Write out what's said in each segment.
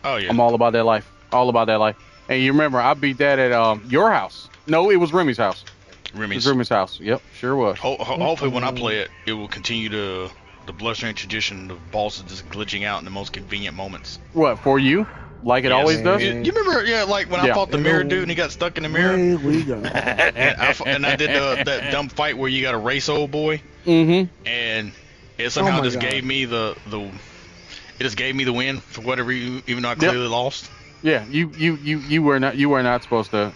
Oh yeah. I'm all about that life. All about that life. And you remember, I beat that at your house. No, it was Remy's house. It was Remy's. Remy's house. Yep, sure was. Hopefully, when I play it, it will continue to the bloodstream tradition of bosses just glitching out in the most convenient moments. What, for you? Like it always does? You remember, yeah, like when I fought the mirror dude and he got stuck in the mirror? Way we go. and I did that dumb fight where you got to race old boy. Mm-hmm. And it somehow Oh just God. gave me the it just gave me the win for whatever reason, even though I clearly lost. Yeah, you were not supposed to.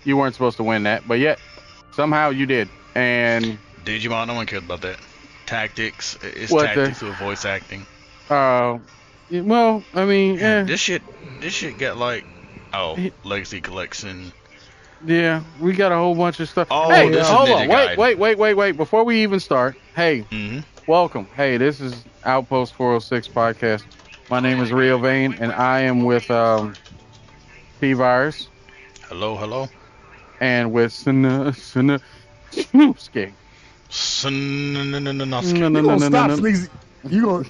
You weren't supposed to win that, but yet somehow you did. And Digimon, no one cares about that. Tactics, it's What tactics the- with voice acting. well, I mean, This shit got like, Legacy Collection. yeah, we got a whole bunch of stuff. Oh, hey, this is hold Ninja on, Guide. wait. Before we even start, hey, Mm-hmm. welcome. Hey, this is Outpost 406 podcast. My name is Riovane, and I am with TeaVirus Hello. and with Sanosuke. You gonna stop sneezing? You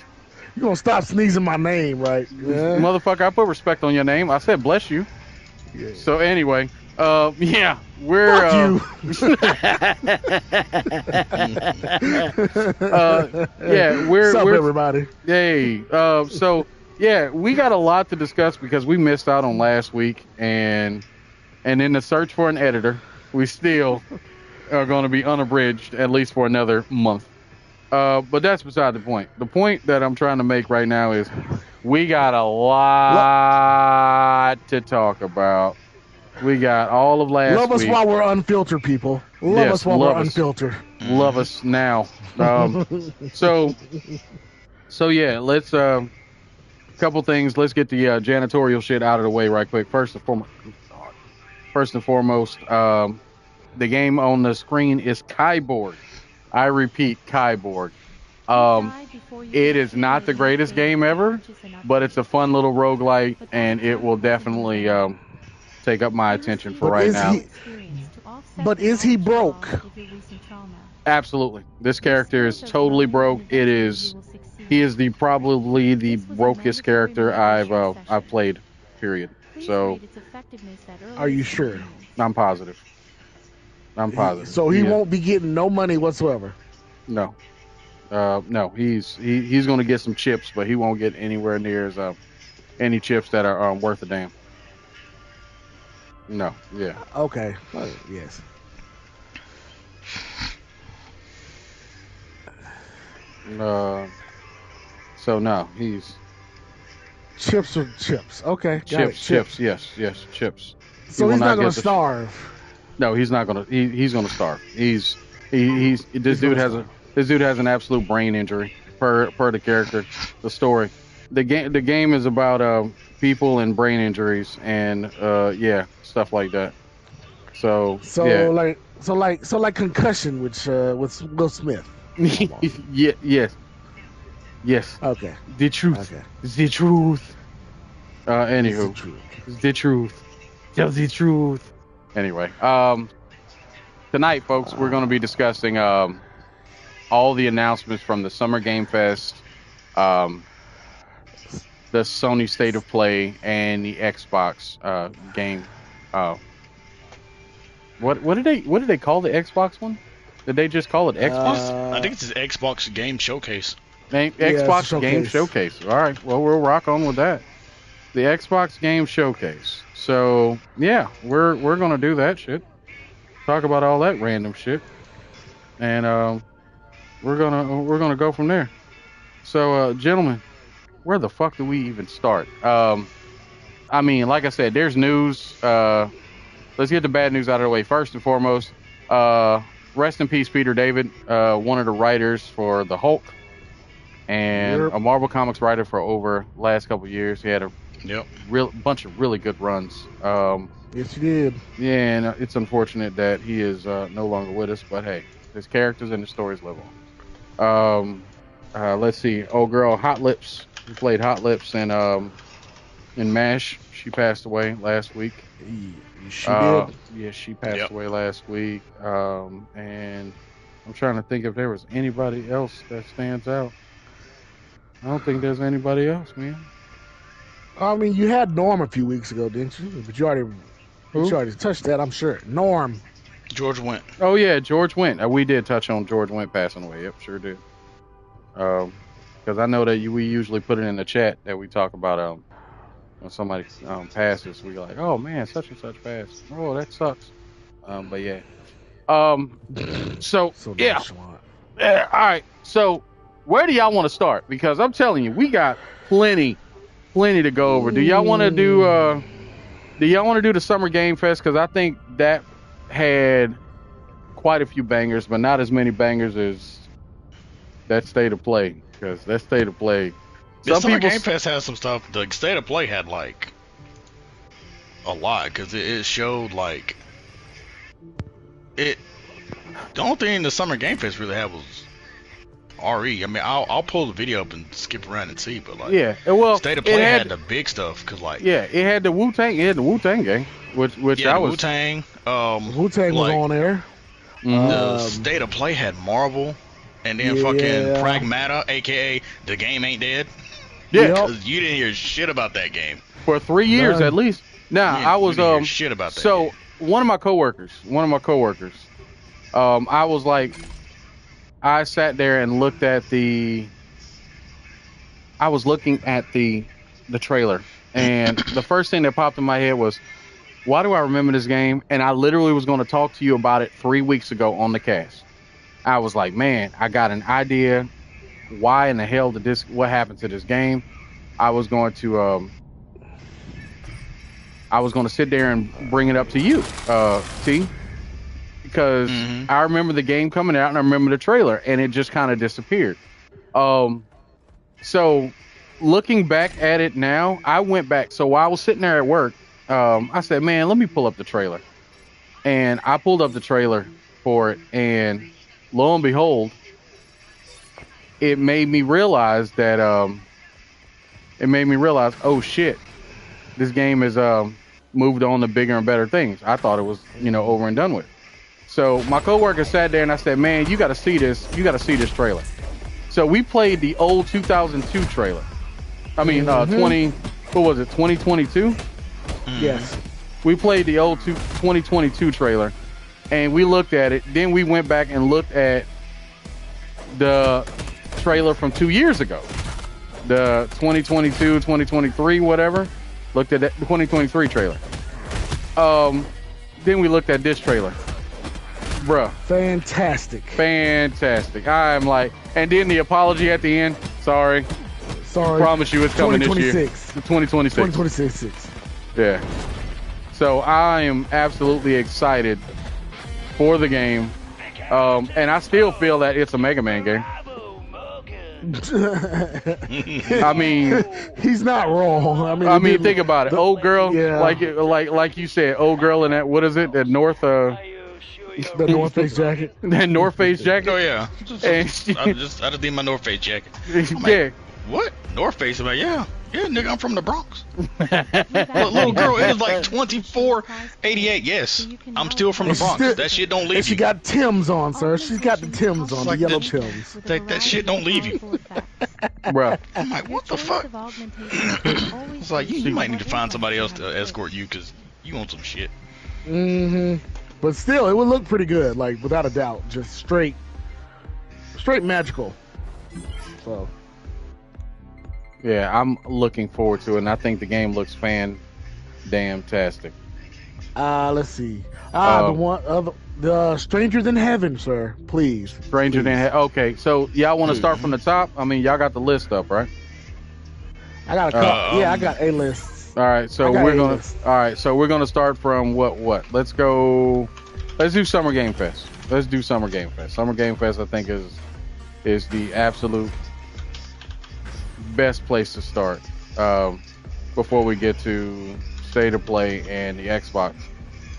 gonna stop sneezing my name, right? Yeah. Motherfucker, I put respect on your name. I said bless you. Yeah. So anyway, yeah, we're Fuck yeah, we're Sup, everybody. hey, so yeah, we got a lot to discuss because we missed out on last week, and in the search for an editor, we still are going to be unabridged at least for another month. But that's beside the point. The point that I'm trying to make right now is we got a lot to talk about. We got all of last Love us week. while we're unfiltered, people. Love Yes, us while love we're us. unfiltered. Love us now. So yeah, let's couple things. Let's get the janitorial shit out of the way right quick. First and foremost, the game on the screen is Kyborg. I repeat, Kyborg. It is not the greatest game ever, but it's a fun little roguelite, and it will definitely take up my attention for right now. But is he broke? Absolutely. This character is totally broke. He is probably the brokest character I've played, period. So Are you sure? I'm positive. So he Yeah. won't be getting no money whatsoever. No. No, he's going to get some chips, but he won't get anywhere near as any chips that are worth a damn. No, yeah. Okay. Yes. So no, he's Chips or chips. Okay. Got it. chips. Yes, chips. So will he's not not going get to the- starve. No, he's not gonna. He's gonna starve. This dude has an absolute brain injury per the character, the story. The game is about people and brain injuries and yeah, stuff like that. So yeah. like concussion with Will Smith. Yeah, yes. Okay. The truth. Okay. The truth. Anywho, It's the truth. the truth. Tell the truth. Anyway, tonight, folks, we're going to be discussing all the announcements from the Summer Game Fest, the Sony State of Play, and the Xbox game. What did they call the Xbox one? Did they just call it Xbox? I think it's an Xbox Game Showcase. Xbox it's a Game Showcase. All right, well, we'll rock on with that. The Xbox Game Showcase. So yeah, we're gonna do that shit. Talk about all that random shit, and we're gonna go from there. So gentlemen, where the fuck do we even start? I mean, like I said, there's news. Let's get the bad news out of the way first and foremost. Rest in peace, Peter David, one of the writers for the Hulk, and Yep. a Marvel Comics writer for over last couple of years. He had a Yep. bunch of really good runs. Yes, you did. Yeah, and it's unfortunate that he is no longer with us, but hey, his characters and his stories live on. Let's see. Old girl, Hot Lips, who played Hot Lips in MASH. She passed away last week. She did. Yeah, she passed Yep. away last week. And I'm trying to think if there was anybody else that stands out. I don't think there's anybody else, man. I mean, you had Norm a few weeks ago, didn't you? But you already touched that, I'm sure. Norm. George Wendt. Oh yeah, George Wendt. We did touch on George Wendt passing away. Yep, sure did. Because I know that we usually put it in the chat that we talk about when somebody passes. We like, oh man, such and such passed. Oh, that sucks. But yeah. So yeah. All right. So where do y'all want to start? Because I'm telling you, we got plenty to go over. Do y'all want to do? Do y'all want to do the Summer Game Fest? Because I think that had quite a few bangers, but not as many bangers as that State of Play. Because that State of Play, the Summer Game Fest has some stuff. The State of Play had like a lot because it showed like it. The only thing the Summer Game Fest really had was RE. I mean, I'll pull the video up and skip around and see, but like, yeah, well, State of Play had the big stuff because like, yeah, it had the Wu-Tang, game, which yeah, I was Wu-Tang. Wu-Tang was on there. The State of Play had Marvel, and then fucking Pragmata, aka the game ain't dead. Yeah, because you didn't hear shit about that game for 3 years at least. Now I was you didn't hear shit about that. So game. one of my coworkers, I was like, I sat there and looked at I was looking at the trailer, and the first thing that popped in my head was, why do I remember this game? And I literally was going to talk to you about it 3 weeks ago on the cast. I was like, man, I got an idea. Why in the hell what happened to this game? I was going to sit there and bring it up to you, T, because I remember the game coming out and I remember the trailer, and it just kind of disappeared. So looking back at it now, I went back. So while I was sitting there at work, I said, man, let me pull up the trailer. And I pulled up the trailer for it, and lo and behold, it made me realize that, oh shit, this game is moved on to bigger and better things. I thought it was, over and done with. So my coworker sat there and I said, man, you got to see this. You got to see this trailer. So we played the old 2002 trailer. I mean, 2022? Yes. We played the old 2022 trailer, and we looked at it. Then we went back and looked at the trailer from 2 years ago, the 2022, 2023, whatever. Looked at the 2023 trailer. Then we looked at this trailer. Bruh. Fantastic. I'm like, and then the apology at the end. Sorry. Promise you it's coming this year. 2026. Yeah. So I am absolutely excited for the game. And I still feel that it's a Mega Man game. I mean, he's not wrong. I mean, think about it. Old girl, like you said, old girl in that, what is it? That the North Face jacket. That North Face jacket. Oh yeah. I just need my North Face jacket. Yeah. What? North Face? I'm like, yeah, nigga, I'm from the Bronx. Little girl, it is like 24.88. Yes, I'm still from the Bronx. That shit don't leave you. She got Timbs on, sir. She's got the Timbs on, the yellow Timbs. That shit don't leave you. Bro. I'm like, what the fuck? It's like, you might need to find somebody else to escort you because you want some shit. But still, it would look pretty good, like, without a doubt. Just straight magical. So. Yeah, I'm looking forward to it, and I think the game looks fan-damn-tastic. Let's see. The Stranger Than Heaven, sir, please. Stranger Than Heaven. Okay, so y'all want to start from the top? I mean, y'all got the list up, right? I got a couple. I got a list. All right, so we're gonna start from what? Let's do Summer Game Fest. Summer Game Fest, I think, is the absolute best place to start before we get to State of Play and the Xbox.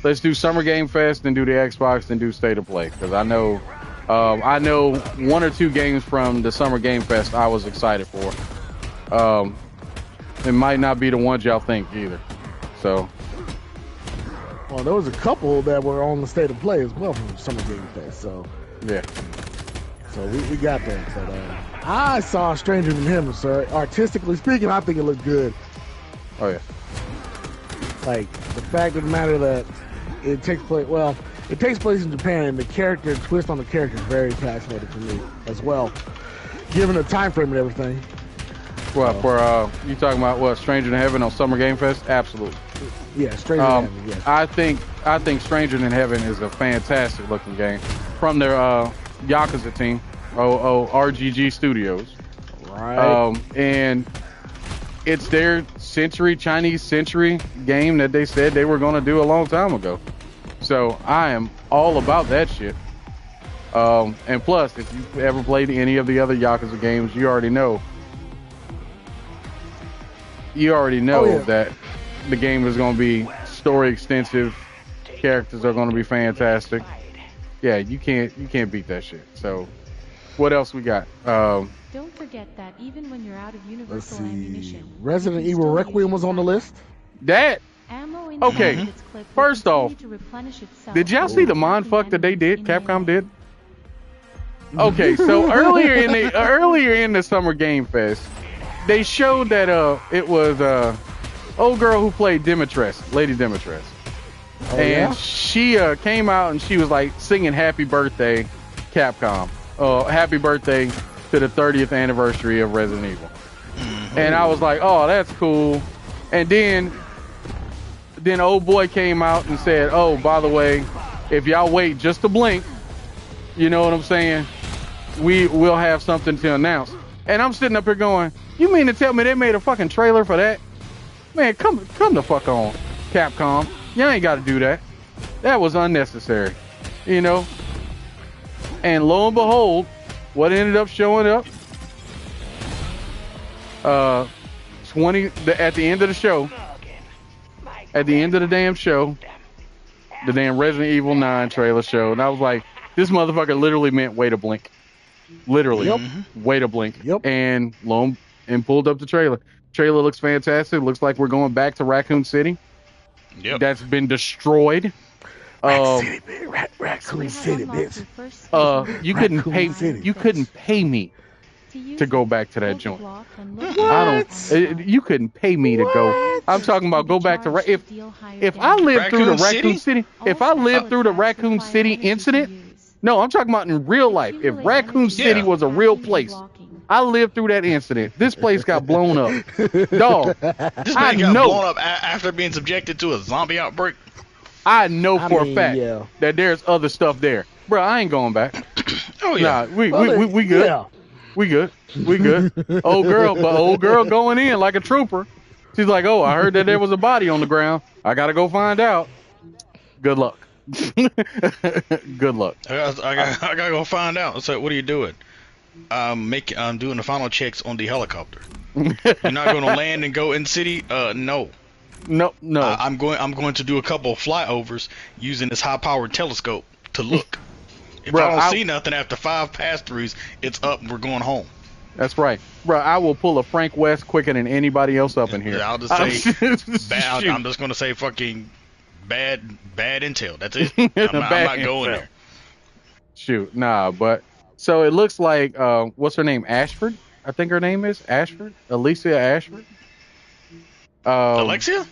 Let's do Summer Game Fest, then do the Xbox, then do State of Play, because I know one or two games from the Summer Game Fest I was excited for. It might not be the ones y'all think either. So. Well, there was a couple that were on the State of Play as well from Summer Game Fest. So. Yeah. So we got that. But I saw Stranger Than Him, sir. Artistically speaking, I think it looked good. Oh yeah. Like the fact of the matter that it takes place. Well, it takes place in Japan, and the character twist on the character is very fascinating for me as well, given the time frame and everything. Well, for you talking about what Stranger Than Heaven on Summer Game Fest? Absolutely. Yeah, Stranger Than Heaven. Yes. I think Stranger Than Heaven is a fantastic looking game from their Yakuza team, RGG Studios. Right. And it's their Chinese century game that they said they were going to do a long time ago. So I am all about that shit. And plus, if you've ever played any of the other Yakuza games, you already know that the game is going to be story extensive. Characters are going to be fantastic. Yeah, you can't beat that shit. So, what else we got? Don't forget that even when you're out of universal ammunition, Resident Evil Requiem was on the list. That ammo in okay. the clip will First off, continue to replenish itself. did y'all see the mind fuck that they did? Capcom did. Okay, so earlier in the Summer Game Fest, they showed that it was old girl who played Demetress, Lady Demetress, and she came out and she was like singing "Happy Birthday, Capcom," "Happy Birthday to the 30th anniversary of Resident Evil," and I was like, "Oh, that's cool," and then old boy came out and said, "Oh, by the way, if y'all wait just a blink, you know what I'm saying, we will have something to announce." And I'm sitting up here going, "You mean to tell me they made a fucking trailer for that? Man, come the fuck on, Capcom. Y'all ain't got to do that. That was unnecessary, you know." And lo and behold, what ended up showing up? At the end of the show, at the end of the damn show, the damn Resident Evil 9 trailer show, and I was like, this motherfucker literally meant wait a blink. Literally, wait a blink. Yep. And pulled up the trailer. Trailer looks fantastic. Looks like we're going back to Raccoon City. Yep. That's been destroyed. Raccoon City, bitch. You couldn't pay me to go back to that joint. You couldn't pay me to go. I'm talking about go back to if I lived through the Raccoon City, if I lived through the Raccoon City incident. No, I'm talking about in real life. If Raccoon City was a real place, I lived through that incident. This place got blown up. Dog, this man got blown up after being subjected to a zombie outbreak. I know for a fact that there's other stuff there. Bro, I ain't going back. Oh yeah. Nah, we good. Yeah. We good. Old girl going in like a trooper. She's like, "Oh, I heard that there was a body on the ground. I gotta go find out. Good luck." Good luck. I gotta go find out. So what are you doing? I'm doing the final checks on the helicopter. You're not going to land and go in city? No. I'm going to do a couple of flyovers using this high-powered telescope to look. If I don't see nothing after 5 pass-throughs, it's up. We're going home. That's right, bro. I will pull a Frank West quicker than anybody else up in here. I'll just say I'm just going to say fucking bad intel. That's it. I'm not going there. Shoot, nah, but so it looks like what's her name? Ashford? I think her name is Ashford. Alicia Ashford. Alexia,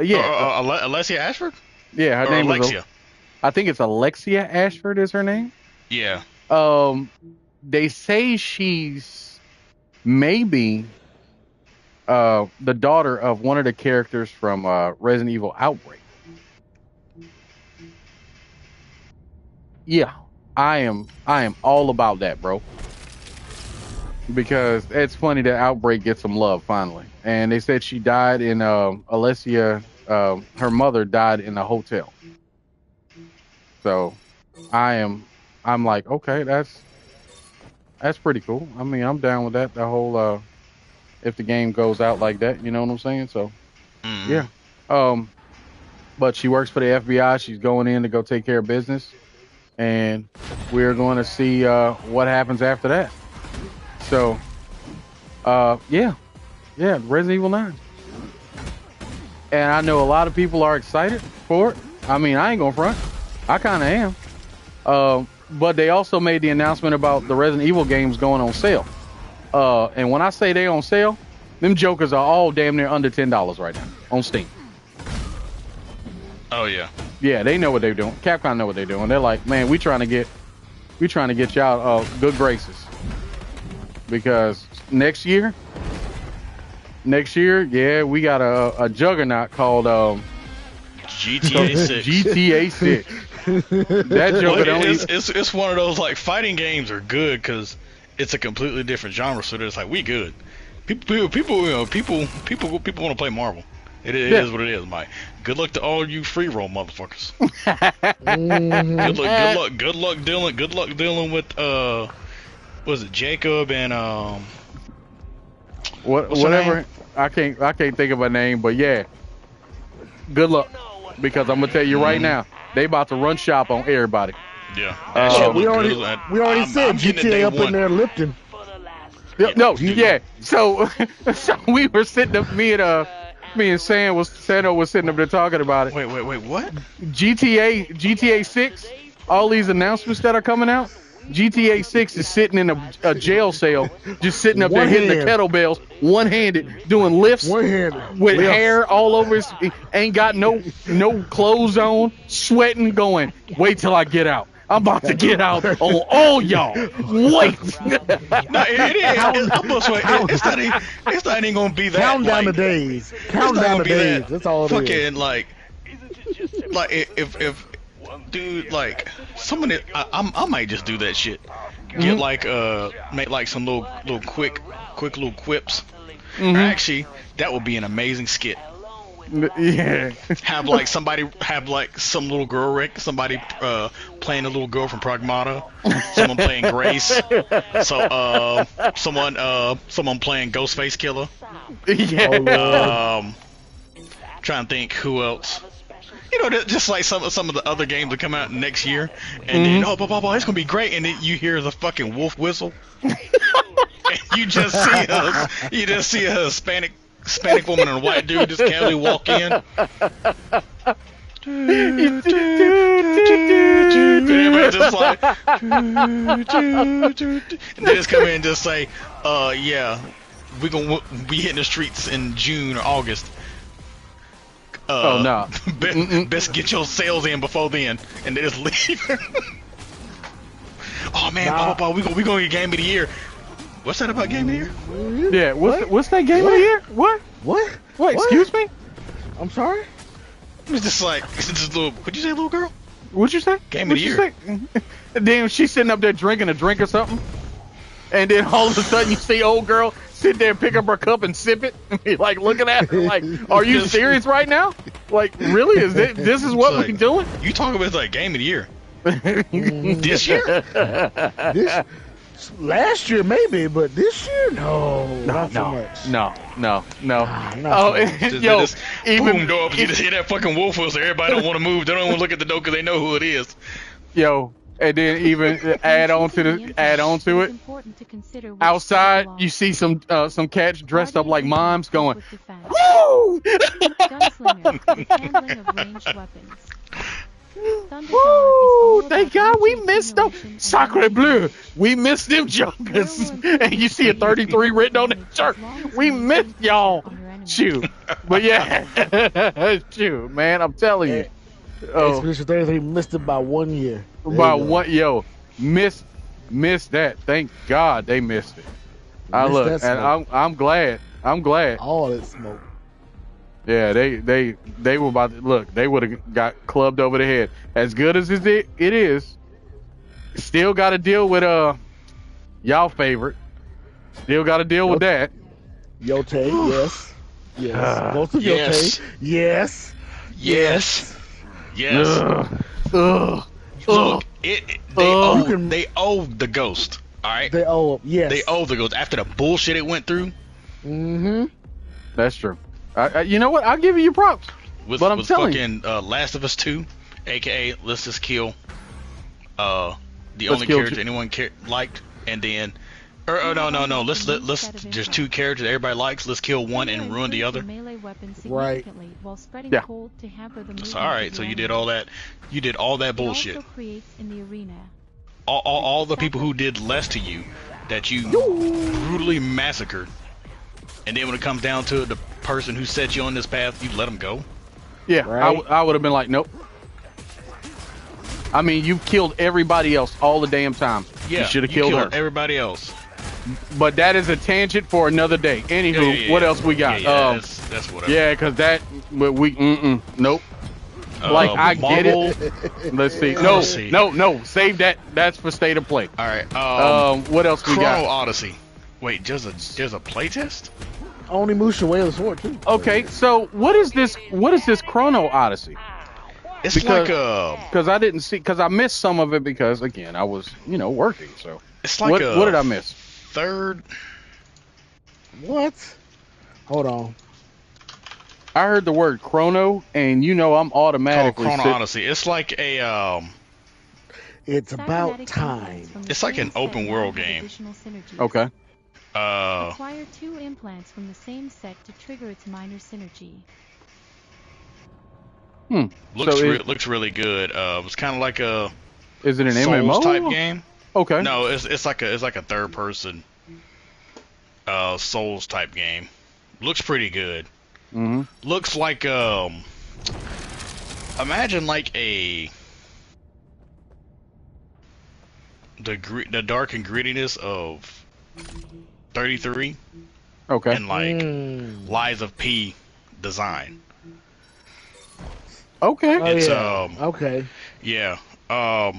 yeah. Alexia Ashford? Yeah, her name Alexia. is I think it's Alexia Ashford is her name. Yeah. They say she's maybe the daughter of one of the characters from Resident Evil Outbreak. Yeah, I am all about that, bro. Because it's funny that Outbreak gets some love finally. And they said she died in Alessia, her mother died in a hotel. So I'm like, okay, that's pretty cool. I mean, I'm down with that. The whole if the game goes out like that, you know what I'm saying? So yeah. But she works for the FBI. She's going in to go take care of business. And we're going to see what happens after that. So, yeah, Resident Evil 9. And I know a lot of people are excited for it. I mean, I ain't gonna front. I kind of am. But they also made the announcement about the Resident Evil games going on sale. And when I say they on sale, Them jokers are all damn near under $10 right now on Steam. Oh yeah. Yeah, they know what they're doing. Capcom know what they're doing. They're like, man, we trying to get y'all good graces, because next year, yeah, we got a juggernaut called GTA 6. GTA 6. That joker it's one of those, like, fighting games are good because it's a completely different genre. So it's like, we good. People want to play Marvel. It is what it is, Mike. Good luck to all you free roll motherfuckers. Good luck dealing with was it Jacob and whatever. I can't think of a name, but yeah. Good luck, because I'm gonna tell you right now, they about to run shop on everybody. Yeah. We already said GTA up in there lifting. No, yeah. So we were sitting up. Me and Sano was sitting up there talking about it. Wait, what? GTA 6. All these announcements that are coming out. GTA 6 is sitting in a jail cell, just sitting up there hitting the kettlebells, one-handed, doing lifts with hair all over his, ain't got no clothes on, sweating, going, wait till I get out. I'm about to get out on all y'all. Wait. No, it's not even gonna be that. Count down the days. Count down the days. That's all it is. Fucking like if dude, like, somebody, I might just do that shit. Get like make like some little quick little quips. Actually, that would be an amazing skit. Yeah. Have like some little girl somebody playing a little girl from Pragmata, someone playing Grace, so someone playing Ghostface Killer. Yeah. Trying to think who else. You know, just like some of the other games that come out next year, and then it's gonna be great, and then you hear the fucking wolf whistle, and you just see a Hispanic woman and a white dude just casually walk in. And everybody just like, and they just come in and just say, yeah, we hitting the streets in June or August. Oh no! Best get your sales in before then, and they just leave. Oh man, we gonna get game of the year. What's that about game of the year? Yeah, what's that game of the year? What? Excuse me? I'm sorry? It's just like, it's just little. What'd you say, little girl? What'd you say? Game of the year. Then she's sitting up there drinking a drink or something, and then all of a sudden you see old girl sit there, pick up her cup and sip it, and be like looking at her like, "Are you serious right now? Like, really? This is what we're doing?" You talking about like game of the year? This year? Last year maybe, but this year not so much. No. Yo, boom, dog. You just hear that fucking wolf whistle. Everybody don't want to move. They don't want to look at the door because they know who it is. Yo, and then even add on to it. Outside, you see some cats dressed up like moms going, "Woo!" Woo! Thank God we missed them. Sacre bleu. We missed them jokers. And you see a 33 written on the shirt. We missed y'all. Shoot. But yeah. Shoot, man. I'm telling you. Expedition 33 missed it by 1 year. By one, yo. Missed that. Thank God they missed it. I'm glad. All that smoke. Yeah, they were about to look. They would have got clubbed over the head. As good as it is, still got to deal with y'all favorite. Still got to deal with that. Yote, yes. Go to yes. Yote. Yes. Look, they owe the ghost. All right. They owe the ghost after the bullshit it went through. That's true. You know what? I'll give you your props. But I'm telling you, Last of Us 2, aka let's just kill the only character anyone liked, and then no. Let's there's two characters that everybody likes. Let's kill one and ruin the other. Right. Yeah. So, all right. So you did all that. You did all that bullshit. All the people who did less to you, that you brutally massacred. and then when it comes down to it, the person who set you on this path, you let them go. Yeah, Right. I would have been like, nope. I mean, you've killed everybody else all the damn time. Yeah, you should have killed her. everybody else. But that is a tangent for another day. Anywho, what else we got? That's whatever. Yeah, because that nope. Like I get it. Let's see. No. Save that. That's for state of play. All right. What else we got? Chrono Odyssey. Wait, there's a playtest? Onimusha Way of the Sword too. Okay, so what is this? What is this Chrono Odyssey? It's because I didn't see, because I missed some of it because again I was working. So it's like what did I miss? Third. What? Hold on. I heard the word chrono, and I'm automatically Chrono Odyssey. It's like a It's about time. It's like an open world game. Okay. Acquire 2 implants from the same set to trigger its minor synergy. Looks really good. It's kind of like a. Is it an Souls MMO type game? Okay. No, it's like a third person Souls type game. Looks pretty good. Mm-hmm. Looks like imagine like the dark and grittiness of 33 Okay. and like Lies of P design. Okay. It's okay. yeah. That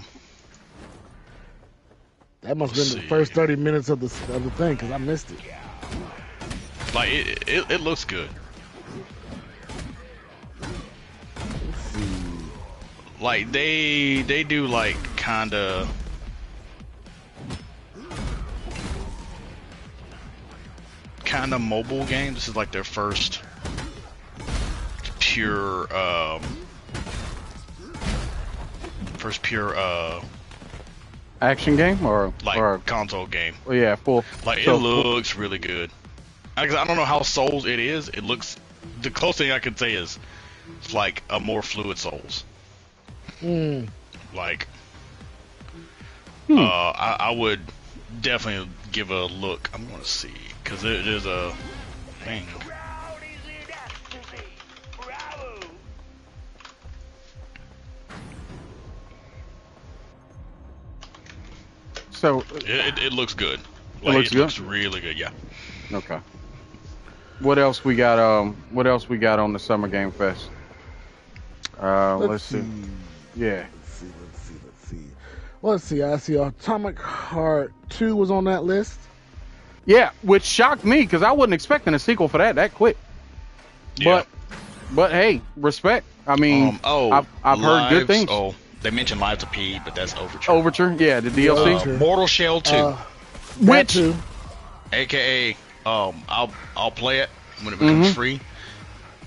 must have been the first 30 minutes of the thing because I missed it. Like it looks good. Like they do like kinda mobile games. This is like their first pure Action game or console game. Oh yeah, full. Like it looks really good. I don't know how Souls it is. It looks, the closest thing I could say is it's like a more fluid Souls. Like I would definitely give a look. I'm gonna see because there's a thing. So it looks good. It looks good? Looks really good. Yeah. Okay. What else we got? What else we got on the Summer Game Fest? Let's see. Yeah. Let's see. I see Atomic Heart 2 was on that list. Yeah, which shocked me because I wasn't expecting a sequel for that quick. Yeah. But hey, respect. I mean, I've heard good things. Oh, they mentioned Lives of P, but that's Overture. Overture, yeah, the DLC. Mortal Shell 2, which, aka I'll play it when it becomes free,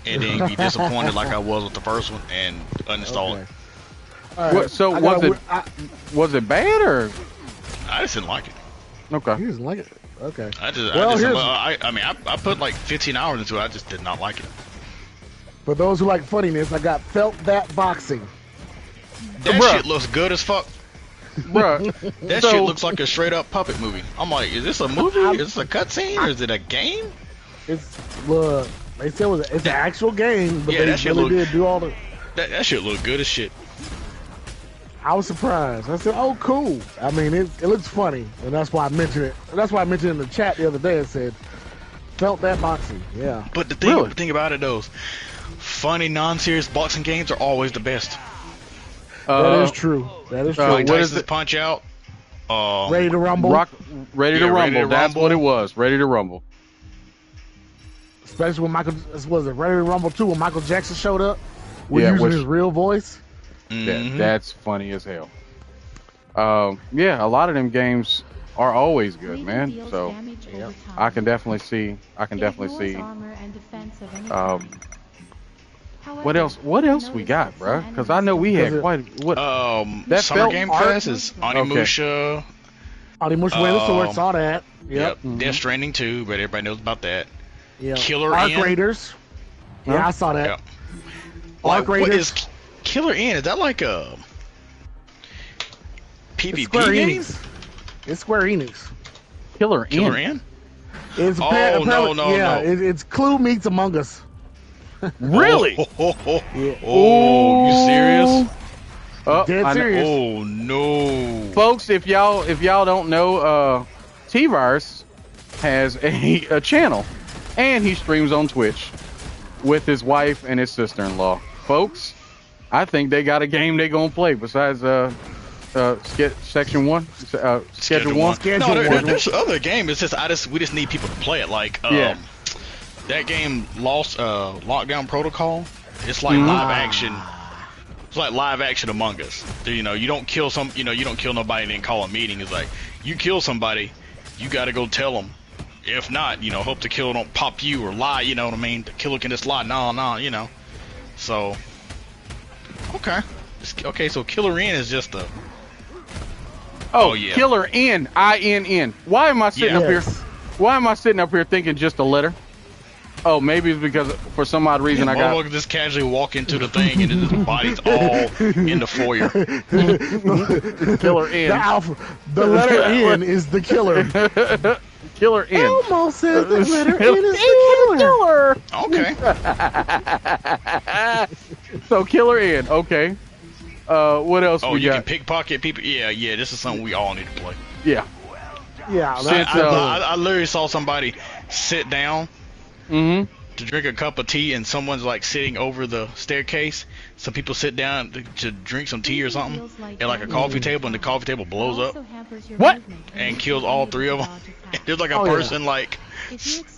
and then be disappointed like I was with the first one and uninstall it. Right. So was it bad or? I just didn't like it. Okay. You didn't like it. Okay. I put like 15 hours into it. I just did not like it. For those who like funniness, I got Felt That Boxing. That shit looks good as fuck. Bruh. That shit looks like a straight up puppet movie. I'm like, is this a movie? Is this a cutscene? Or is it a game? It's they said it's an actual game, but yeah, they really did do all the. That shit looked good as shit. I was surprised. I said, "Oh, cool." I mean, it looks funny, and that's why I mentioned it. That's why I mentioned it in the chat the other day. I said, "Felt That Boxing." Yeah. But the thing about it, though, funny, non-serious boxing games are always the best. That is true. That is true. Like Tyson's Punch Out. Ready to Rumble. Ready to Rumble. That's what it was. Ready to Rumble. Especially when was it Ready to Rumble 2 when Michael Jackson showed up? Using his real voice. That's funny as hell. Yeah, a lot of them games are always good, man. So I can definitely see. What else? What else we got, bro? Because I know we had quite what. That Summer Game Fest is Onimusha. Onimusha Way of the Sword, saw that. Yep. Death Stranding 2, but everybody knows about that. Yep. Killer Arc N. Raiders. Yeah, I saw that. Yep. Arc Raiders. What is Killer N? Is that like a PvP Square game? Enix. It's Square Enix. Killer N? It's Oh, apparently, no. It's Clue meets Among Us. Really? Yeah. Oh, you serious? Oh, Dead serious. Oh no, folks, if y'all don't know, TeaVirus has a channel, and he streams on Twitch with his wife and his sister-in-law. Folks, I think they got a game they gonna play besides section 1, schedule 1. No, there's other game. It's just we just need people to play it. Like that game, Lockdown Protocol. It's like live action. It's like live action Among Us. You know, you don't kill nobody and then call a meeting. It's like you kill somebody, you got to go tell them. If not, hope the killer don't pop you or lie. You know what I mean? The killer can just lie. No. So, okay. So Killer N is just a. Oh yeah. Killer N, INN. Why am I sitting up here? Why am I sitting up here thinking just a letter? Oh, maybe it's because for some odd reason I got. Just casually walk into the thing and his body's all in the foyer. Killer N. The letter N is the killer. Killer N. Elmo says the letter N is the killer. Okay. So Killer N. Okay. What else we got? You can pickpocket people. Yeah. This is something we all need to play. Yeah. I literally saw somebody sit down. To drink a cup of tea, and someone's like sitting over the staircase. Some people sit down to drink some tea or something at like a coffee table, and the coffee table blows up. What? And kills all three of them. There's like a person like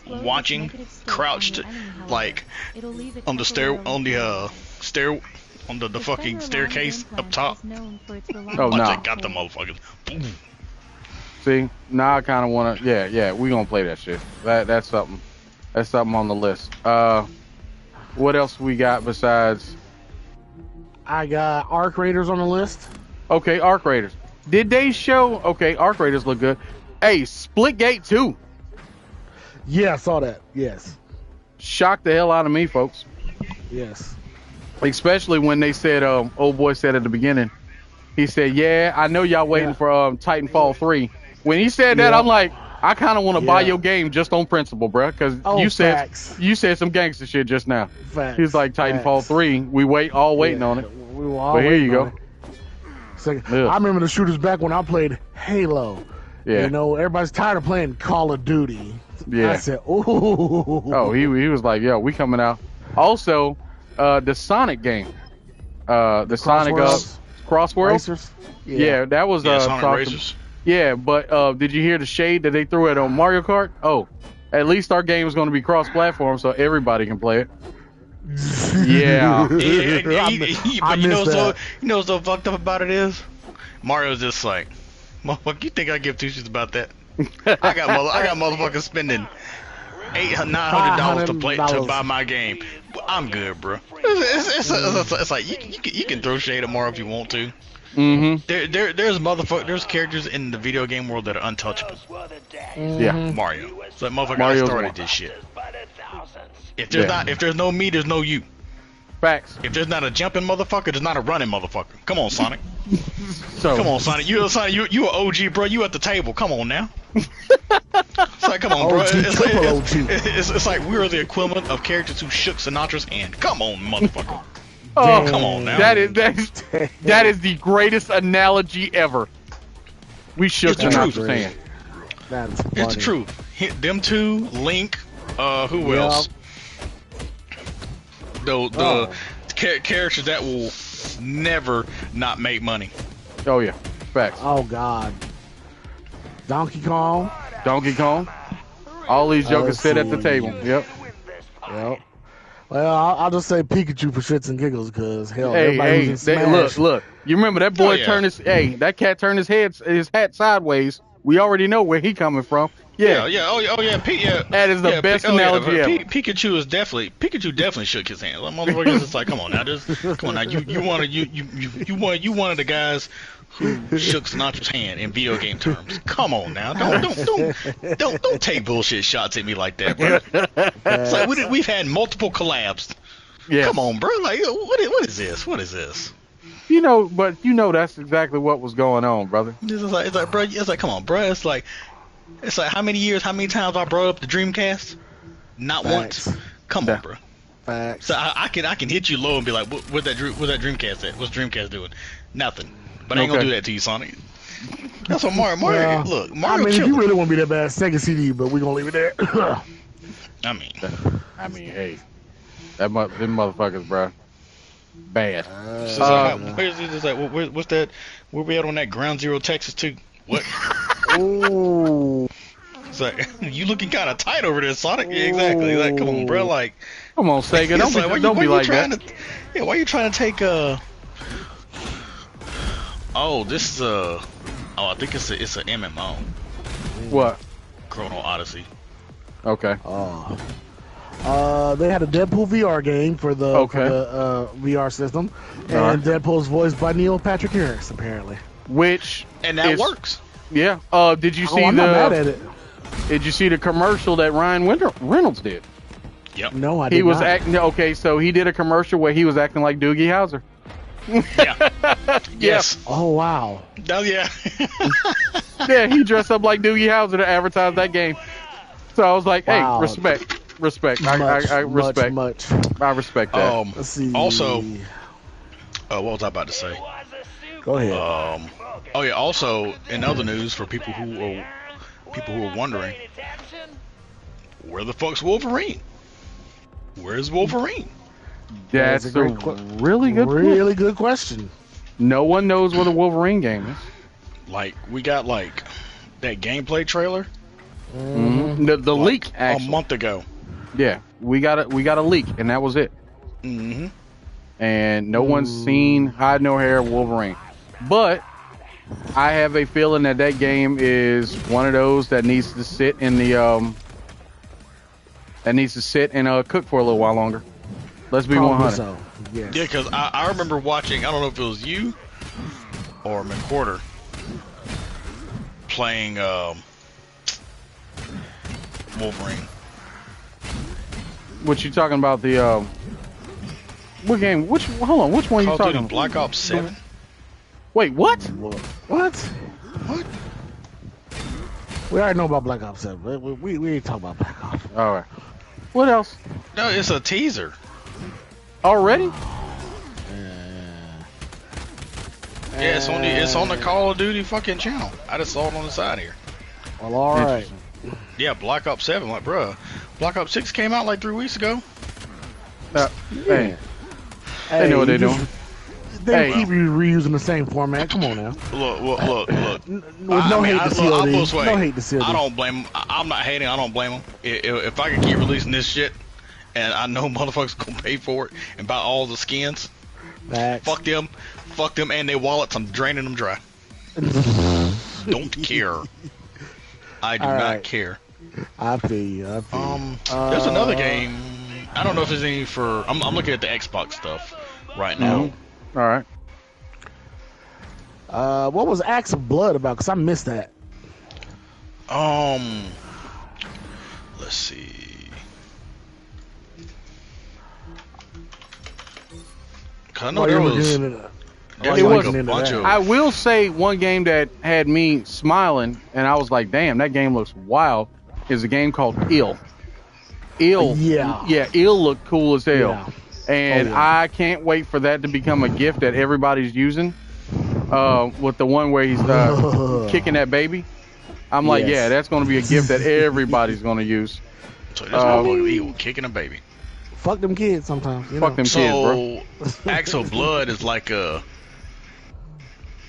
watching, crouched, like on the fucking staircase up top. Oh no! Got the motherfuckers. Boom. See, now I kind of want to. Yeah, we gonna play that shit. That's something. That's something on the list. What else we got besides? I got Arc Raiders on the list. Okay, Arc Raiders. Did they show? Okay, Arc Raiders look good. Hey, Splitgate 2. Yeah, I saw that. Yes. Shocked the hell out of me, folks. Yes. Especially when they said, old boy said at the beginning, he said, "Yeah, I know y'all waiting for Titanfall 3." When he said that, I'm like, I kind of want to buy your game just on principle, bro, because you said some gangster shit just now. Facts. He's like Titanfall 3. We waiting on it. We were all but here you go. I remember the shooters back when I played Halo. Yeah. You know, everybody's tired of playing Call of Duty. Yeah. I said, ooh. Oh, he was like, yo, we coming out. Also, the Sonic game. The Sonic Crossworld. Racers? Yeah, that was Sonic Racers. Yeah, but did you hear the shade that they threw at on Mario Kart? Oh, at least our game is going to be cross-platform, so everybody can play it. Yeah. But you know what's so fucked up about it is? Mario's just like, motherfucker, you think I give two shits about that? I got motherfuckers spending $900 to buy my game. I'm good, bro. It's like you can throw shade at Mario if you want to. There's characters in the video game world that are untouchable. Yeah, Mario. So motherfucker, I started this shit. If there's no me, there's no you. Facts. If there's not a jumping motherfucker, there's not a running motherfucker. Come on, Sonic. Come on, Sonic. You an OG, bro. You at the table. Come on now. It's like, come on, bro. It's like we're the equivalent of characters who shook Sinatra's hand. Come on, motherfucker. Oh, come on now. That is the greatest analogy ever. We shook Sinatra's hand. That's funny. It's the truth. Them two, Link, who else? The characters that will never not make money. Oh yeah, facts. Oh God. Donkey Kong. All these jokers sit at the table. Yep. Well, I'll just say Pikachu for shits and giggles, cause hell, everybody was in Smash. Look. You remember that boy that cat turned his hat sideways. We already know where he coming from. Yeah. That is the best analogy ever. Pikachu definitely shook his hand. Like, motherfuckers, it's like, come on now, you one of the guys who shook Sinatra's hand in video game terms. Come on now, don't take bullshit shots at me like that, bro. It's like we've had multiple collabs. Yeah. Come on, bro. Like, what is this? What is this? But that's exactly what was going on, brother. It's like, bro. It's like, come on, bro. It's like, It's like how many times I brought up the Dreamcast? Not Facts. once. Come on, bro. Facts. So I can hit you low and be like, what's that Dreamcast at? What's Dreamcast doing? Nothing. But I ain't gonna do that to you, Sonic. That's what Mario. Well, Look, Mario. I mean, if killed you it. really want to be that bad, Sega CD, but we're gonna leave it there. I mean, hey, them motherfuckers, bro, bad. it's just like, where's it? It's like, what's that? Where we at on that Ground Zero Texas 2? What? Ooh. It's like, you looking kind of tight over there, Sonic. Yeah, exactly. Like, come on, bro. Like, Come on, Sega, don't be like that. Why you trying to take Oh, this is I think it's a MMO. What? Chrono Odyssey. Okay. They had a Deadpool VR game for the VR system, and Deadpool's voiced by Neil Patrick Harris, apparently. And that works. Yeah. Did you see I'm not mad at it. Did you see the commercial that Ryan Reynolds did? Yep. No, I did not. He was acting. Okay, so he did a commercial where he was acting like Doogie Howser. Yeah. Yes. Oh wow. Oh yeah. Yeah, he dressed up like Doogie Howser to advertise that game. So I was like, hey, Wow. respect. I respect. Much. I respect that. Let's see. Also, what was I about to say? Go ahead. Oh yeah. Also, in other news, for people who are wondering, where the fuck's Wolverine? Where's Wolverine? That's a really good really good question. No one knows where the Wolverine game is. Like, we got like that gameplay trailer. Mm-hmm. The like, leak actually. A month ago. Yeah, we got a leak, and that was it. Mm-hmm. And no one's seen hide no hair Wolverine, but I have a feeling that game is one of those that needs to sit in the cook for a little while longer. Let's be 100. So. Yes. Yeah, because I remember watching. I don't know if it was you or McQuarter playing Wolverine. What you talking about? The what game? Hold on. Which one Call you talking about? about? Black Ops 7. Wait, what? What? We already know about Black Ops 7. We ain't talking about Black Ops. All right. What else? No, it's a teaser. Already? Yeah, it's on the Call of Duty fucking channel. I just saw it on the side here. Well, all right. Yeah, Black Ops 7. Like, bruh, Black Ops 6 came out like 3 weeks ago. Hey, they know what they're doing. They keep reusing the same format. Come on now. Look. With no hate to COD. No hate to COD. I don't blame them. I'm not hating. I don't blame them. If I could keep releasing this shit, and I know motherfuckers gonna pay for it and buy all the skins, fuck them, and their wallets. I'm draining them dry. Don't care. I do not care. I feel you. There's another game. I don't know if there's any for. I'm looking at the Xbox stuff right now. All right. What was Acts of Blood about? Because I missed that. Let's see. I know there was like a bunch of. I will say one game that had me smiling, and I was like, "Damn, that game looks wild." Is a game called Ill. Ill looked cool as hell. Yeah. And I can't wait for that to become a gift that everybody's using. With the one where he's kicking that baby. I'm like, yeah, that's going to be a gift that everybody's going to use. So that's motherfucker evil, kicking a baby. Fuck them kids sometimes. Fuck them kids, bro. Acts of Blood is like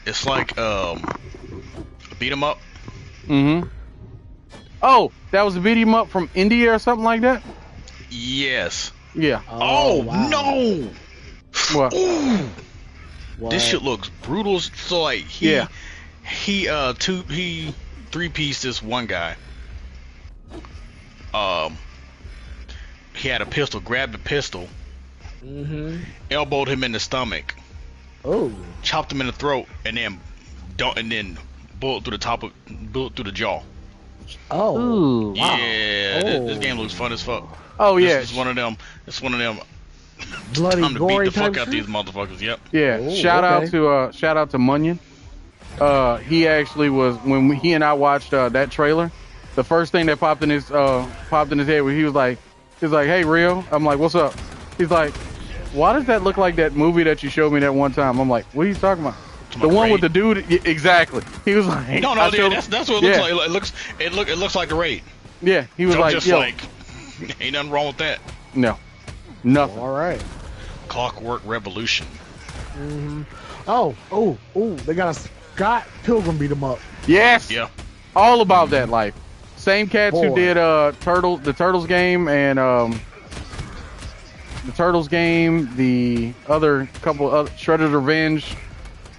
it's like a beat 'em up. Mm-hmm. Oh, that was a beat 'em up from India or something like that? Yes. Yeah. Oh wow. No. What? This shit looks brutal. So like he three-pieced this one guy. He had a pistol, grabbed the pistol, elbowed him in the stomach, chopped him in the throat, and then bullet through the jaw. Oh, wow. Yeah, this game looks fun as fuck. Oh yeah, it's one of them. It's one of them. Bloody time to gory beat the fuck out shit? these motherfuckers. Yep. Yeah. Ooh, shout out to Munyon. He actually was when he and I watched that trailer. the first thing that popped in his head was he was like, "Hey, Rio." I'm like, "What's up?" He's like, "Why does that look like that movie that you showed me that one time?" I'm like, "What are you talking about?" The one with the dude, exactly. He was like, "No, that's what it looks like. It looks like the raid." Yeah, he was like, "Yo, ain't nothing wrong with that." No, nothing. All right. Clockwork Revolution. Oh, they got a Scott Pilgrim beat him up. Yes. Yeah. All about that life. Same cats who did the Turtles game and the other couple of Shredder's Revenge,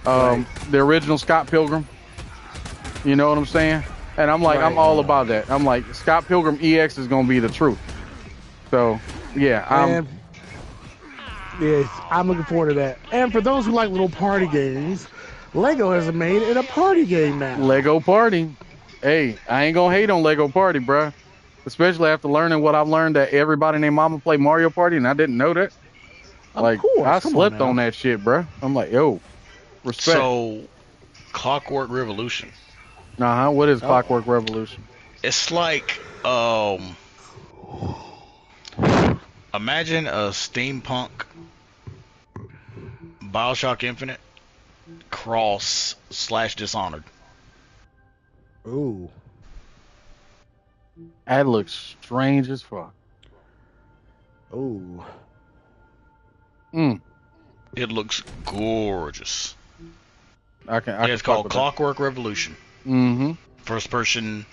the original Scott Pilgrim. You know what I'm saying? And I'm like, I'm all about that. I'm like, Scott Pilgrim EX is gonna be the truth. So yeah, yes, I'm looking forward to that. And for those who like little party games, Lego has made it a party game now. Lego Party. Hey, I ain't gonna hate on Lego Party, bruh. Especially after learning what I've learned that everybody named Mama play Mario Party, and I didn't know that. Like, I slept on that shit, bruh. I'm like, yo, respect. So, Clockwork Revolution. What is Clockwork Revolution? It's like, imagine a steampunk BioShock Infinite / Dishonored. Ooh. That looks strange as fuck. Ooh. It looks gorgeous. It's called Clockwork Revolution. Mm-hmm. First person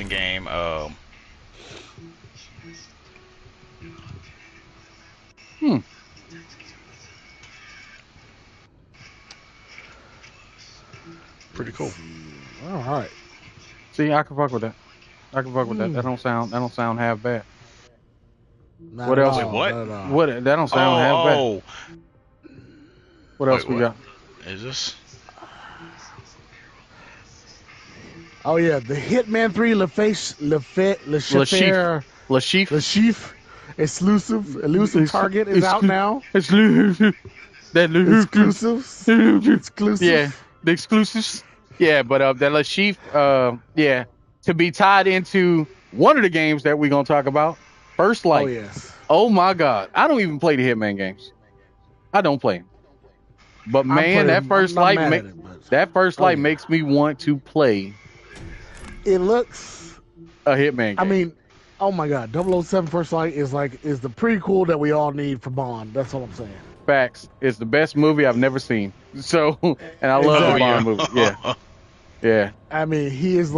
game. Pretty cool. All right. See, I can fuck with that. That don't sound half bad. Not what else? Wait, what? What? That don't sound half bad. What else we got? Is this? Oh yeah, the Hitman 3 Le Chiffre elusive target is out now. Exclusive. Exclusives. Yeah, the exclusives. Yeah, but that Le Chiffre, to be tied into one of the games that we're gonna talk about, First Light. Oh yes. Oh my God, I don't even play the Hitman games. I don't play them. But man, that First Light makes me want to play. It looks a Hitman game. I mean, oh my God, 007 First Light is the prequel that we all need for Bond. That's all I'm saying. Facts. It's the best movie I've never seen. So, and I love the Bond movie. Yeah. Yeah. I mean, he's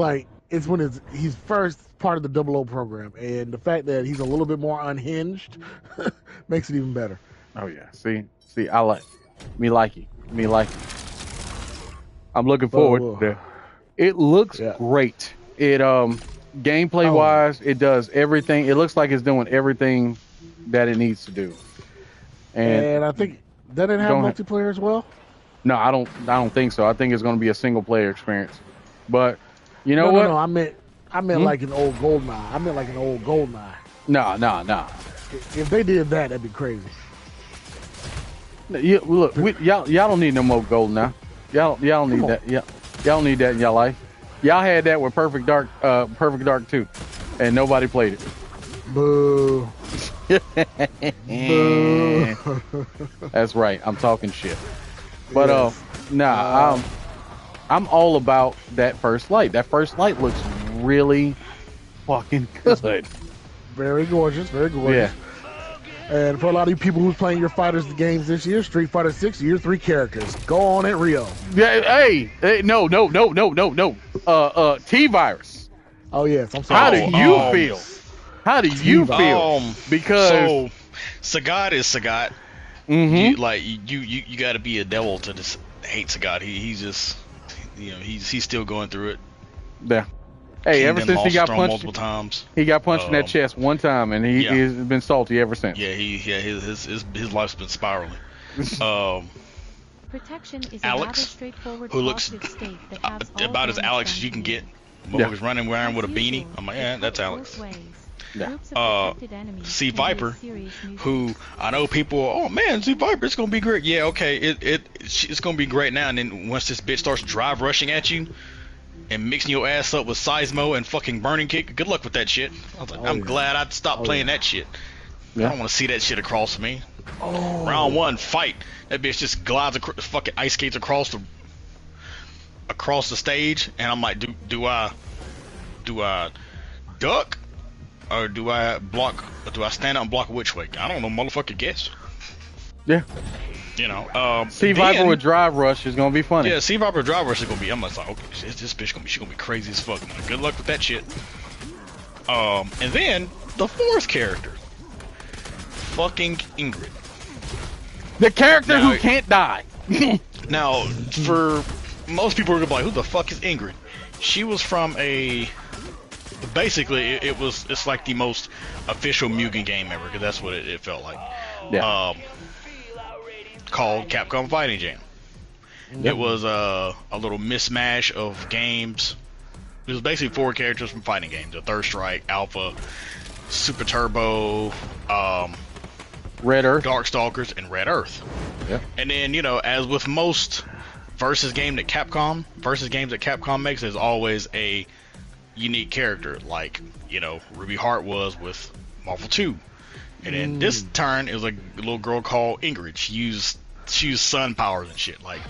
first part of the 00 program, and the fact that he's a little bit more unhinged makes it even better. Oh yeah. See, I like it. I'm looking forward to that. It looks great. It gameplay wise, it does everything. It looks like it's doing everything that it needs to do. And I think doesn't it have multiplayer as well? No, I don't think so. I think it's going to be a single player experience. But you know what? No, I meant like an old GoldenEye. No. If they did that, that'd be crazy. Yeah, look, y'all don't need no more GoldenEye. Y'all don't need that. Y'all don't need that in y'all life. Y'all had that with Perfect Dark 2, and nobody played it. Boo. Boo. That's right. I'm talking shit. But I'm all about that First Light. That First Light looks really fucking good. Very gorgeous. Yeah. And for a lot of you people who's playing your fighters games this year, Street Fighter 6, you're 3 characters. Go on it, Rio. Yeah, hey, no. TeaVirus. Oh yes, I'm sorry. How do you feel? How do you feel? Because so Sagat is Sagat. Mm-hmm. You got to be a devil to just hate Sagat. He's just he's still going through it. Yeah. Hey, ever since he got punched multiple times, he got punched in that chest one time, and he's been salty ever since. Yeah, his life's been spiraling. Protection is Alex, straightforward who looks state that about as Alex as you can get. Motherfuckers running around with a beanie. I'm like, yeah, that's Alex. Yeah. C Viper, who I know people. Oh man, C Viper, it's gonna be great. Yeah, okay, it's gonna be great now. And then once this bitch starts drive rushing at you, and mixing your ass up with Seismo and fucking Burning Kick. Good luck with that shit. I was like, I'm glad I stopped playing that shit. I don't want to see that shit across me. Round 1, fight. That bitch just glides fucking ice skates across the stage, and I'm like, do I duck or do I block? Or do I stand up and block a which way? I don't know, motherfucker. Guess. Yeah. You know. Sea Viper with Drive Rush is gonna be funny. Yeah, Sea Viper with Drive Rush is gonna be. I'm like, okay, this bitch gonna be crazy as fuck. Man. Good luck with that shit. And then the 4th character, fucking Ingrid. The character who can't die. Now, for most people are gonna be like, who the fuck is Ingrid? She was from basically it's like the most official Mugen game ever, because that's what it felt like. Yeah. Called Capcom Fighting Jam. It was a little mismatch of games. It was basically 4 characters from fighting games: the Third Strike, Alpha, Super Turbo, Red Earth, Darkstalkers, and Red Earth. Yeah. And then, you know, as with most versus games that Capcom makes, there's always a unique character, like, you know, Ruby Hart was with Marvel 2. And then this turn it was a little girl called Ingrid. She used sun powers and shit, like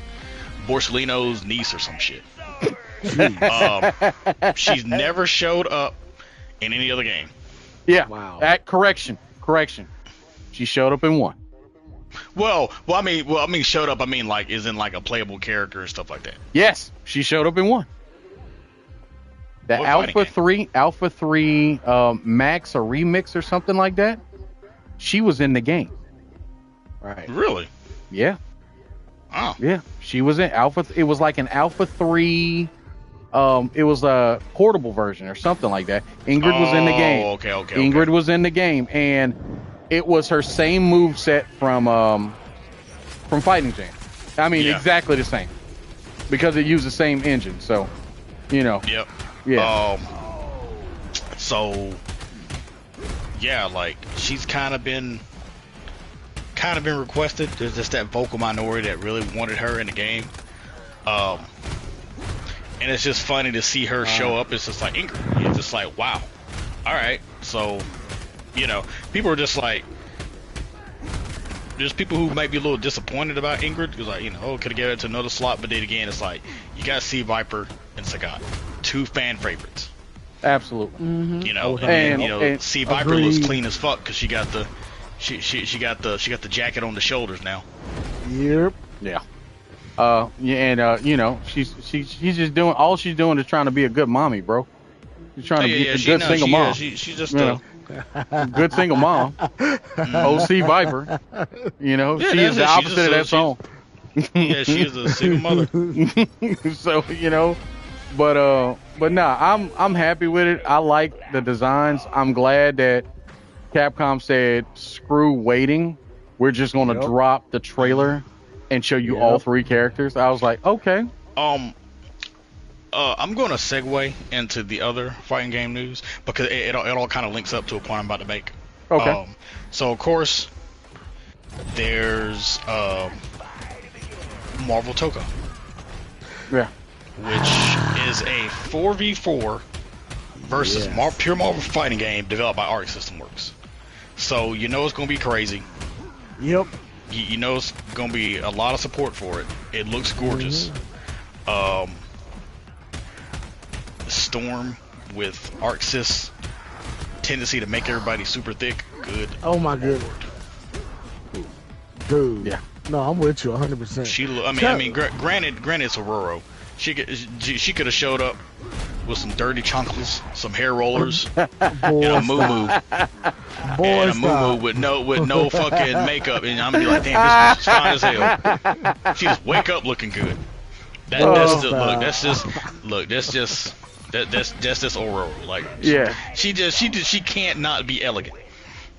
Borsellino's niece or some shit. She's never showed up in any other game. Yeah. Wow. Correction. She showed up in 1. Well, I mean, showed up. I mean, like, is in like a playable character and stuff like that. Yes, she showed up in 1. The What Alpha 3 Max or Remix or something like that. She was in the game. Right. Really? Yeah. Oh. Yeah. She was in Alpha. It was like an Alpha 3. It was a portable version or something like that. Ingrid was in the game. Okay. Ingrid was in the game, and it was her same move set from Fighting Jam. I mean, exactly the same, because it used the same engine. So, you know. Yep. Yeah. So, yeah, like, she's kind of been requested. There's just that vocal minority that really wanted her in the game. And it's just funny to see her show up. It's just like Ingrid. It's just like, wow. All right. So, you know, people are just like, there's people who might be a little disappointed about Ingrid, because, like, you know, could have given it to another slot, but then again, it's like, you got Sea Viper and Sagat, 2 fan favorites. Absolutely. You know, and you know, Sea Viper looks clean as fuck because she got the jacket on the shoulders now. Yep. Yeah. You know, she's just doing, all she's doing is trying to be a good mommy, bro. She's trying to be a good single mom. She's just good single mom. OC Viper. You know, she is the opposite of that song. Yeah, she is a single mother. So, you know, but nah, I'm happy with it. I like the designs. I'm glad that Capcom said, screw waiting. We're just gonna drop the trailer and show you all 3 characters. I was like, okay. I'm going to segue into the other fighting game news, because it all kind of links up to a point I'm about to make. Okay. So, of course, there's Marvel Toka. Yeah. Which is a 4v4 versus pure Marvel fighting game developed by Arc System Works. So, you know it's going to be crazy. Yep. You know it's going to be a lot of support for it. It looks gorgeous. Storm with ArcSys tendency to make everybody super thick. Good. Oh my goodness. Dude. Yeah. No, I'm with you 100%. I mean, granted, it's Aurora. She could have showed up with some dirty chunkles, some hair rollers, and a moo-moo. And a moo-moo with no fucking makeup. And I'm gonna be like, damn, this is fine as hell. She just wake up looking good. That's just Aurora. Like, she can't not be elegant.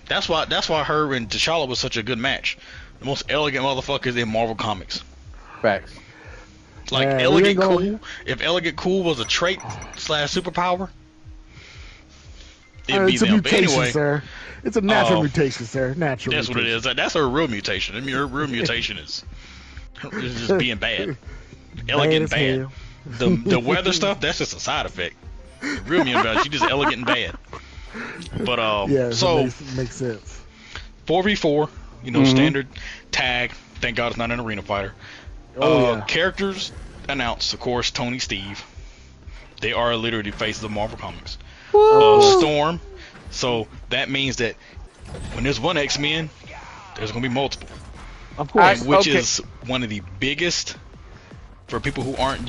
That's why her and T'Challa was such a good match. The most elegant motherfuckers in Marvel Comics. Facts. Like, elegant cool. If elegant cool was a trait / superpower, it'd be it's a them. mutation, But anyway, sir. It's a natural mutation, sir. Natural. That's mutation. What it is. That's her real mutation. I mean, her real mutation is just being bad. Elegant bad. The weather stuff, that's just a side effect. The real me about it, she just elegant and bad. But Yeah, so makes sense. 4v4, standard tag. Thank God it's not an arena fighter. Characters announced, of course, Tony, Steve. They are literally faces of Marvel Comics. Storm. So that means that when there's one X-Men, there's gonna be multiple. Of course. Which is one of the biggest for people who aren't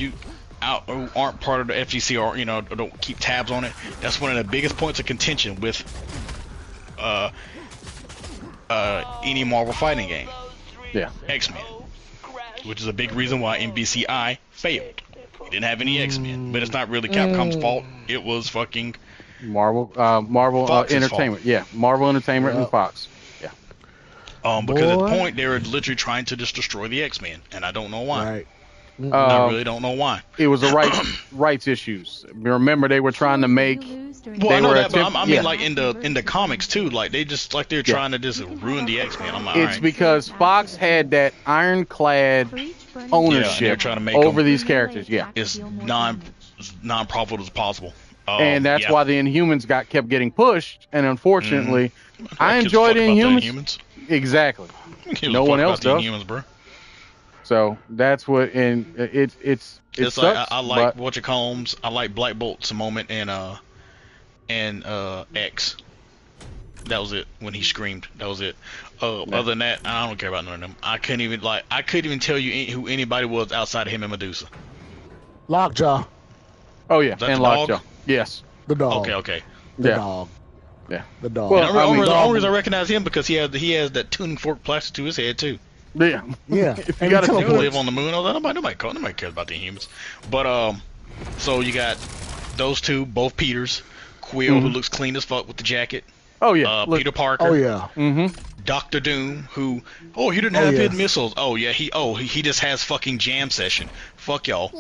part of the FGC or don't keep tabs on it. That's one of the biggest points of contention with any Marvel fighting game. Yeah. X-Men, which is a big reason why MBCI failed. It didn't have any X-Men, but it's not really Capcom's fault. It was fucking Marvel Entertainment. Fault. Yeah, Marvel Entertainment and Fox. Yeah. Because at the point they were literally trying to just destroy the X-Men, and I don't know why. Right. I really don't know why. It was the rights issues. Remember, they were trying to make. Well, I know that, but I mean, like in the comics too. Like they're trying to just ruin the X-Men. I'm like, it's because Fox had that ironclad ownership trying to make over these characters. Yeah, as non-profitable as possible. And that's why the Inhumans kept getting pushed. And unfortunately, I enjoyed Inhumans. Exactly. No one else does. Inhumans, bro. So that's what, and it's sucks, like I like Whatchacombs. I like Black Bolt's a moment and X. That was it when he screamed. That was it. Other than that, I don't care about none of them. I couldn't even tell you who anybody was outside of him and Medusa. Lockjaw. Oh yeah, and Lockjaw. Yes. The dog. Okay. The dog. Yeah. The dog. Well, the only reason I recognize him because he has that tuning fork plastered to his head too. Yeah. Yeah. You gotta live on the moon. Nobody cares about the Inhumans. But so you got those two, both Peters. Quill, who looks clean as fuck with the jacket. Oh yeah. Peter Parker. Oh yeah. Doctor Doom, who he didn't have hidden missiles. Oh yeah, he just has fucking jam session. Fuck y'all.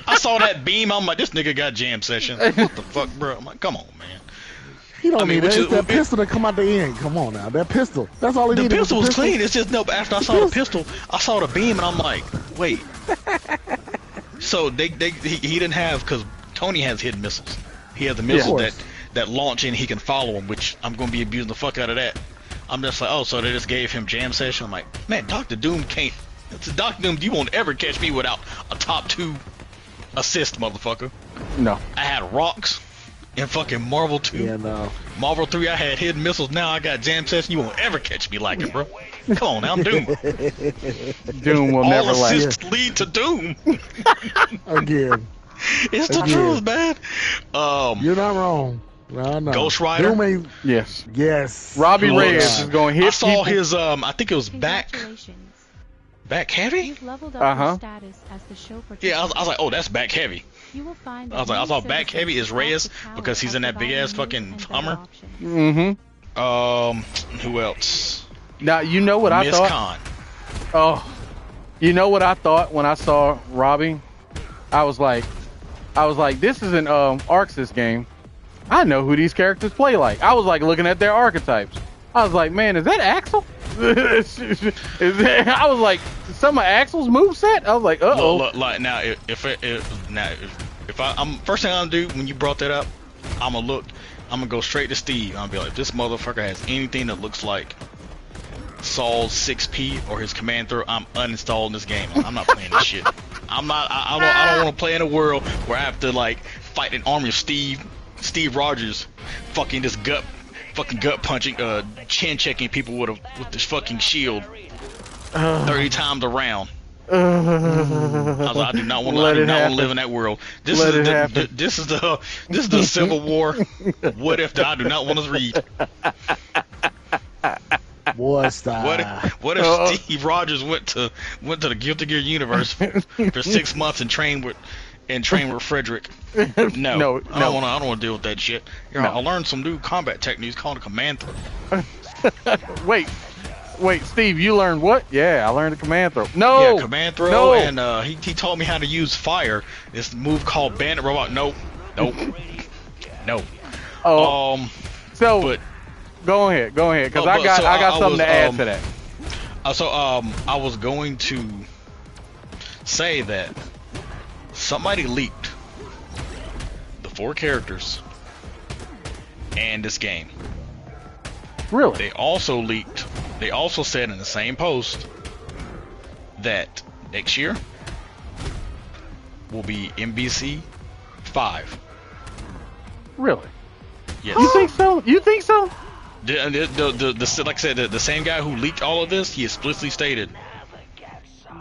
I saw that beam. I'm like, this nigga got jam session. What the fuck, bro? I'm like, come on, man. He don't need that. It's that pistol that come out the end. Come on now, that pistol. That's all he needed. The pistol was clean. It's just after I saw the pistol, I saw the beam, and I'm like, wait. So he didn't have, because Tony has hidden missiles. He has the missiles that launch and he can follow them, which I'm gonna be abusing the fuck out of that. I'm just like, so they just gave him jam session. I'm like, man, Dr. Doom can't. It's Dr. Doom. You won't ever catch me without a top 2 assist, motherfucker. No. I had rocks in fucking Marvel 2. Yeah, no. Marvel 3, I had hidden missiles. Now I got jam session. You won't ever catch me like it, bro. Come on now, I'm Doom. Doom will never All last. assists lead to Doom. Again. It's the truth, man. You're not wrong. No. Ghost Rider. Doom Yes. Yes. Robbie Reyes is going to hit. I saw his. I think it was back heavy. Yeah, I was like, oh, that's back heavy. I saw back heavy is Reyes because he's in that big ass fucking Hummer. Who else? Now you know what I thought. Khan. Oh, you know what I thought when I saw Robbie? I was like, this is an Arxis game. I know who these characters play like. I was like looking at their archetypes. I was like, man, is that Axel? I was like, some of Axel's moveset? I was like, Look, like now, if I'm first thing I'm gonna do when you brought that up, I'm gonna go straight to Steve. I'm gonna be like, this motherfucker has anything that looks like Saul's 6P or his command throw, I'm uninstalling this game. I'm not playing this shit. I don't want to play in a world where I have to like fight an army of Steve Rogers, fucking this gut punching, chin checking people with this fucking shield 30 times around. I do not want to live in that world. This is the Civil War. What if I do not want to read? What if Steve Rogers went to the Guilty Gear universe for 6 months and trained with Frederick? No. I don't want to deal with that shit. I learned some new combat techniques called a command throw. Wait, Steve, you learned what? Yeah, I learned a command throw. No. Yeah, command throw, and he taught me how to use fire. This move called Bandit Robot. Nope. No. But go ahead, because I got something to add to that. I was going to say that somebody leaked the 4 characters and this game. Really? They also leaked. They also said in the same post that next year will be MBC 5. Really? Yes. You think so? You think so? Like I said, the same guy who leaked all of this, he explicitly stated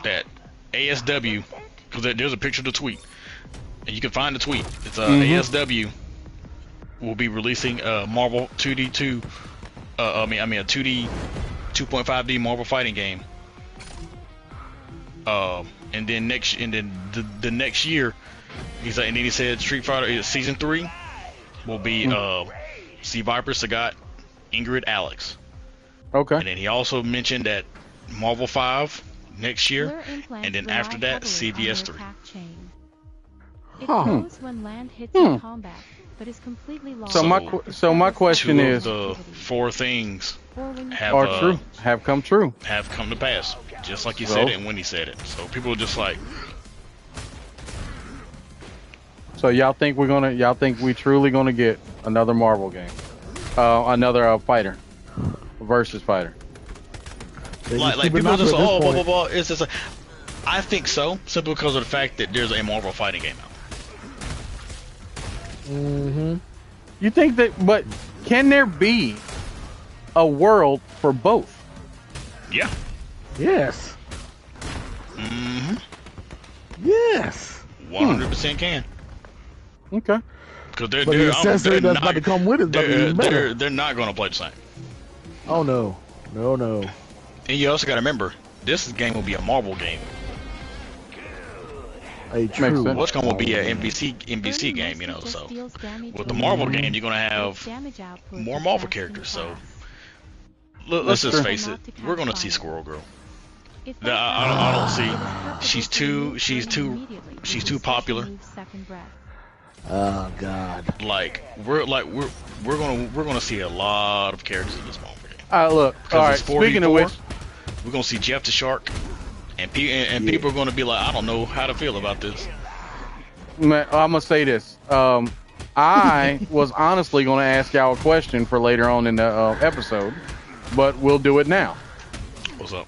that ASW, because there's a picture of the tweet, and you can find the tweet. It's ASW will be releasing a Marvel 2D2, a 2D 2.5D Marvel fighting game. And then the next year, he's like, and then he said Street Fighter Season 3 will be C Viper, Sagat, Ingrid, Alex. Okay. And then he also mentioned that Marvel 5 next year, and then after that CVS 3. It goes when land hits in combat, but is completely lost. So my question is, the 4 things have come true, have come to pass, just like he said it and when he said it. So people are just like, so y'all think we truly gonna get another Marvel game, another fighter versus fighter? Like people are just blah blah blah. It's just like, I think so, simply because of the fact that there's a Marvel fighting game out. You think that? But can there be a world for both? Yeah. Yes. Yes. 100% can. Okay. Because But the accessory that's about to come with it is about to be even better. they're not going to play the same. Oh no. No. And you also got to remember, this game will be a Marvel game. A true. What's going to be an NBC game, you know? So with the Marvel game, you're going to have more Marvel characters. So let's just face it, we're going to see Squirrel Girl. I don't see. She's too popular. Oh God. Like we're gonna see a lot of characters in this Marvel game. Look. All right. Speaking of which, we're gonna see Jeff the Shark, and people are gonna be like, I don't know how to feel about this. man, I'm gonna say this. I was honestly gonna ask y'all a question for later on in the episode, but we'll do it now. What's up?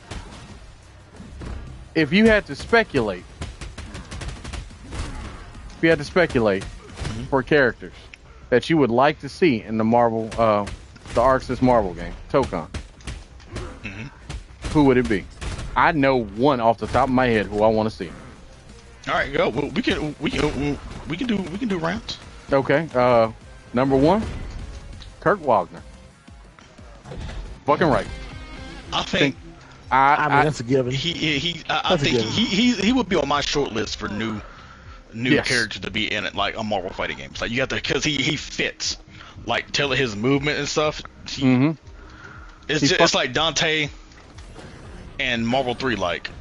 If you had to speculate, for characters that you would like to see in the Marvel, the Arxis Marvel game, Tokon, who would it be? I know one off the top of my head who I want to see. All right, go. Well, we can do rounds. Okay. Number 1, Kurt Wagner. Fucking right. I think. I mean, that's a given. I think he would be on my short list for new Yes. character to be in it, like a Marvel fighting game. It's like you got to, because he fits, like tell his movement and stuff. It's like Dante and Marvel 3. Like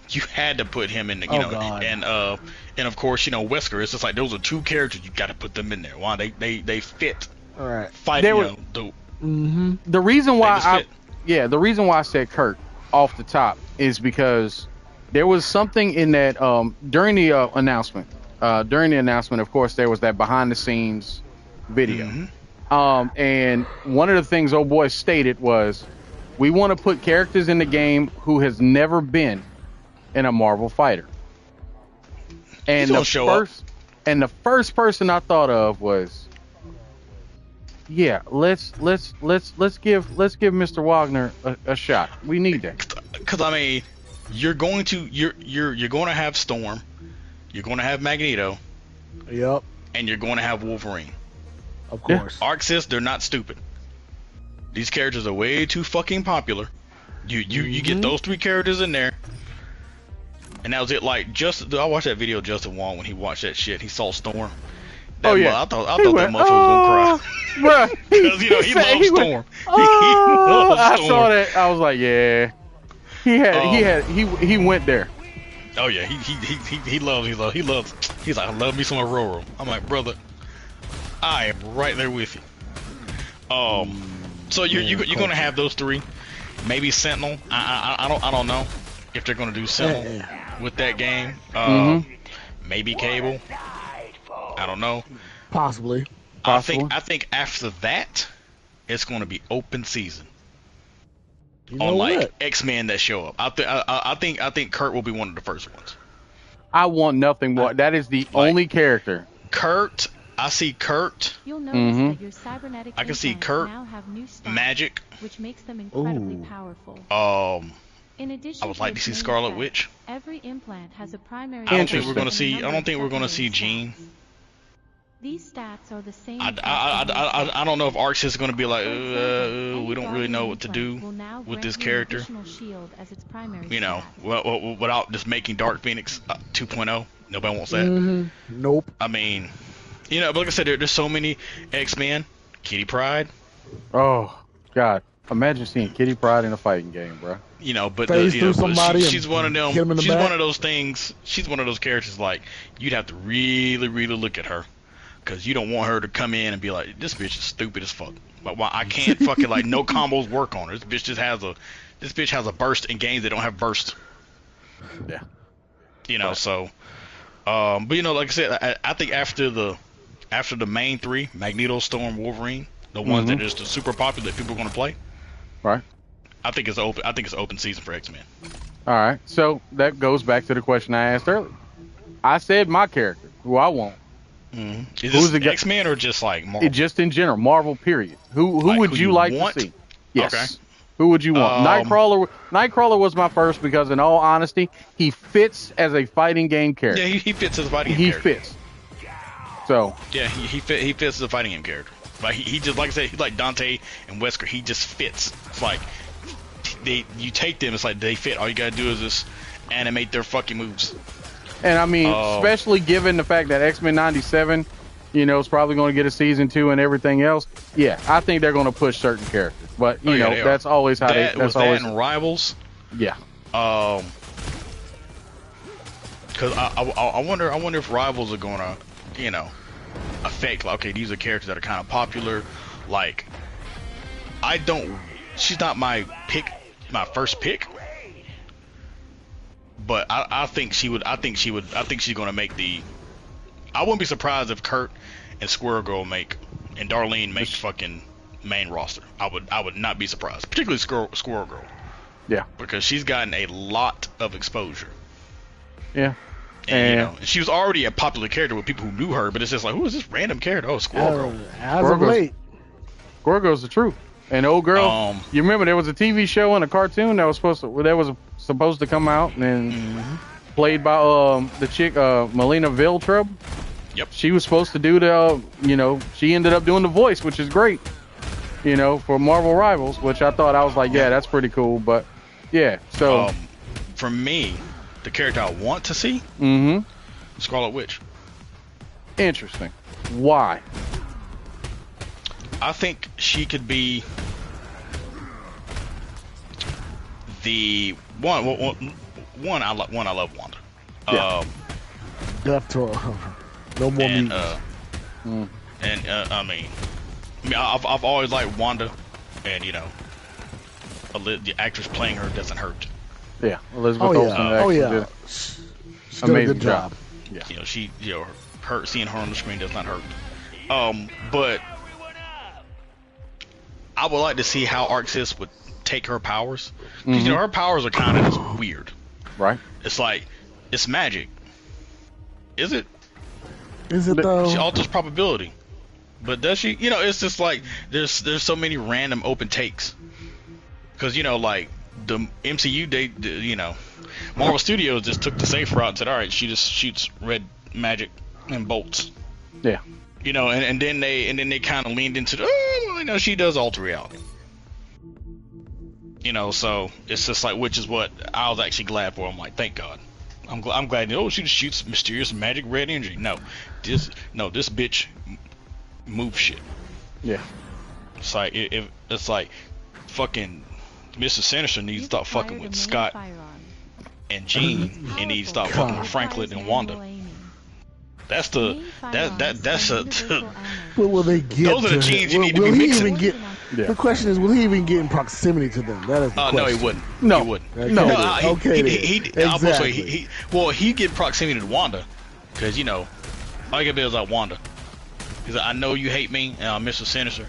you had to put him in the, and of course Wesker. It's just like those are 2 characters you got to put them in there. Why they fit. All right. Fight. The reason why the reason why I said Kurt off the top is because there was something in that during the announcement. During the announcement, of course, there was that behind-the-scenes video. And one of the things old boy stated was, we want to put characters in the game who has never been in a Marvel fighter. And the first person I thought of was, let's give Mr. Wagner a shot. We need that. Because I mean, you're going to have Storm. You're going to have Magneto. Yep. And you're going to have Wolverine. Of course. Arxis, they're not stupid. These characters are way too fucking popular. You get those 3 characters in there, and that was it. Like I watched that video of Justin Wong when he watched that shit. He saw Storm. I thought that motherfucker was gonna cry. Right. Because he loves Storm. I saw that. I was like, yeah. He went there. Oh yeah, he loves. He's like, I love me some Aurora. I'm like, brother, I am right there with you. So you're gonna have those 3, maybe Sentinel. I don't know if they're gonna do Sentinel with that game. maybe Cable. I don't know. Possibly. I think after that, it's going to be open season. You know on like what? X-Men that show up. I think Kurt will be one of the first ones. I want nothing more. That is the only character. Kurt. I see Kurt. You'll notice that your cybernetic I can see implants Kurt, now have new stats, Magic. which makes them incredibly powerful. I In addition would like to its see main Scarlet effect, Witch. Every implant has a primary. I don't think we're effect gonna and a see. I number don't think of we're gonna see secondary Jean. stats. These stats are the same. I don't know if Arx is gonna be like, we don't really know what to do with this character. You know, without just making Dark Phoenix 2.0. Nobody wants that. Nope. I mean, you know, but like I said, there's so many X-Men. Kitty Pryde. Oh God! Imagine seeing Kitty Pryde in a fighting game, bro. You know, but she's one of them. She's one of those things. She's one of those characters like you'd have to really, really look at her, because you don't want her to come in and be like, this bitch is stupid as fuck. But why I can't fucking like no combos work on her. This bitch has a burst in games that don't have burst. Yeah. You know, so. But you know, like I said, I think after the main three, Magneto, Storm, Wolverine, the ones that is the super popular that people are gonna play. Right. I think it's open. I think it's open season for X-Men. All right. So that goes back to the question I asked earlier. I said my character, who I want. Is this the X-Men or just like Marvel? Just in general, Marvel. Period. Who would you like to see? Yes. Okay. Who would you want? Nightcrawler. Nightcrawler was my first because, in all honesty, he fits as a fighting game character. Yeah, he fits as a fighting game character. He fits. So. Yeah, he fits as a fighting game character. Like he just, like I said, he's like Dante and Wesker. He just fits. It's like you take them. It's like they fit. All you gotta do is just animate their fucking moves. And I mean, especially given the fact that X-Men '97, you know, is probably going to get a season 2 and everything else. Yeah, I think they're going to push certain characters. But you know, that's always how they. That's always in Rivals. Yeah. Because I wonder if Rivals are going to, you know, affect, like, okay, these are characters that are kind of popular. Like, she's not my first pick. But I think she's going to make the. I wouldn't be surprised if Kurt and Squirrel Girl and Darlene make fucking main roster. I would not be surprised, particularly Squirrel Girl. Yeah. Because she's gotten a lot of exposure. Yeah. And you know, she was already a popular character with people who knew her, but it's just like, who is this random character? Oh, Squirrel Girl. As of late. Squirrel Girl's the truth. And old girl, you remember there was a TV show and a cartoon that was supposed to come out, and played by the chick Melina Veltrup. Yep. She was supposed to do the, you know, she ended up doing the voice, which is great, you know, for Marvel Rivals, which I was like, yeah, that's pretty cool. But yeah, so for me, the character I want to see, Scarlet Witch. Interesting. Why? I think she could be the one. I love Wanda. Yeah. Death to no more and, I mean, I've always liked Wanda, and you know, the actress playing her doesn't hurt. Yeah, Elizabeth Olsen did an amazing job. Yeah, you know, her seeing her on the screen does not hurt. But I would like to see how Arxis would take her powers. Because, you know, her powers are kind of just weird. Right. It's like, it's magic. Is it? Is it though? She alters probability. But does she? You know, it's just like, there's so many random open takes. Because, you know, like, the MCU, you know, Marvel Studios just took the safe route and said, alright, she just shoots red magic and bolts. Yeah. You know, and then they kind of leaned into you know, she does alter reality. You know, so it's just like, which is what I was actually glad for. I'm like, thank God. I'm glad. Oh, she just shoots mysterious magic red energy. No, this bitch moves shit. Yeah. It's like it's like fucking Mr. Sinister needs to stop fucking with Scott and Jean, and needs to stop fucking with Franklin and Wanda. That's What will they get? Those are the genes you need to be mixing. The question is, will he even get in proximity to them? That is the question. No, he wouldn't. No, he wouldn't. Okay. No, okay. He get proximity to Wanda, Cause you know, all you gotta be is like Wanda. Cause I know you hate me and I'm Mr. Sinister,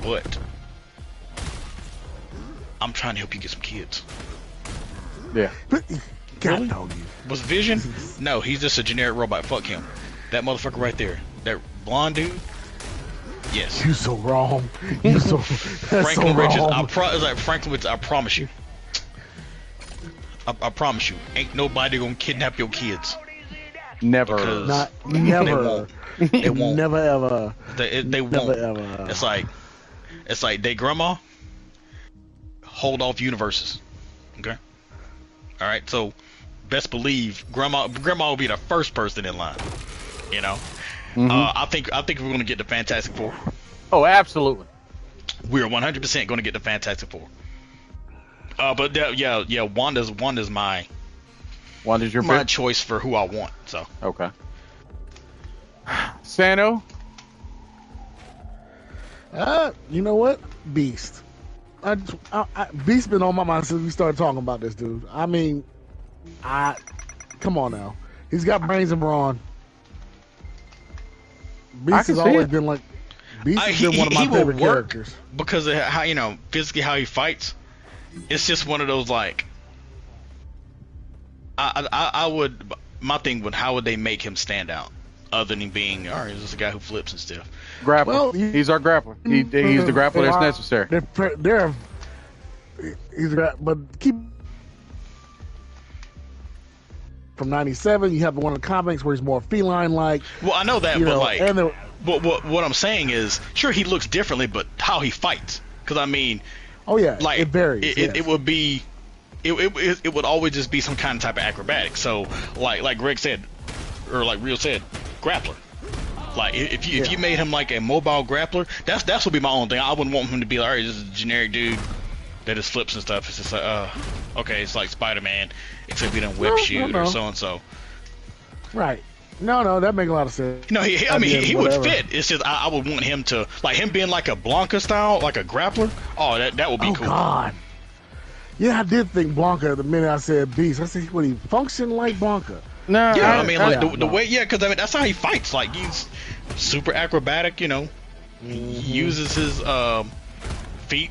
but I'm trying to help you get some kids. Yeah. God Really? dog you. Was Vision? No, he's just a generic robot. Fuck him. That motherfucker right there. That blonde dude? Yes. You so wrong. You so that's Franklin so Richards, wrong. it's like Franklin Richards, I promise you. I promise you. Ain't nobody gonna kidnap your kids. Never. Because Not they never. won't. They won't. Never ever. They Never won't. ever. It's like they grandma hold off universes. Okay? Alright, so best believe grandma will be the first person in line. You know? I think we're gonna get the Fantastic Four. Oh, absolutely. We're 100% gonna get the Fantastic Four. But yeah, Wanda's my Wanda's your my pick? choice for who I want. So Okay. Sano? You know what? Beast. Beast been on my mind since we started talking about this dude. I mean, come on now. He's got brains and brawn. Beast has always been like. Beast has been one of my favorite characters because of how physically how he fights. It's just one of those like. I would. My thing would, how would they make him stand out other than being, all right, he's just a guy who flips and stuff. Grappler. Well, he's our grappler. He's the grappler that's necessary. But keep from '97. You have the one in the comics where he's more feline-like. Well, I know that, but like, what I'm saying is, sure, he looks differently, but how he fights, because I mean, oh yeah, like it varies. It would be. It would always just be some kind of type of acrobatic. So like Greg said, or like Real said, grappler. Like if you made him like a mobile grappler, that's would be my own thing. I wouldn't want him to be like, all right, this is a generic dude that just flips and stuff. It's just like, okay, it's like Spider-Man, except he doesn't whip shoot or so and so. Right. No, that makes a lot of sense. No, he would fit. It's just I would want him to, like, him being like a Blanca style, like a grappler. Oh, that would be cool. Oh God. Yeah, I did think Blanca the minute I said Beast. I said, would he function like Blanca? No, yeah, I mean, like the way, yeah, because I mean that's how he fights. Like he's super acrobatic, you know. He uses his feet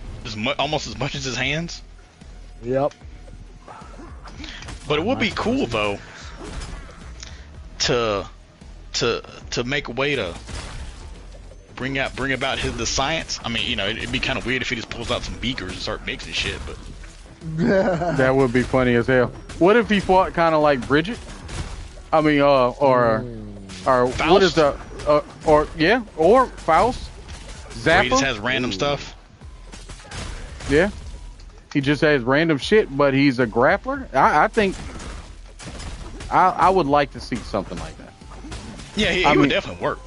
almost as much as his hands. Yep. But it would be cool though to make a way to bring about the science. I mean, you know, it'd be kind of weird if he just pulls out some beakers and start mixing shit, but that would be funny as hell. What if he fought kind of like Bridget? I mean, or Faust? What is the or Faust? Zappa? Where he just has random stuff. Yeah, he just has random shit, but he's a grappler. I think I would like to see something like that. Yeah, he would definitely work.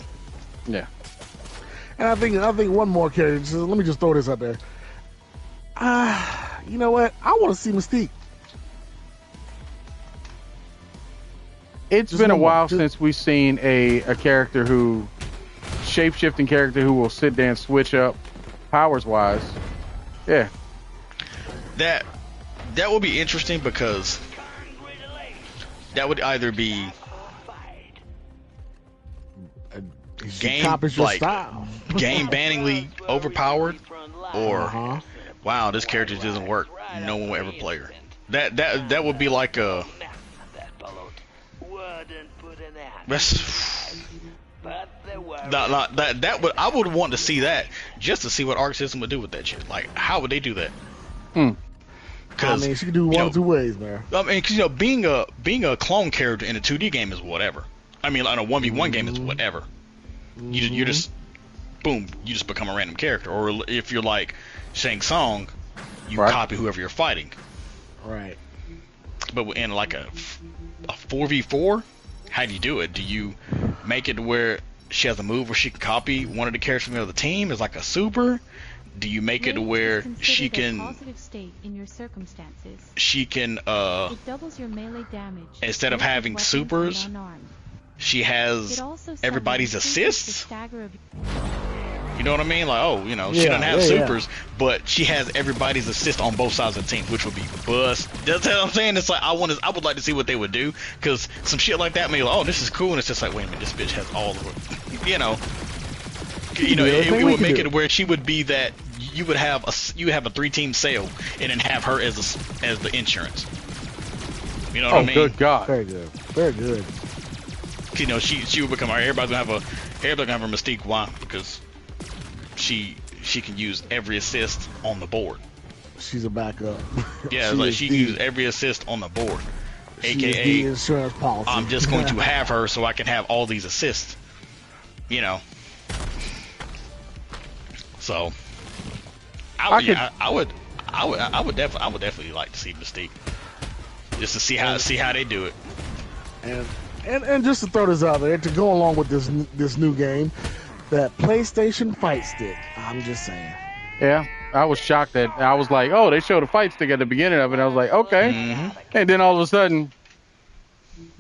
Yeah. And I think one more character. So let me just throw this out there. You know what? I want to see Mystique. It's been a while since we've seen a character who, shape-shifting character who will sit there and switch up powers-wise. Yeah. That would be interesting because that would either be game banningly overpowered, or wow, this character doesn't work. No one will ever play her. That would be like a. I would want to see that just to see what Arc System would do with that shit. Like, how would they do that? I mean, she could do one of two ways, man. I mean, because being a clone character in a 2D game is whatever. I mean, on a 1v1 game is whatever. You just boom, you just become a random character. Or if you're like Shang Tsung, you copy whoever you're fighting. Right. But in like a 4v4, how do you do it? Do you make it to where she has a move where she can copy one of the characters from the other team as like a super? Do you make it to where she can positive state in your circumstances. She can it doubles your melee damage instead of having supers, she has everybody's assists. You know what I mean? Like, oh, you know, she doesn't have supers, but she has everybody's assist on both sides of the team, which would be bust. That's what I'm saying. It's like I would like to see what they would do, because some shit like that may like, oh, this is cool, and it's just like, wait a minute, this bitch has all of it. You know, it would make it where she would be that you would have a 3-team sale, and then have her as the insurance. You know what I mean? Oh, good God. Very good. Very good. You know, she would become everybody's gonna have her Mystique. Why? Because she can use every assist on the board. She's a backup. Yeah, like she can use every assist on the board. AKA the insurance policy. I'm just going to have her so I can have all these assists. You know. So I would definitely like to see Mystique. Just to see how they do it. And just to throw this out there, to go along with this new game, that PlayStation Fight Stick. I'm just saying. Yeah, I was shocked that I was like, oh, they showed a fight stick at the beginning of it. I was like, okay. And then all of a sudden,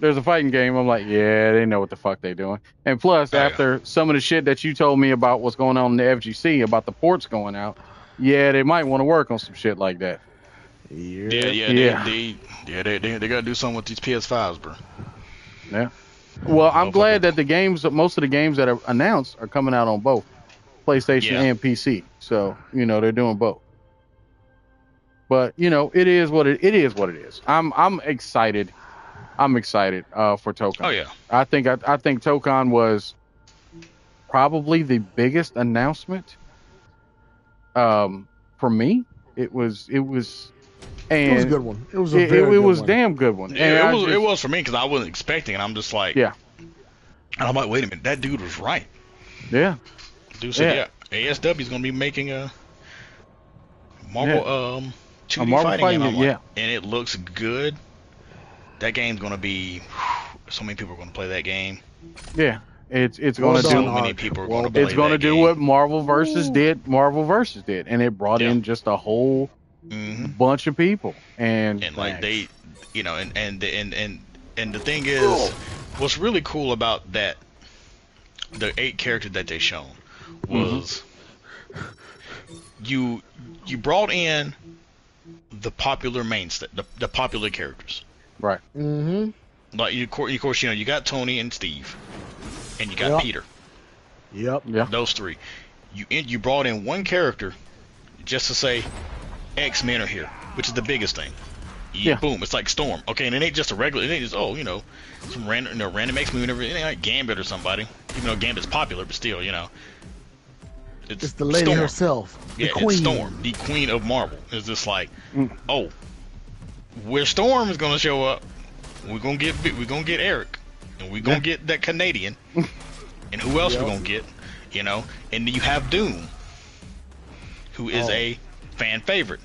there's a fighting game. I'm like, yeah, they know what the fuck they doing. And plus, after some of the shit that you told me about what's going on in the FGC, about the ports going out, yeah, they might want to work on some shit like that. They gotta do something with these PS5s, bro. Yeah. Well, I'm glad that most of the games that are announced are coming out on both PlayStation and PC. So, you know, they're doing both. But, you know, it is what it is. I'm excited. I'm excited for Tokon. Oh yeah. I think Tokon was probably the biggest announcement. For me, it was and it was a good one. It was a damn good one. Yeah, it was for me because I wasn't expecting it. I'm just like, yeah. And I'm like, wait a minute, that dude was right. Yeah. Dude said, ASW is gonna be making a Marvel 2D fighting game. Like, and it looks good. That game's gonna be. So many people are gonna play that game. Yeah. It's gonna do. So many people are gonna play. It's gonna do what Marvel Versus did. And it brought in just a whole bunch of people. And like they, you know, and the thing is, what's really cool about that, the 8 characters that they shown was you brought in the popular the popular characters. Right. Like of course, you know, you got Tony and Steve, and you got Peter. Yep. Yeah. Those 3. You brought in one character just to say X-Men are here, which is the biggest thing. Boom, it's like Storm. Okay, and it ain't just a regular. It ain't just some random X-Men. It ain't like Gambit or somebody. Even though Gambit's popular, but still, you know. It's the lady Storm. herself. The queen. It's Storm, the queen of Marvel. It's just like, where Storm is gonna show up, we're gonna get Eric, and we're gonna get that Canadian, and who else we're gonna get, you know? And then you have Doom, who is a fan favorite.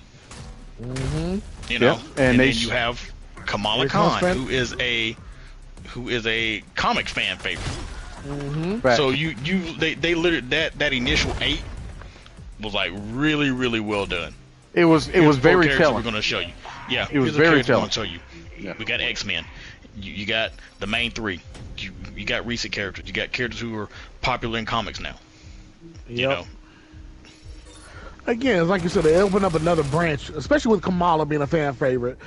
You know, and then you have Kamala Khan, who is a comic fan favorite. Right. So they literally that initial 8 was like really, really well done. It was very telling. We're gonna show you. Yeah, it was very telling. We're gonna show you. Yeah. We got X-Men. You got the main 3. You got recent characters. You got characters who are popular in comics now. You know. Again, like you said, they open up another branch, especially with Kamala being a fan favorite.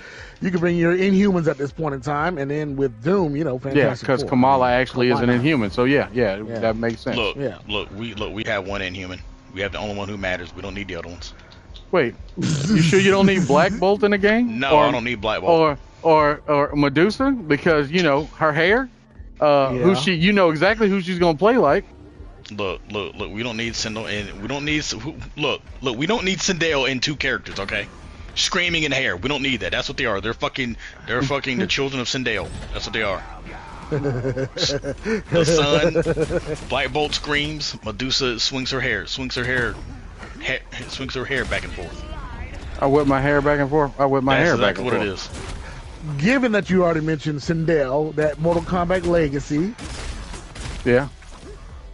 You can bring your Inhumans at this point in time, and then with Doom, you know, Fantastic Four. Yeah, because Kamala actually is an Inhuman, so that makes sense. Look, we have one Inhuman. We have the only one who matters. We don't need the other ones. Wait, you sure you don't need Black Bolt in the game? No, I don't need Black Bolt. Or Medusa, because you know her hair. You know exactly who she's gonna play like. Look. We don't need Sindel, and we don't need. Look. We don't need Sindel in 2 characters, okay? Screaming in hair. We don't need that. That's what they are. They're fucking the children of Sindel. That's what they are. The sun. Black Bolt screams. Medusa swings her hair back and forth. I whip my hair back and forth. That's exactly what it is. Given that you already mentioned Sindel, that Mortal Kombat Legacy. Yeah.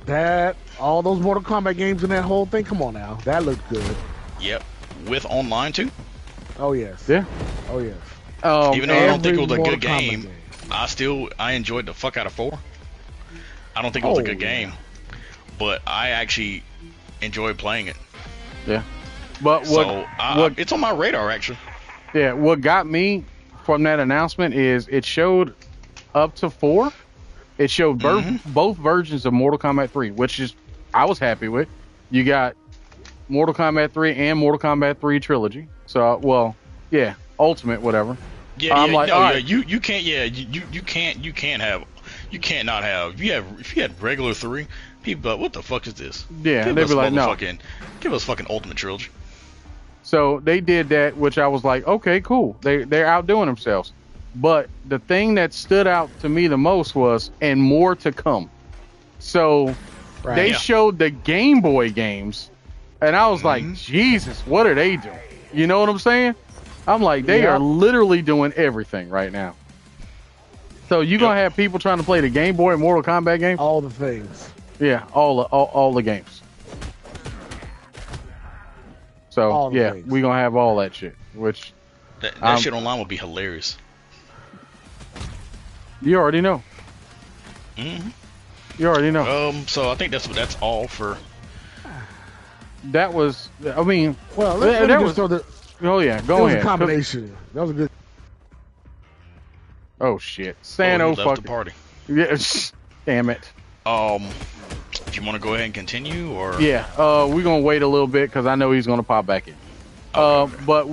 That all those Mortal Kombat games and that whole thing. Come on now, that looked good. Yep, with online too. Oh yes. Yeah. Oh yes. Even though I don't think it was a good game, I enjoyed the fuck out of 4. I don't think it was a good game, but I actually enjoyed playing it. Yeah. But what it's on my radar actually. Yeah, what got me from that announcement is it showed up to 4. It showed both versions of Mortal Kombat 3, which is I was happy with. You got Mortal Kombat 3 and Mortal Kombat 3 trilogy. So, well, yeah, Ultimate, whatever. Yeah, I'm like, all right. you can't. Yeah, you can't not have. If you had regular 3, people be like, what the fuck is this? Yeah, they'd be like, no, give us fucking Ultimate trilogy. So they did that, which I was like, okay, cool. They're outdoing themselves. But the thing that stood out to me the most was, and more to come. So they showed the Game Boy games, and I was like, Jesus, what are they doing? You know what I'm saying? I'm like, they are literally doing everything right now. So you're going to have people trying to play the Game Boy and Mortal Kombat game? All the things. Yeah, all the games. So, yeah, we're going to have all that shit, which... That shit online would be hilarious. You already know. Mm-hmm. You already know. So I think that's all for... That was... I mean... Well, let me just throw the... Oh, yeah, go ahead. It was a combination. That was a good... Oh, shit. Sano left the party. Yeah, damn it. If you want to go ahead and continue, or... Yeah, we're going to wait a little bit, because I know he's going to pop back in. Okay. But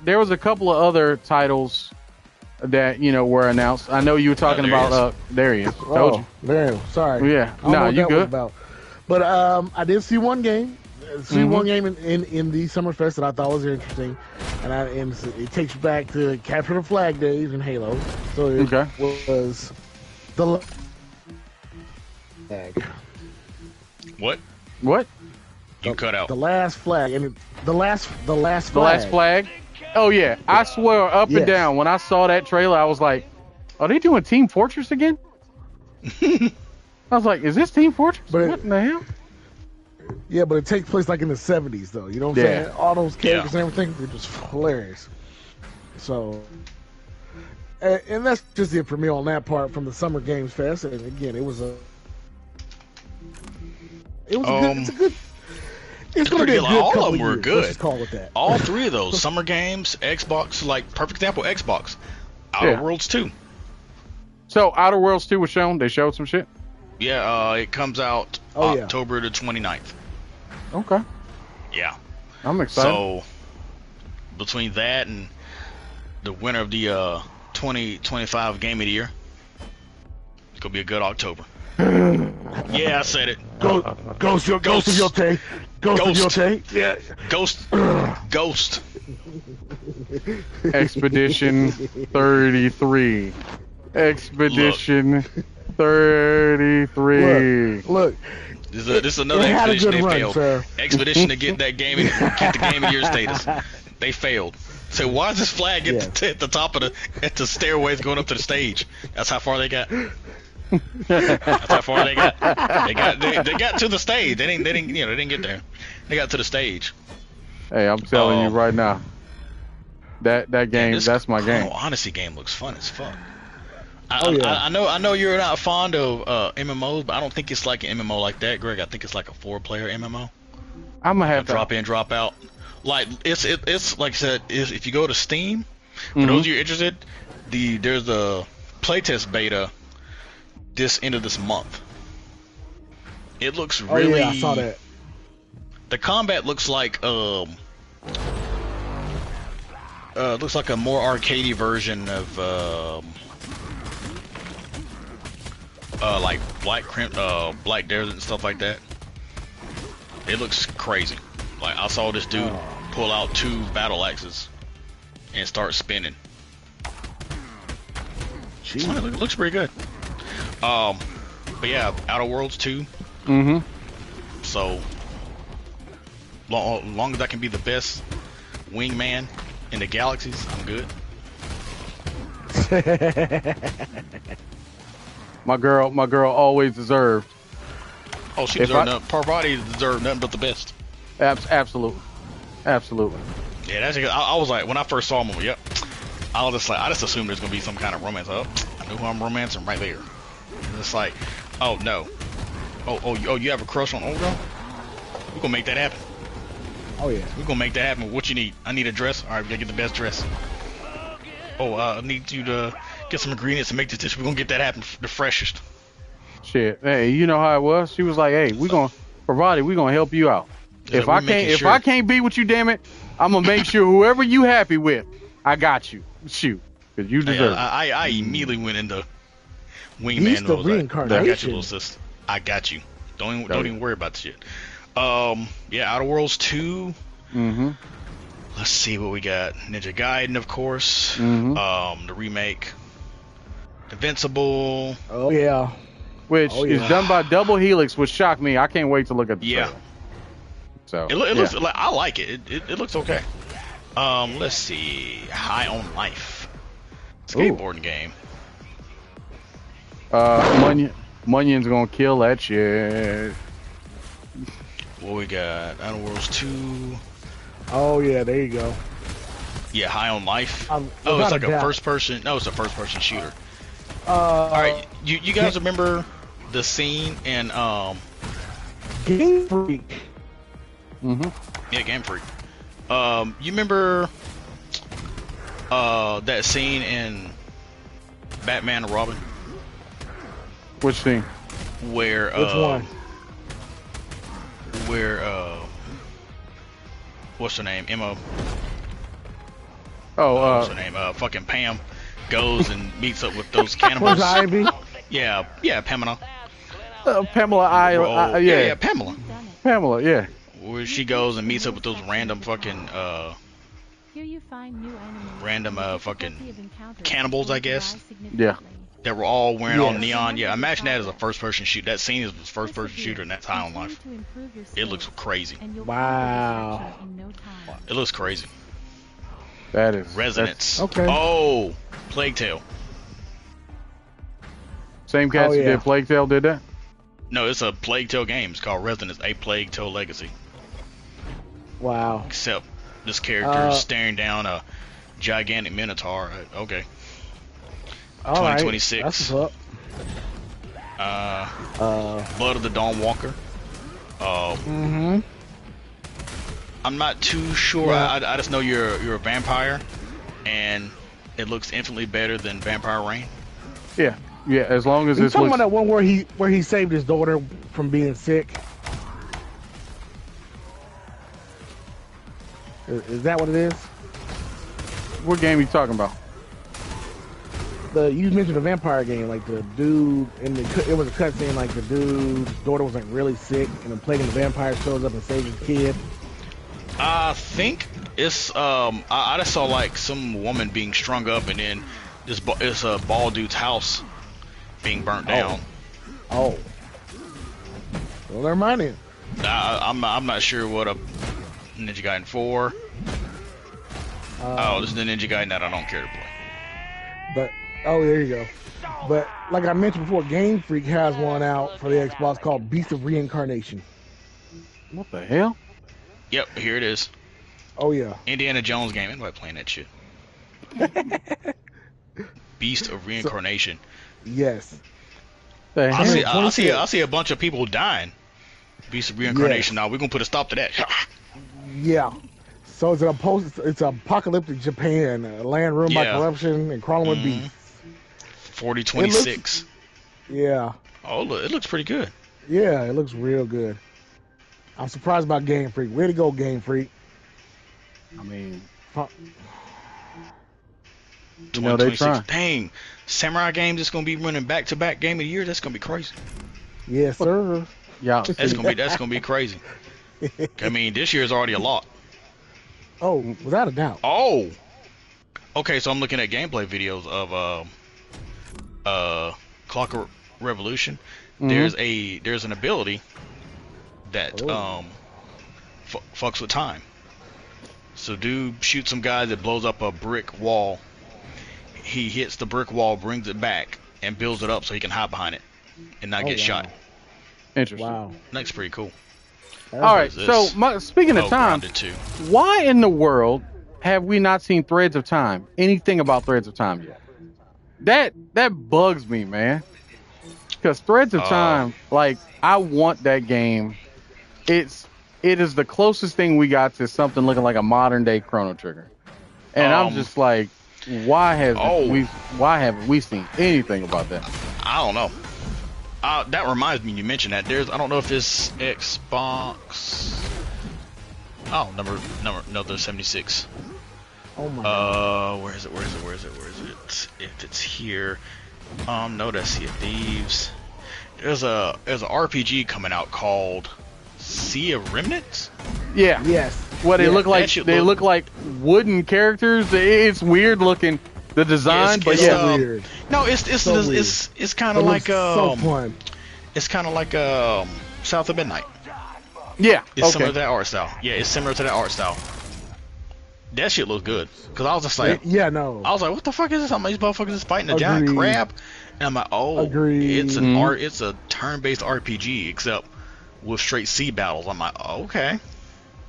there was a couple of other titles that, were announced. I know you were talking about... there he is. Told you. There he is. Sorry. Yeah. No, you good. But I did see one game. One game in the Summerfest that I thought was interesting, and it takes you back to Capture the Flag days in Halo. So it was the flag. What? You cut out the last flag, and the last flag. The last flag. Oh yeah, I swear up and down when I saw that trailer, I was like, "Are they doing Team Fortress again?" I was like, "Is this Team Fortress? What in the hell?" Yeah, but it takes place like in the 70s, though. You know what I'm saying? All those characters and everything, they're just hilarious. So, and that's just it for me on that part from the Summer Games Fest. And again, it's going to be a good all of them were good. Let's call it that. All 3 of those Summer Games, Xbox, like perfect example, Xbox, Outer Worlds 2. So Outer Worlds 2 was shown. They showed some shit. Yeah, it comes out October the 29th. Okay. Yeah. I'm excited. So, between that and the winner of the 2025 Game of the Year, it's going to be a good October. Yeah, I said it. Ghost of Yote. Yeah. Ghost. Expedition 33. Expedition 33. Look. This is another expedition they failed. Sir. Expedition to get that get the Game of the Year status. They failed. So why is this flag at the top of the stairways going up to the stage? That's how far they got. That's how far they got. They got to the stage. They didn't get there. They got to the stage. Hey, I'm telling you right now. That game, that's my game. Odyssey game looks fun as fuck. I know you're not fond of MMOs, but I don't think it's like an MMO like that, Greg. I think it's like a 4-player MMO. I'm gonna have to drop in, drop out. Like it's like I said, if you go to Steam, for those of you interested, there's a playtest beta this end of this month. It looks really. Oh yeah, I saw that. The combat looks like looks like a more arcadey version of like Black Desert and stuff like that. It looks crazy. Like I saw this dude pull out 2 battle axes and start spinning. It looks pretty good. But yeah, Outer Worlds 2. So long as I can be the best wingman in the galaxies, I'm good. My girl always deserved. Oh, she deserved nothing. Parvati deserved nothing but the best. Absolutely. Yeah, that's. I was like, when I first saw him, I just assumed there's gonna be some kind of romance. I knew who I'm romancing right there. And it's like, oh no, oh, you have a crush on old girl? We're gonna make that happen. Oh yeah. We're gonna make that happen. What you need? I need a dress. All right, we gotta get the best dress. Oh, I need you to get some ingredients to make this dish. We're gonna get that happen. The freshest. Shit. Hey, you know how it was? She was like, "Hey, we gonna help you out. If I can't be with you, damn it, I'm gonna make sure whoever you happy with, I got you. Shoot, because you deserve it." I immediately went into wingman mode. I got you, little sister. I got you. Don't even worry about the shit. Yeah, Outer Worlds 2. Mm-hmm. Let's see what we got. Ninja Gaiden, of course. Mm-hmm. The remake. Invincible. Oh yeah. Which is done by Double Helix, which shocked me. I can't wait to look at the trailer. So it looks like, I like it. It looks okay. Let's see. High on Life. Skateboarding game. Munion's gonna kill that shit. What we got? Outer Worlds 2. Oh yeah, there you go. Yeah, High on Life. It's like a first person. No, it's a first person shooter. All right, you guys remember the scene in Game Freak? Mm-hmm. Yeah, Game Freak. You remember that scene in Batman and Robin? Which scene? Where Which one? Where what's her name? Emma. What's her name? Fucking Pam goes and meets up with those cannibals. Ivy? Yeah, Pamela. Pamela. Yeah, Pamela. Pamela, yeah. Where she goes and meets up with those random fucking Here you find new enemies. random fucking cannibals, I guess. Yeah. That were all wearing all neon. Yeah, imagine that as a first-person shoot. That scene is a first-person shooter, and that's High on Life. It looks crazy. Wow. It looks crazy. That is Resonance. Okay. Oh, Plague Tale. Same cats who did Plague Tale did that? No, it's a Plague Tale game. It's called Resonance: A Plague Tale Legacy. Wow. Except this character is staring down a gigantic minotaur. Okay. 2026. That's what's up. Blood of the Dawn Walker. I'm not too sure. Yeah. I just know you're a vampire, and it looks infinitely better than Vampire Reign. Yeah. Yeah, as long as you it's talking about that one where he saved his daughter from being sick? Is that what it is? What game are you talking about? You mentioned the vampire game, like the dude it was a cutscene, like the dude's daughter was like really sick, and the plague of the vampire shows up and saves his kid. I think it's I just saw like some woman being strung up, and then it's a bald dude's house being burnt down. Oh. Well, never mind it. I'm not sure what a Ninja Gaiden 4. This is the Ninja Gaiden that I don't care to play. But there you go. But like I mentioned before, Game Freak has one out for the Xbox called Beast of Reincarnation. What the hell? Yep, here it is. Oh yeah. Indiana Jones game. Anybody playing that shit? Beast of Reincarnation. Yes. I see a bunch of people dying. Beast of Reincarnation. Yes. Now we're gonna put a stop to that. Yeah. So it's apocalyptic Japan, a land ruled by corruption and crawling with beasts. 4026. Yeah. Oh, look, it looks pretty good. Yeah, it looks real good. I'm surprised about Game Freak. Way to go, Game Freak. I mean, you know they trying. Dang, Samurai games is gonna be running back-to-back game of the year. That's gonna be crazy. Yes, sir. Yeah, that's gonna be crazy. I mean, this year is already a lot. Oh, without a doubt. Oh. Okay, so I'm looking at gameplay videos of Clock Revolution. Mm-hmm. There's an ability that fucks with time. So dude shoots some guy that blows up a brick wall. He hits the brick wall, brings it back, and builds it up so he can hide behind it and not get shot. Interesting. Wow. That's pretty cool. All right, so speaking of time, why in the world have we not seen Threads of Time? Anything about Threads of Time yet? That bugs me, man. Because Threads of Time, like, I want that game. It's it is the closest thing we got to something looking like a modern day Chrono Trigger. And I'm just like, why haven't we seen anything about that? I don't know. That reminds me, you mentioned that. I don't know if it's Xbox. Oh, no, there's 76. Oh my God. Where is it? If it's here, no, that's Sea of Thieves. There's a RPG coming out called Sea of Remnants. Yeah. Yes. What they look like? They look like wooden characters. It's weird looking, the design, but yeah. Weird. No, it's kind of like so fun. It's kind of like South of Midnight. Yeah. It's similar to that art style. Yeah, it's similar to that art style. That shit looks good. Cause I was just like, yeah, no. I was like, what the fuck is this? These motherfuckers is fighting a giant crab, and I'm like, oh, Agreed. it's it's a turn-based RPG except with straight sea battles. I'm like, oh, okay.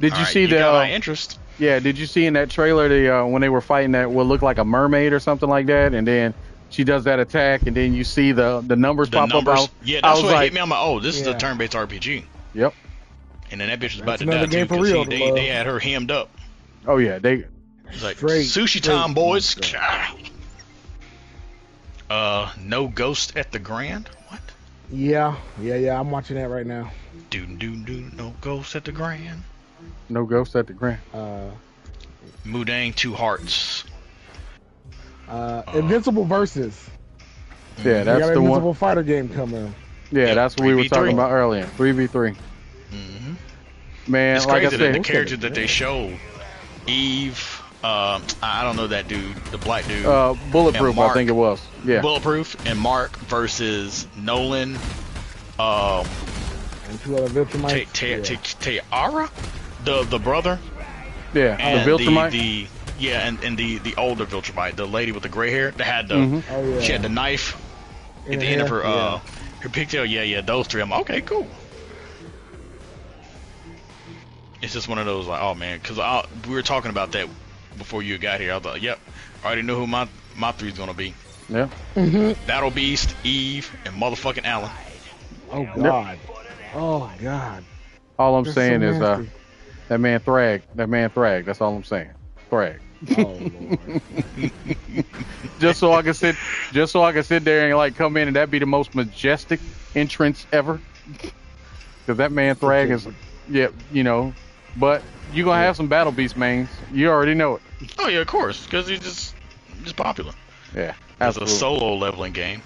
Did you see got my interest? Yeah. Did you see in that trailer when they were fighting that what looked like a mermaid or something like that, and then she does that attack, and then you see the numbers pop up out. Yeah, that's what hit me. I'm like, oh, this is a turn-based RPG. Yep. And then that bitch was about to die too because they had her hemmed up. Oh yeah, It's like sushi time, boys. No ghost at the Grand. What? Yeah. I'm watching that right now. No ghost at the Grand. No ghost at the Grand. Mudang 2 Hearts. Invincible Versus. Yeah, that's the Invincible one. fighter game coming. Yeah, that's what we were talking about earlier. 3v3. Man, it's like crazy I said, the character that they showed. Eve, I don't know that dude, the black dude. Bulletproof, I think it was. Yeah. Bulletproof and Mark versus Nolan. And 2 other Viltrumites. Teara, the brother. Yeah, and the Viltrumite. And the older Viltrumite, the lady with the gray hair that had the she had the knife at the end of her pigtail. Yeah, those 3. I'm like, okay, cool. It's just one of those like, oh man, because we were talking about that before you got here. I was like, yep, I already know who my 3's gonna be. Yeah. Battle Beast, Eve, and motherfucking Alan. Oh God. Oh God. All I'm saying is that man Thrag. That's all I'm saying. Thrag. Oh Lord. just so I can sit there and like come in and that be the most majestic entrance ever. Because that man Thrag is, but you're gonna have some Battle Beast mains. You already know it. Oh yeah, of course, because he's just popular. Yeah, as a solo leveling game.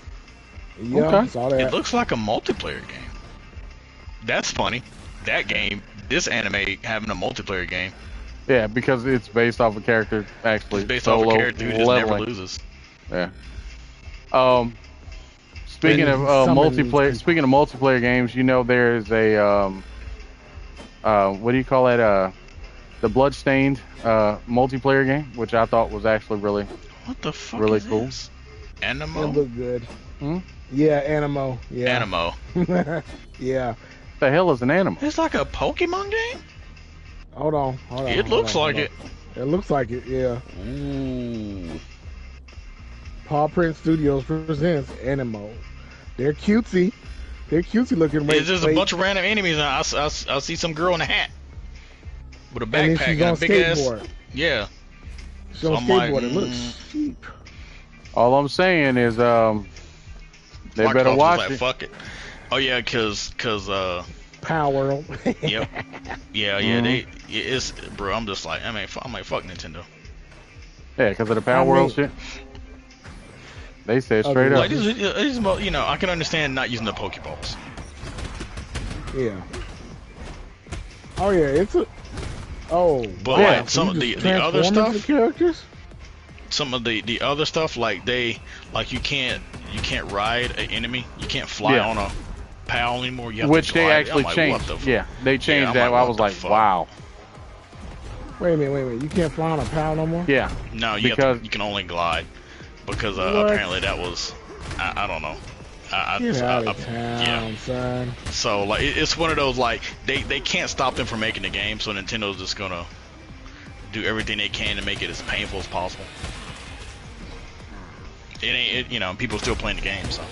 Yeah, okay. Saw that. It looks like a multiplayer game. That's funny. That game, this anime having a multiplayer game. Yeah, because it's based off a character actually. It's based off a character who just never loses. Yeah. Speaking of multiplayer games, there is a what do you call that? The Bloodstained multiplayer game, which I thought was actually really cool. This? Animo? It looked good. Hmm? Yeah, Animo. Yeah. Animo. Yeah. What the hell is an Animo? It's like a Pokemon game? Hold on. It looks like it. It looks like it, yeah. Ooh. Paw Print Studios presents Animo. They're cutesy. Looking. It's just a bunch of random enemies. I see some girl in a hat with a backpack and a big ass. Yeah. She's on skateboard. It looks cheap. All I'm saying is, they better watch it. Fuck it. Oh yeah, cause Power World. Yep. Yeah. It's bro. I'm just like, I'm like fuck Nintendo. Yeah, because of the Power World shit. They said straight up. Like, I can understand not using the Pokeballs. Yeah. Oh yeah, it's a. Oh. But wow. like some of the other stuff. Characters. Some of the other stuff, like you can't ride an enemy. You can't fly on a PAL anymore. You have Which to they glide. actually changed. They changed that. I was like, wow. Wait a minute. You can't fly on a PAL no more? Yeah. No, you can only glide. Because apparently that was, I don't know. Get out of town, son. So like it's one of those like they can't stop them from making the game, so Nintendo's just gonna do everything they can to make it as painful as possible. People still playing the game, so.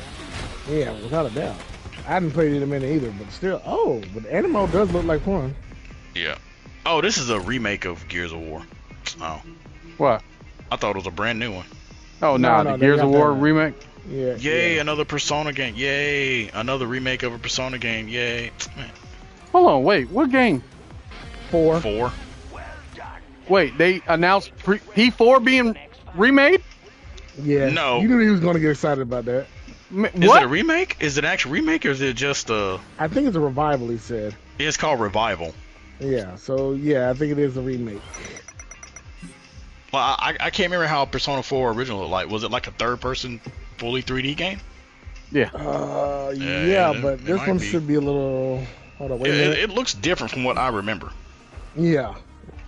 Yeah, without a doubt. I haven't played it in a minute either, but still. Oh, but Animo does look like fun. Yeah. Oh, this is a remake of Gears of War. Oh, What? I thought it was a brand new one. Oh, No, the they Gears got of War that. remake? Yeah. Yay, yeah. another Persona game. Yay, another remake of a Persona game. Yay. Man. Hold on, wait, what game? 4. 4. Wait, they announced P4 being remade? Yeah. No. You knew he was going to get excited about that. What? Is it a remake? Is it an actual remake or is it just a... I think it's a revival, he said. It's called Revival. Yeah, so yeah, I think it is a remake. Well, I can't remember how Persona 4 original looked like. Was it like a third-person, fully 3D game? Yeah. Yeah, but it this might one be. should be a little... Hold on, wait a minute. It looks different from what I remember. Yeah.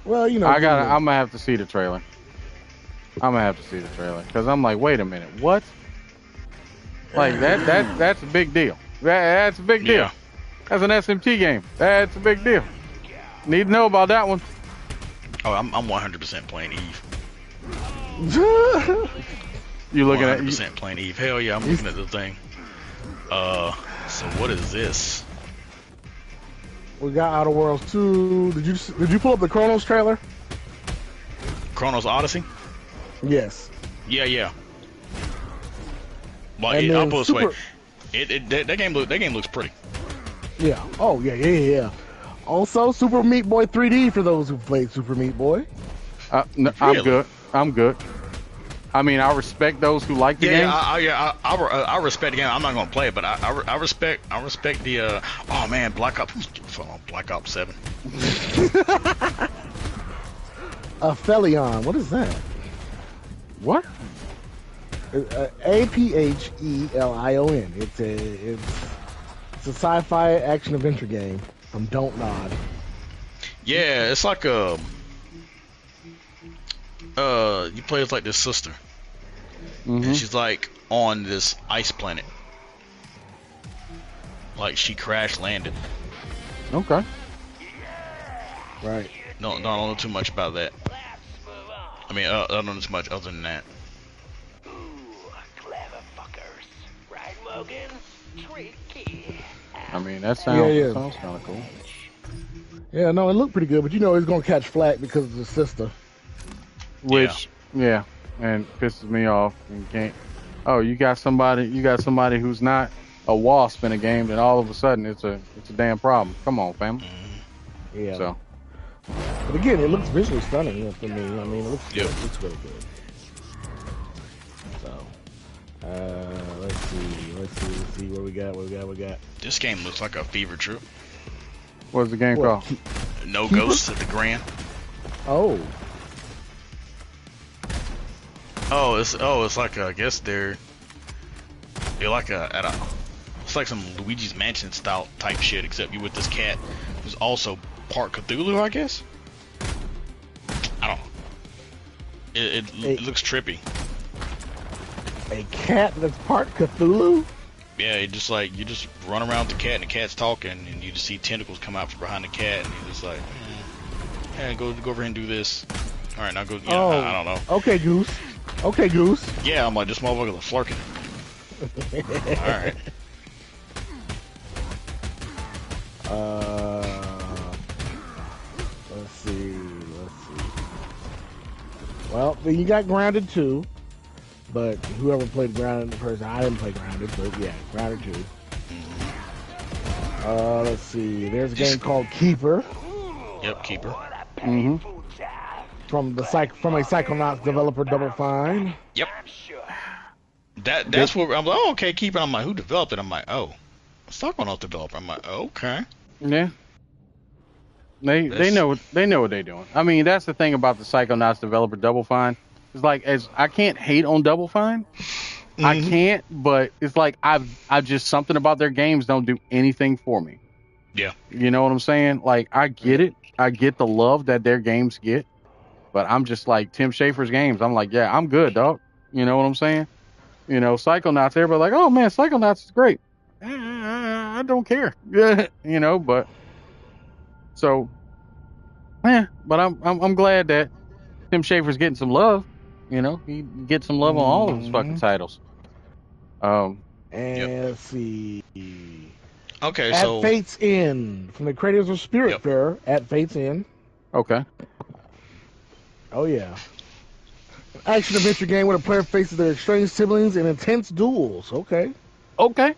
Well, you know... I'm gonna have to see the trailer. Because I'm like, wait a minute, what? Like, that's a big deal. That's a big deal. Yeah. That's an SMT game. That's a big deal. Need to know about that one. Oh, I'm 100% playing Eve. You looking 100% playing Eve. Hell yeah, I'm looking at the thing. So what is this? We got Outer Worlds 2. Did you pull up the Chronos trailer? Chronos Odyssey? Yes. Yeah. Well, And then I'll put it this way. Super- That game looks pretty. Yeah. Oh, yeah. Also, Super Meat Boy 3D for those who played Super Meat Boy. No, Really? I'm good. I mean, I respect those who like the game. I respect the game. I'm not gonna play it, but I respect the oh man, Black Ops 7. Aphelion. What is that? What? Aphelion. It's a sci-fi action adventure game from Don't Nod. Yeah, it's like you play as like this sister, and she's like on this ice planet, like she crash landed. Okay. Right. Don't know too much about that. I mean, I don't know too much other than that. I mean, that sounds Yeah. sounds kind of cool. Yeah, no, it looked pretty good, but you know it's gonna catch flack because of the sister. Which, yeah, and pisses me off. And can't. Oh, you got somebody who's not a wasp in a game, then all of a sudden it's a damn problem. Come on, fam. Yeah. So. But again, it looks visually stunning for me. I mean, it looks good. Yep. It looks really good. So, let's see what we got. This game looks like a fever trip. What's the game What, called? No ghosts at the Grand. Oh, It's like I guess they're like it's like some Luigi's Mansion style type shit, except you with this cat who's also part Cthulhu, I guess. I don't know. It looks trippy. a cat that's part Cthulhu? Yeah, you just run around with the cat and the cat's talking, and you just see tentacles come out from behind the cat, and you're just like, go over here and do this. All right, now go. You know, I don't know. Okay, Goose. Yeah, I'm like, this motherfucker's a flirkin. All right. Let's see. Well, then you got Grounded 2, but whoever played Grounded the first, I didn't play Grounded, but yeah, Grounded 2. Let's see. There's a game called Keeper. Yep, Keeper. Mm-hmm. From a Psychonauts developer, Double Fine. Yep. That's what I'm like. Oh, okay, Keeper. I'm like, who developed it? I'm like, oh, Psychonauts developer. I'm like, okay. Yeah. They know what they're doing. I mean, that's the thing about the Psychonauts developer Double Fine. It's like, as I can't hate on Double Fine. I can't, but it's like I just, something about their games don't do anything for me. Yeah. You know what I'm saying? Like, I get it. I get the love that their games get, but I'm just like Tim Schafer's games. I'm like, yeah, I'm good, dog. You know what I'm saying? You know, Psychonauts, everybody like, oh man, Psychonauts is great. I don't care. You know, but so, yeah, but I'm glad that Tim Schafer's getting some love. You know, he gets some love on all of his fucking titles. And let's see. Okay, At so Fate's End, from the creators of Spiritfarer. At Fate's End. Okay. Oh yeah. Action adventure game where the player faces their estranged siblings in intense duels. Okay. Okay.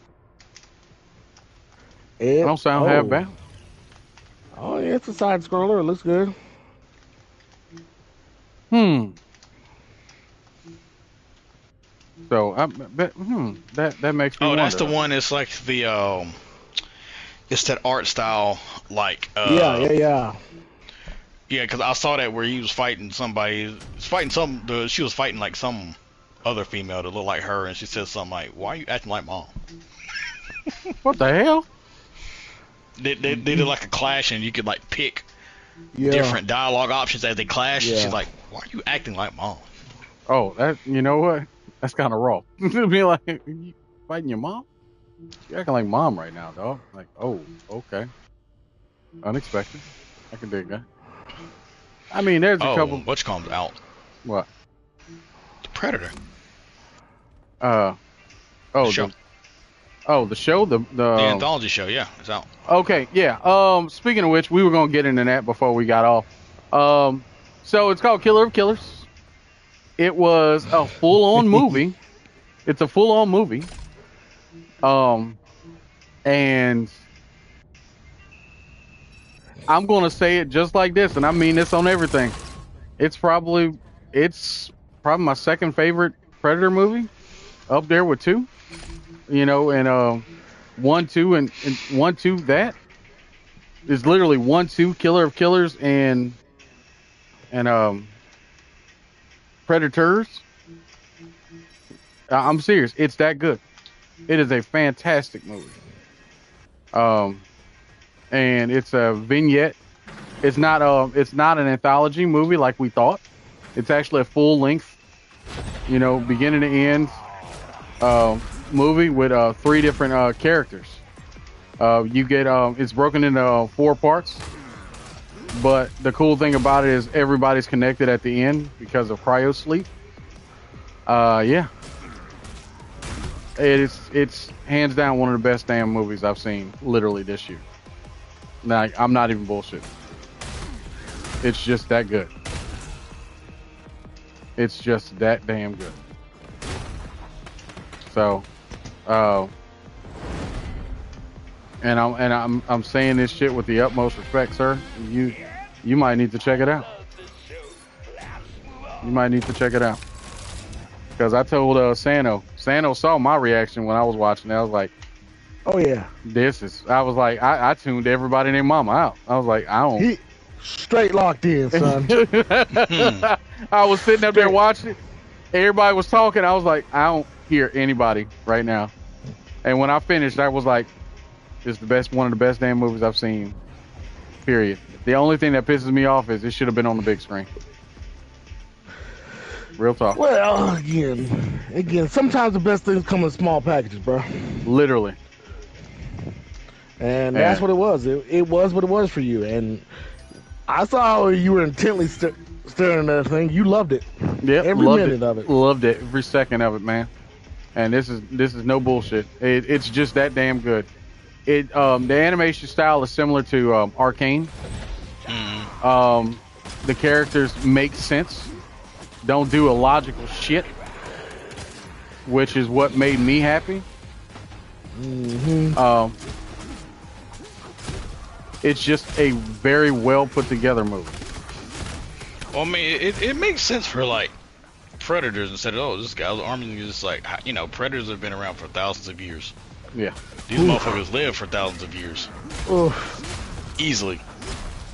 It, Don't sound half bad. Oh yeah, it's a side scroller. It looks good. So that makes me oh, wonder. that's the one. It's like the it's that art style, like Yeah. Yeah, because I saw that where he was fighting somebody. She was fighting like some other female that looked like her, and she said something like, "Why are you acting like mom?" What the hell? They did like a clash, and you could like pick different dialogue options as they clash. Yeah. She's like, "Why are you acting like mom?" Oh, that, you know what? That's kind of raw. To be like, you fighting your mom? You're acting like mom right now, dog. Like, oh, okay. Unexpected. I can dig that. I mean, there's a couple. Which comes out? What? The Predator. Oh, The show. the show. The anthology show. Yeah, it's out. Okay, yeah. Speaking of which, we were gonna get into that before we got off. So it's called Killer of Killers. It was a full-on movie. It's a full-on movie. And I'm gonna say it just like this, and I mean this on everything. It's probably my second favorite Predator movie, up there with 2. You know, and 1, 2, and 1, 2. That is literally 1, 2, Killer of Killers, and Predators. I'm serious. It's that good. It is a fantastic movie. And it's a vignette. It's not an anthology movie like we thought. It's actually a full length, beginning to end movie with 3 different characters. You get it's broken into 4 parts. But the cool thing about it is everybody's connected at the end because of cryo sleep. Yeah. It's hands down one of the best damn movies I've seen literally this year. Like, I'm not even bullshit. It's just that good. It's just that damn good. So, and I'm saying this shit with the utmost respect, sir. You might need to check it out. You might need to check it out. Because I told Sano saw my reaction when I was watching it. I was like, oh yeah, I tuned everybody and their mama out. I was like, He straight locked in, son. I was sitting up there watching it. Everybody was talking. I was like, I don't hear anybody right now. And when I finished, I was like, it's one of the best damn movies I've seen. Period. The only thing that pisses me off is it should have been on the big screen. Real talk. Well, again, sometimes the best things come in small packages, bro. Literally. And that's what it was. It was what it was for you. And I saw how you were intently staring at that thing. You loved it. Yep, every minute of it. Loved it. Every second of it, man. And this is no bullshit. It's just that damn good. The animation style is similar to Arcane. The characters make sense. Don't do illogical shit, which is what made me happy. It's just a very well put together movie. Well, I mean, it makes sense for like predators instead of this guy's army is just like predators have been around for thousands of years. Yeah, these motherfuckers live for thousands of years. Easily.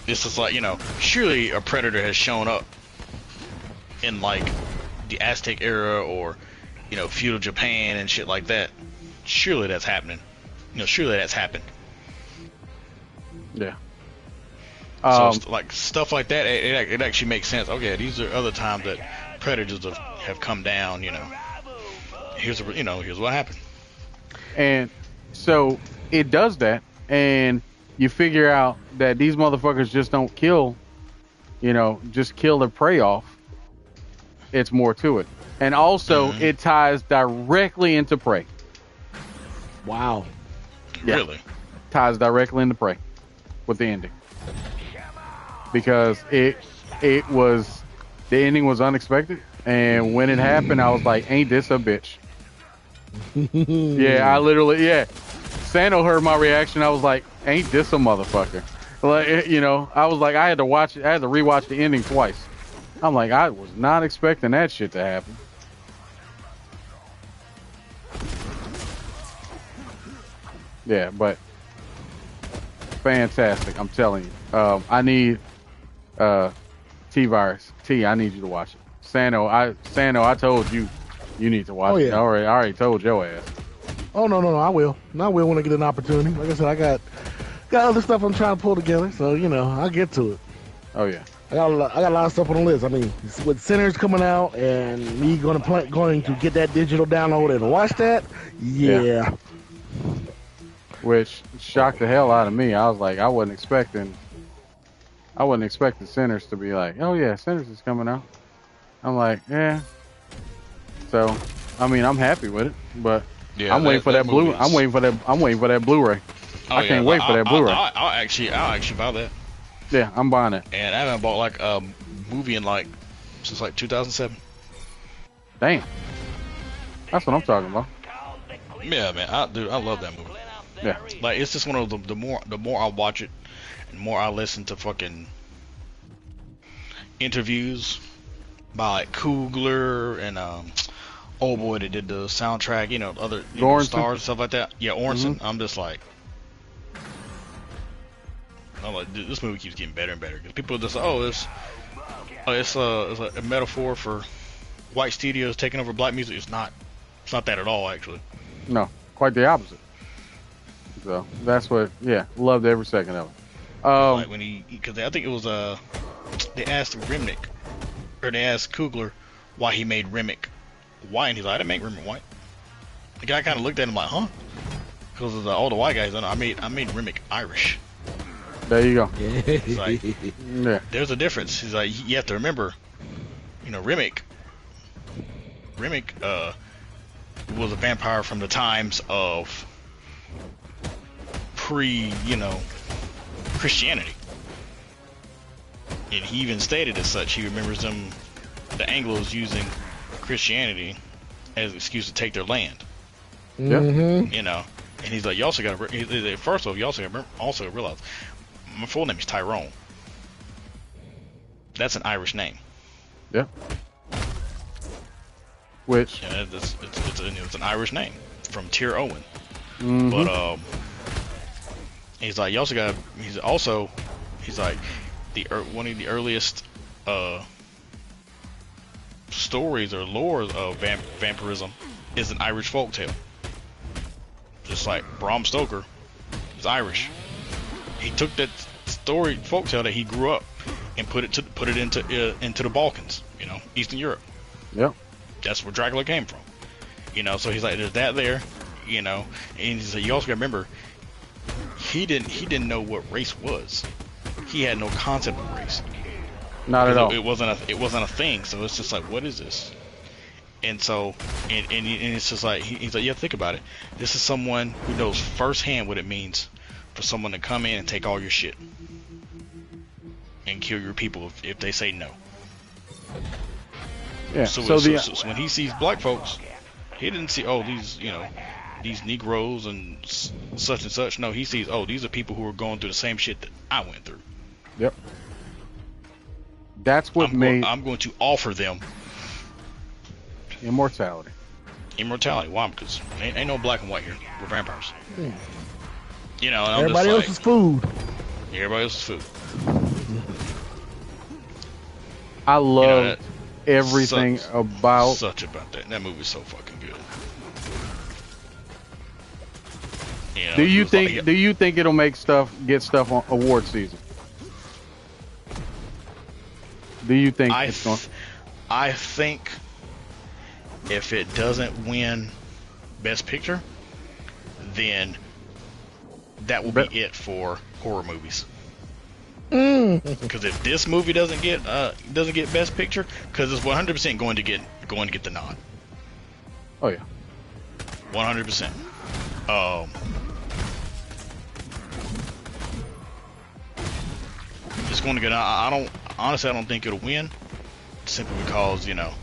It's just like surely a predator has shown up in like the Aztec era or feudal Japan and shit like that. Surely that's happening. Surely that's happened. Yeah. So like stuff like that, it actually makes sense. Okay, these are other times that predators have come down. Here's what happened. And so it does that, and you figure out that these motherfuckers just don't kill, just kill their prey off. It's more to it. And also, it ties directly into prey. Wow. Yeah. Really? ties directly into Prey with the ending because the ending was unexpected, and when it happened, I was like, "Ain't this a bitch?" Yeah, I literally Sano heard my reaction. I was like, "Ain't this a motherfucker?" Like, you know, I was like, I had to rewatch the ending twice. I'm like, I was not expecting that shit to happen. Yeah, but fantastic. I'm telling you. I need TeaVirus. I need you to watch it. Sano, I told you need to watch it. I already told your ass. Oh no, I will. I will when I get an opportunity. Like I said, I got other stuff I'm trying to pull together, so you know, I'll get to it. Oh yeah. I got a lot of stuff on the list. I mean, with Sinners coming out and me going to get that digital download and watch that, yeah. Which shocked the hell out of me. I was like, I wasn't expecting Sinners to be like, oh yeah, Sinners is coming out. I'm like, yeah. So, I mean, I'm happy with it, but yeah, I'm waiting for that Blu-ray. I'm waiting for that Blu-ray. I can't wait for that Blu-ray. I'll actually buy that. Yeah, I'm buying it. And I haven't bought like a movie in like since like 2007. Damn. That's what I'm talking about. Yeah, man. I love that movie. Yeah. Like it's just one of the more I watch it, and more I listen to fucking interviews by like Coogler and oh boy, they did the soundtrack. You know, other stars and stuff like that. Yeah, Orenson. I'm just like. I'm like, dude, this movie keeps getting better and better. Cause people are just, it's a metaphor for white studios taking over black music. It's not that at all, actually. No, quite the opposite. So that's what, loved every second of it. Like when because I think it was they asked Remnick, or they asked Coogler why he made Remick white, and he's like, I didn't make Remick white. The guy kind of looked at him like, huh? Because of all the white guys, I made Remick Irish. There you go. He's like, there's a difference. He's like, you have to remember, you know, Remick was a vampire from the times of Christianity. And he even stated as such. He remembers the Anglos using Christianity as an excuse to take their land. Mm-hmm. You know, and he's like, you also got to, first off, you also got to realize, my full name is Tyrone. That's an Irish name. Yeah. Which? Yeah, it's an Irish name from Tyr Owen. Mm-hmm. But he's like, you also got. He's like, one of the earliest stories or lore of vampirism is an Irish folktale. Just like Bram Stoker is Irish. He took that story folktale that he grew up and put it into the Balkans, you know, Eastern Europe. Yep. That's where Dracula came from. You know, so he's like, there's that there, you know, and he's like, you also got to remember, he didn't know what race was. He had no concept of race. Not at all. It wasn't a thing. So it's just like, what is this? And so, and it's just like, he's like, yeah, think about it. This is someone who knows firsthand what it means for someone to come in and take all your shit and kill your people if they say no. Yeah. So when he sees black folks, he didn't see, these Negroes and such and such. No, he sees, these are people who are going through the same shit that I went through. Yep. That's what I'm going to offer them immortality. Why? Because ain't no black and white here. We're vampires. You know, and everybody else's food. Everybody else's food. I love everything about that. That movie's so fucking good. You know, do you think it'll get stuff on award season? Do you think it's going? I think if it doesn't win Best Picture, then that will be it for horror movies. Because if this movie doesn't get Best Picture, because it's 100% going to get the nod. Oh yeah, 100%. it's going to get. I don't honestly. I don't think it'll win, simply because not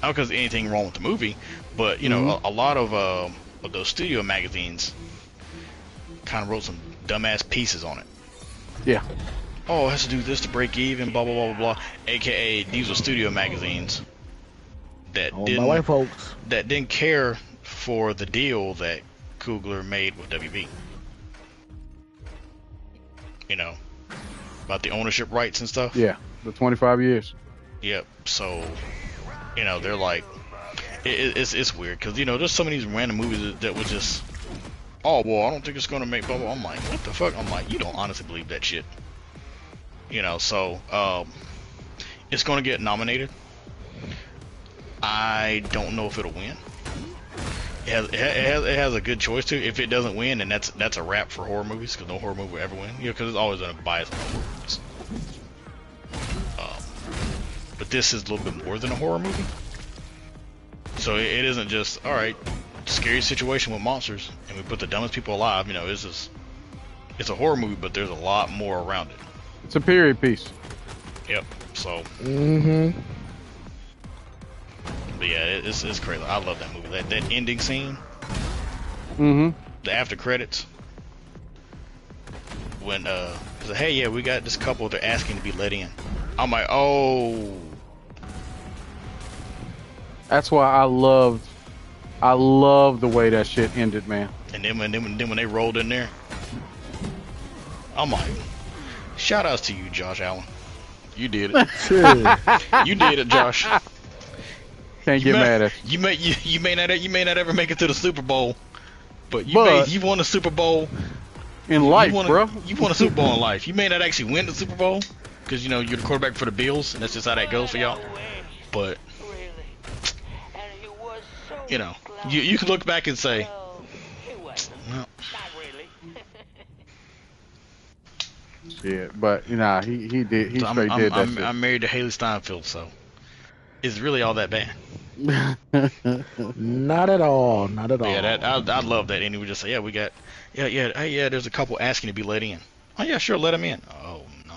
because anything wrong with the movie, but a lot of those studio magazines kind of wrote some dumbass pieces on it. Yeah. Oh, it has to do this to break even, blah blah blah blah blah. AKA, these are studio magazines that didn't care for the deal that Coogler made with WB. About the ownership rights and stuff. Yeah, the 25 years. Yep. So, they're like, it's weird because there's so many of these random movies that was just, oh well, I don't think it's gonna make blah blah. I'm like, what the fuck? I'm like, you don't honestly believe that shit. So it's gonna get nominated. I don't know if it'll win. It has a good choice to. If it doesn't win, then that's a wrap for horror movies, because no horror movie will ever win. Because it's always a bias on horror movies. But this is a little bit more than a horror movie. So it isn't just, all right, scary situation with monsters, and we put the dumbest people alive. It's a horror movie, but there's a lot more around it. It's a period piece. Yep. So. Mm-hmm. But yeah, it's crazy. I love that movie. That ending scene. Mm-hmm. The after credits. When it's like, hey, yeah, we got this couple. They're asking to be let in. I'm like, oh. That's why I love the way that shit ended, man. And then when they rolled in there, I'm like, shout outs to you, Josh Allen. You did it. You did it, Josh. Can't get mad at you. You may not ever make it to the Super Bowl, but you won a Super Bowl in life, bro. You won a Super Bowl in life. You may not actually win the Super Bowl because you're the quarterback for the Bills, and that's just how that goes for y'all. But you can look back and say, well, shit. But he did. He straight did that shit. I'm married to Haley Steinfeld, so it's really all that bad. Not at all. Not at all. Yeah, I love that. And he would just say, yeah, we got, yeah, there's a couple asking to be let in. Oh yeah, sure, let them in. Oh no.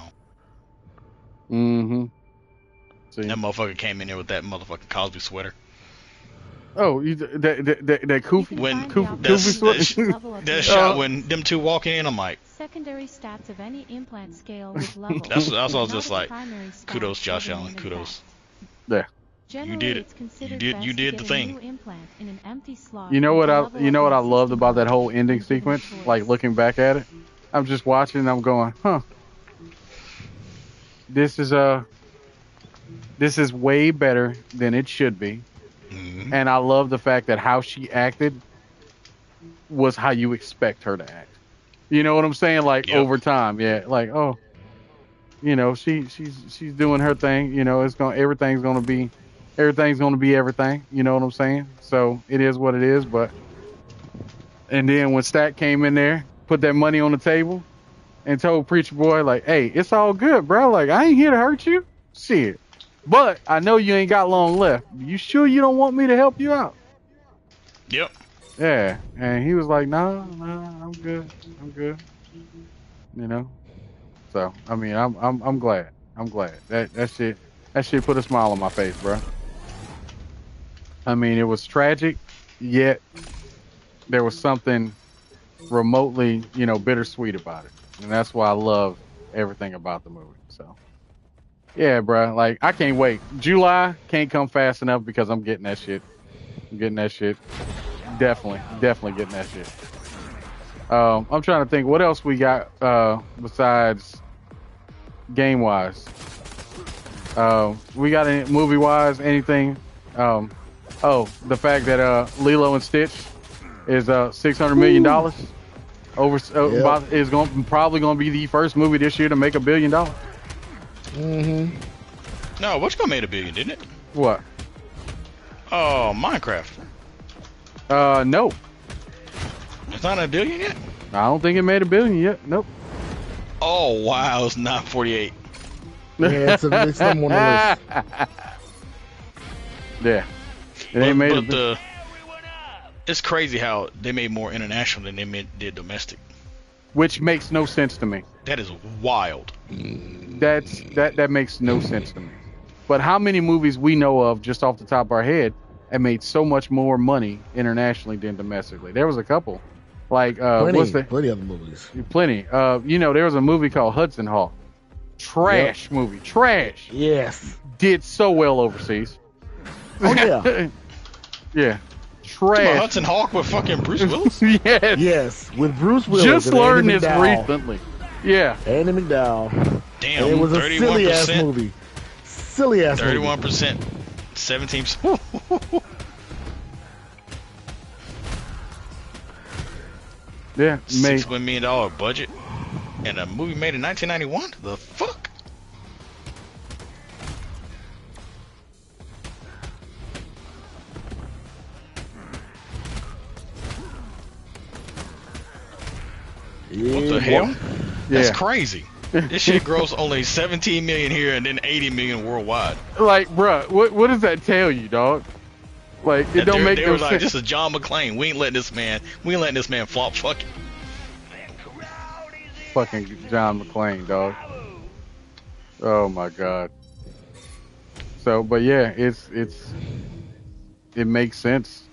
Mm-hmm. See? That motherfucker came in there with that motherfucking Cosby sweater. Oh, that Koofy? When Koofy sweater? That shot when them two walking in, I'm like. Secondary stats of any implant scale with level. That's what I was just like. Kudos, Josh Allen. Kudos. Yeah. You did it. You did the thing. You know what I loved about that whole ending sequence? Like looking back at it, I'm just watching and I'm going, huh. This is way better than it should be. Mm-hmm. And I love the fact that how she acted was how you expect her to act. You know what I'm saying? Like over time, yeah. Like, oh, she's doing her thing. Everything's gonna be everything. You know what I'm saying? So it is what it is. But and then when Stack came in there, put that money on the table, and told Preacher Boy like, hey, it's all good, bro. Like I ain't here to hurt you. Shit. But I know you ain't got long left. You sure you don't want me to help you out? Yep. Yeah. And he was like, nah, I'm good. So I mean, I'm glad. That shit put a smile on my face, bro. I mean, it was tragic, yet there was something remotely, bittersweet about it, and that's why I love everything about the movie. So. Yeah, bro. Like, I can't wait. July can't come fast enough because I'm getting that shit. Definitely getting that shit. I'm trying to think what else we got besides game-wise. We got any movie-wise, anything? The fact that Lilo and Stitch is $600 million. Is probably going to be the first movie this year to make $1 billion. Mm-hmm. No, what's gonna made $1 billion, didn't it? What? Oh, Minecraft. No. It's not $1 billion yet? I don't think it made $1 billion yet. Nope. Oh wow, it's not 48. Yeah, it's someone else. Yeah. It's crazy how they made more international than they did domestic. which makes no sense to me. That is wild. That makes no sense to me. But how many movies we know of just off the top of our head have made so much more money internationally than domestically? There was a couple, like plenty of movies. Plenty. There was a movie called Hudson Hawk. Trash movie. Trash. Yes. Did so well overseas. Oh yeah. Yeah. Trash. Hudson Hawk with fucking Bruce Willis? Yes. Yes, with Bruce Willis. Just learned this McDowell. recently. Yeah. Andy McDowell. Damn, and it was a 31%. silly ass movie. Silly ass 31%. 17%. Yeah. $6 million budget. And a movie made in 1991? The fuck? What the hell? That's crazy. This shit gross only 17 million here and then 80 million worldwide. Like, bruh, what does that tell you, dog? Like, it don't make no sense. Like, this is John McClane. We ain't letting this man flop. Fuck it. Fucking John McClane, dog. Oh my god. So, but yeah, it makes sense.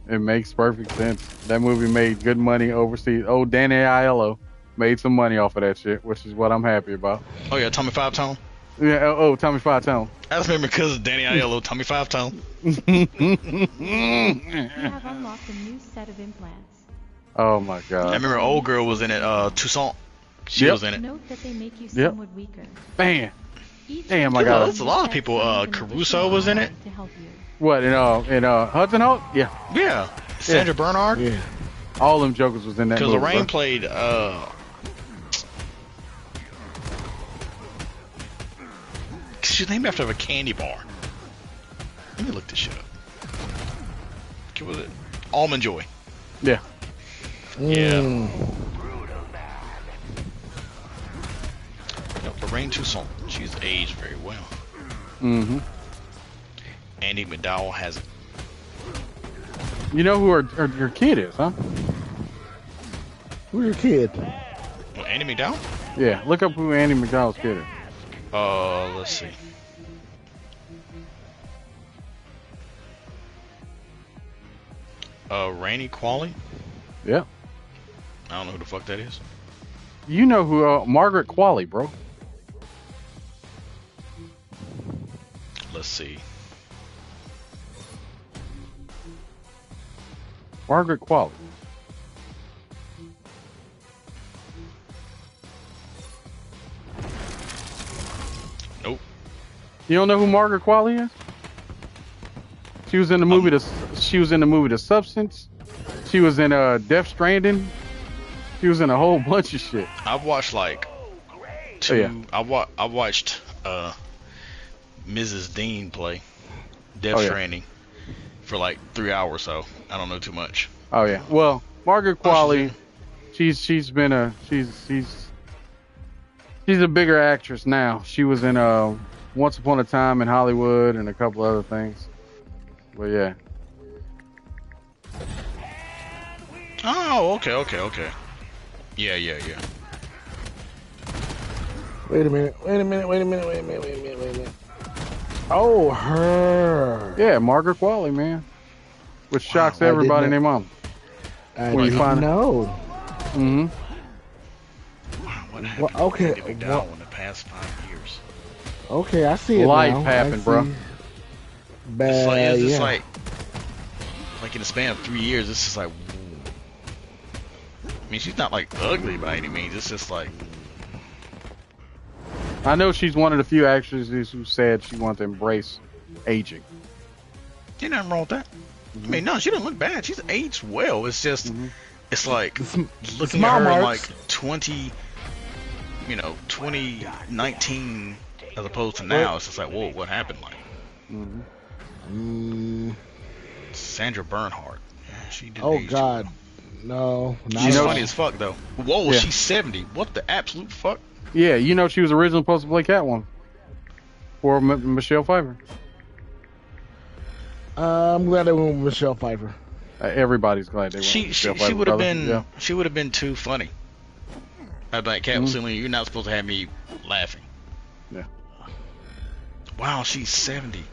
It makes perfect sense. That movie made good money overseas. Oh, Danny Aiello made some money off of that shit, which is what I'm happy about. Oh yeah, Tommy Five Tone. Yeah. Oh, Tommy Five Tone. I just remember because of Danny Aiello, Tommy Five Tone. You have unlocked a new set of implants. Oh my god. I remember old girl was in it. Toussaint. She was in it. Note that they make you somewhat weaker. Man. Each Damn, I got There's a lot of people. Caruso was in it. to help you. What in Hudson Hawk? Yeah. Yeah. Sandra Bernhard. Yeah. All them jokers was in that movie. Because Lorraine bro. played. She's named after a candy bar. Let me look this shit up. What was it? Almond Joy. Yeah. Yeah. Yep, Lorraine Toussaint. She's aged very well. Mm-hmm. Andy McDowell has it. You know who your kid is, huh? Who's your kid? Well, Andy McDowell? Yeah. Look up who Andy McDowell's kid is. Let's see. Rainey Qualley? Yeah. I don't know who the fuck that is. You know who Margaret Qualley, bro. Let's see. Margaret Qualley. Nope. You don't know who Margaret Qualley is? She was in the movie The Substance. She was in Death Stranding. She was in a whole bunch of shit. I've watched like two. I watched Mrs. Dean play Death Stranding for like 3 hours. So I don't know too much. Oh yeah. Well, Margaret Qualley, she's a bigger actress now. She was in Once Upon a Time in Hollywood and a couple other things. But yeah. Oh, okay. Yeah. Wait a minute. Oh, her. Yeah, Margaret Qualley, man. Which shocks everybody and their mom. I didn't know. Mm-hmm. What happened to Andy McDowell in the past 5 years? Okay, I see it Life now. happened, bro. Bad, It's like in the span of 3 years, it's just like, I mean, she's not like ugly by any means. It's just like, I know she's one of the few actresses who said she wanted to embrace aging. ain't nothing wrong with that. I mean, no, she doesn't look bad. She's aged well. It's just, it's like looking at her in like 2019 as opposed to now. It's just like, whoa, what happened? Like, Sandra Bernhard. Yeah, she did. Oh age God, well. no. She's funny as fuck though. Whoa, she's 70. What the absolute fuck? Yeah, you know she was originally supposed to play Catwoman for Michelle Pfeiffer. I'm glad they went with Michelle Pfeiffer. Everybody's glad they went. She would have been. Yeah. She would have been too funny. I'd be like, Cat Celine, you're not supposed to have me laughing. Yeah. Wow, she's 70.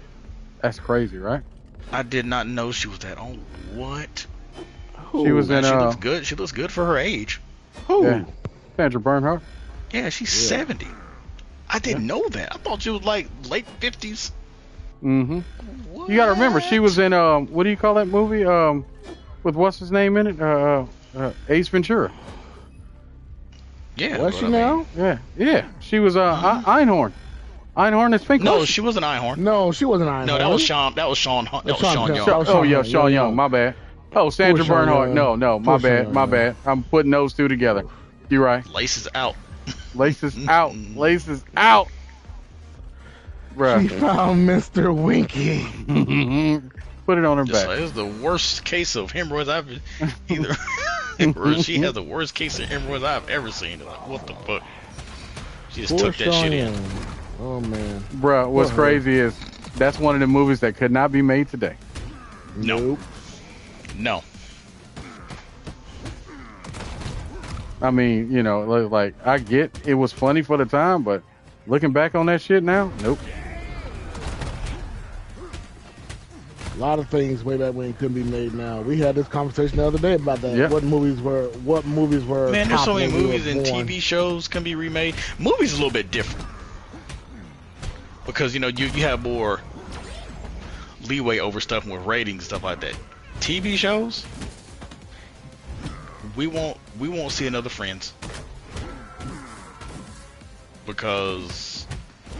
That's crazy, right? I did not know she was that old. What? She was in. She looks good. She looks good for her age. Who? Yeah. Sandra Bernhardt. Yeah, she's 70. I didn't know that. I thought she was like late 50s. Mm-hmm. What? You gotta remember, she was in what do you call that movie? With what's his name in it? Ace Ventura. Yeah. Was she now? Yeah. She was Einhorn. Einhorn is Pink. No, she wasn't Einhorn. No, she wasn't Iron. No, that was Sean. That was Sean. That was Sean Young. Oh yeah, Sean Young. My bad. Oh, Sandra Sean Bernhardt. Young. No, my bad. My bad. I'm putting those two together. You're right. Laces out. Laces out. Laces out. She Bruh. found Mr. Winky. Put it on her Just back. like, this is the worst case of hemorrhoids I've either. Or she has the worst case of hemorrhoids I've ever seen. Like, what the fuck? She just Poor took that shit in. Young. Oh man. Bruh, what's crazy is that's one of the movies that could not be made today. No. Nope. No. I mean, you know, like I get it was funny for the time, but looking back on that shit now, nope. A lot of things way back when couldn't be made now. We had this conversation the other day about that. Yep. What movies were? Man, there's top so many when we movies were and born. TV shows can be remade. Movies is a little bit different because you know you have more leeway over stuff with ratings and stuff like that. TV shows, we won't see another Friends because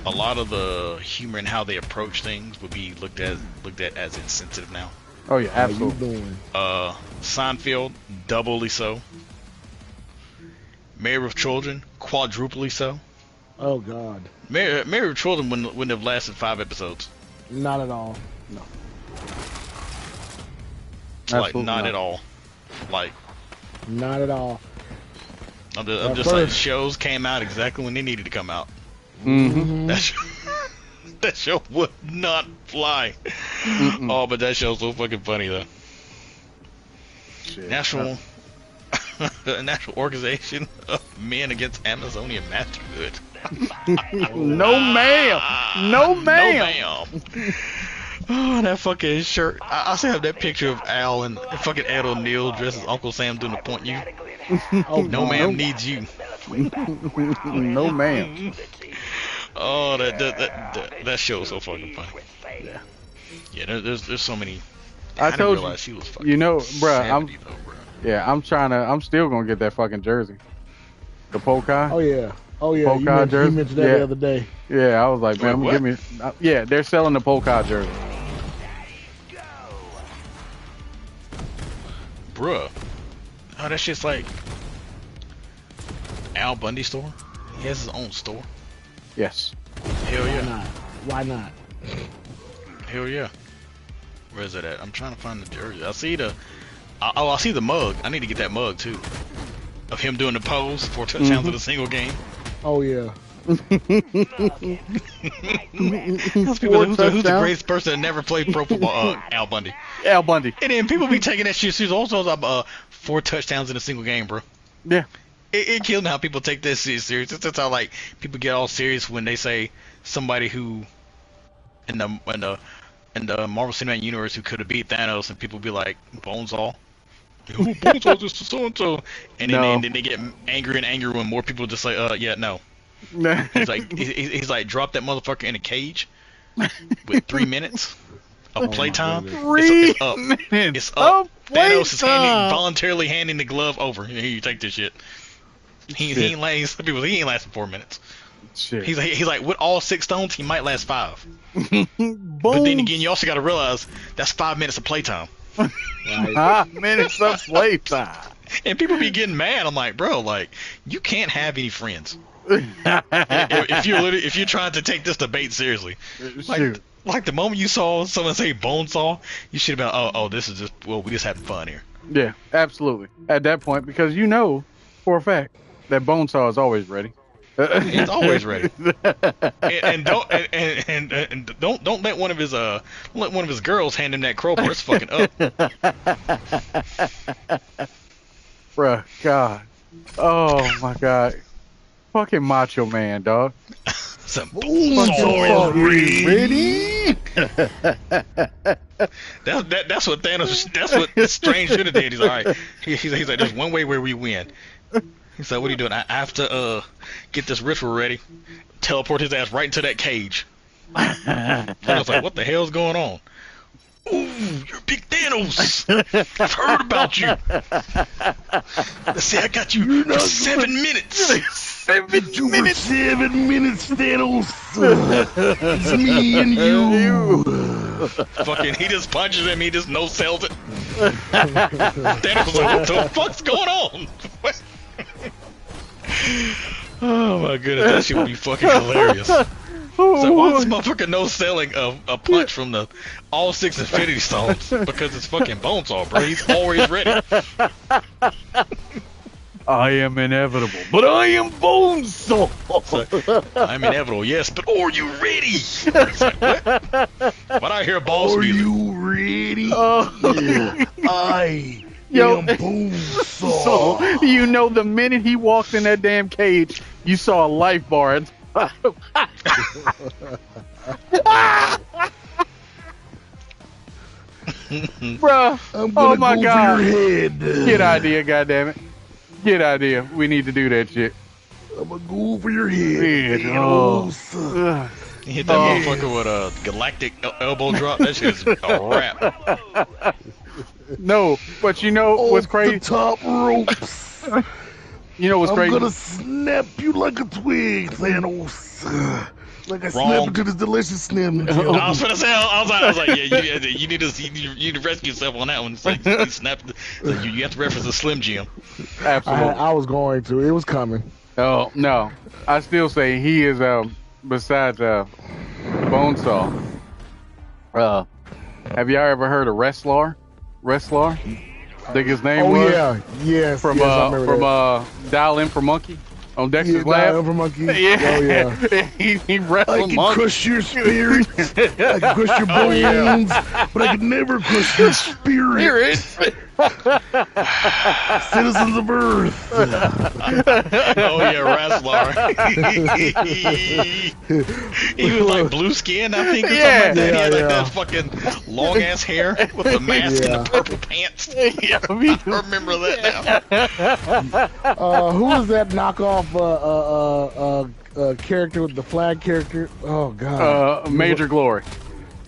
a lot of the humor and how they approach things would be looked at as insensitive now. Oh yeah, How you absolutely. doing? Seinfeld, doubly so. Married with Children, quadruply so. Oh God. Married with Children wouldn't have lasted 5 episodes. Not at all. No. Like Absolutely not not. at all. Like Not at all. I'm At just like first- shows came out exactly when they needed to come out. Mm-hmm. That show would not fly. Oh, but that show's so fucking funny though. Shit. National Organization of Men Against Amazonian Masterhood. No ma'am. No ma'am. No ma'am. Oh, that fucking shirt. I still have that picture of Al and fucking Ed O'Neill dressed as Uncle Sam doing the point you. Oh No ma'am needs you. No ma'am. Oh, that show is so fucking funny. Yeah, there's so many. I didn't told you. realize she was fucking You know, bruh, 70 though, bruh. Yeah, I'm still gonna get that fucking jersey. The polka. Oh yeah. Oh yeah. Polka You mentioned jersey? that Yeah. the other day. Yeah, I was like, man, Wait, give me. Yeah, they're selling the polka jersey. Bruh. Oh, that shit's like Al Bundy store. He has his own store. Yes. Hell Why yeah. not? Why not? Hell yeah. Where is it at? I'm trying to find the jersey. I see the. I see the mug. I need to get that mug too. Of him doing the pose, 4 touchdowns in a single game. Oh yeah. Those people, who's the greatest person that never played pro football? Al Bundy. Al Bundy. And then people be taking that shit serious. Also, 4 touchdowns in a single game, bro. Yeah. It killed me how people take this shit serious. That's how like people get all serious when they say somebody who in the Marvel Cinematic Universe who could have beat Thanos, and people be like Bonesaw. Who Bonesaw is so and so, and then they get angry and angry when more people just say, yeah, no. He's like, drop that motherfucker in a cage with 3 minutes of playtime. It's up. It's up. Thanos is voluntarily handing the glove over. Here, you take this shit. He ain't lasting 4 minutes. Shit. He's like with all 6 stones, he might last 5. Boom. But then again, you also got to realize that's 5 minutes of playtime. 5 minutes of playtime. And people be getting mad. I'm like, bro, like you can't have any friends if you're trying to take this debate seriously. Like the moment you saw someone say Bonesaw, you should have been, oh, this is just we just having fun here. Yeah, absolutely. At that point, because you know for a fact that Bonesaw is always ready. He's always ready. and don't let one of his girls hand him that crowbar. It's fucking up. Bruh, God. Oh my God. Fucking Macho Man, dog. Some Bonesaw ready? That's what Thanos. That's what Strange should have did. He's all right. He's like, there's one way where we win. He's like, what are you doing? I have to get this ritual ready. Teleport his ass right into that cage. Thanos like, what the hell's going on? Ooh, you're big Thanos. I've heard about you. Let's see, I got you for 7 minutes. 7 minutes, Thanos. It's me and you. Fucking, he just punches him. He just no sells it. Thanos was like, what the fuck's going on? Oh my goodness, that shit would be fucking hilarious. So why is this motherfucker no selling a punch from the all 6 Infinity Stones? Because it's fucking Bonesaw, bro. He's always ready. I am inevitable, but I am Bonesaw. I'm inevitable, yes, but are you ready? It's like, what? Why do I hear balls Are music? you ready? Yeah, I am Bonesaw. So, you know, the minute he walked in that damn cage, you saw a life bar. And bruh, oh my god. Get idea, goddammit. Get idea. We need to do that shit. I'm gonna go for your head. Oh. He hit that motherfucker with a galactic elbow drop. That shit is a wrap. No, but you know what's crazy? The top ropes. You know what's crazy? I'm gonna snap you like a twig, Thanos. Like I Wrong. snapped into this delicious Slim. I was gonna say, I was like, yeah, you need to rescue yourself on that one. It's like you snapped. Like you have to reference the Slim Jim. Absolutely. I was going to. It was coming. Oh no, I still say he is besides Bonesaw. Have y'all ever heard of Wrestler? I think his name was. Oh yeah, yes. From yes, Dial M for Monkey on Dexter's Dial Lab. M for Monkey. Yeah. Oh yeah. he wrestled I can monkeys. crush your spirit. I can crush your bones, but I can never crush your spirit. Citizens of Earth. Oh yeah, Raslar. He was like blue skin, I think, or something like that. He had like that fucking long ass hair with the mask and the purple pants. Yeah, I remember that now. Who was that knockoff character with the flag character? Oh god. Major Glory.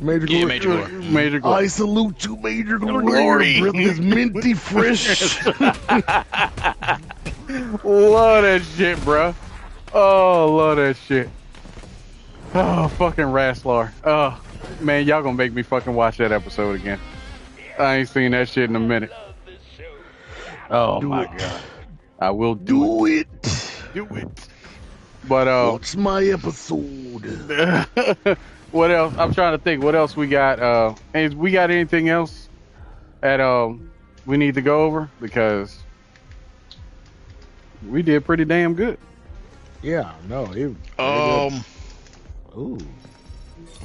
Major Glory. Yeah, Major Glory. Major Glory. I salute you, Major Glory. Your breath is minty fresh. Love that shit, bro. Oh, love that shit. Oh, fucking Wrestler. Oh, man, y'all gonna make me fucking watch that episode again. I ain't seen that shit in a minute. Oh my god. I will do it. Do it. But watch my episode. What else? I'm trying to think. What else we got? We got anything else that we need to go over? Because we did pretty damn good. Yeah. No. Ooh.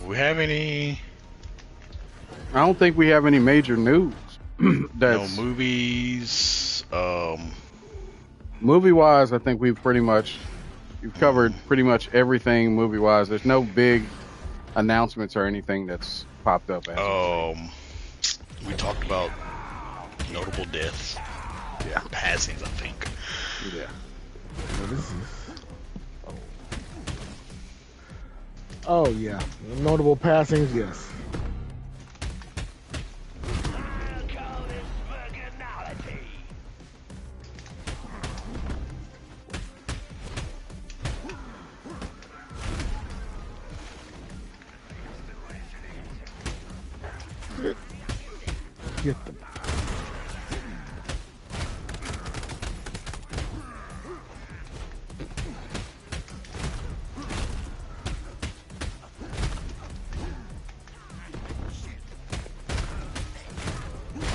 We have any? I don't think we have any major news. No movies. Movie wise, I think we've covered pretty much everything movie wise. There's no big announcements or anything that's popped up. We talked about notable deaths. Yeah. Passings, I think. Yeah. Oh yeah. Notable passings. Yes. Get them.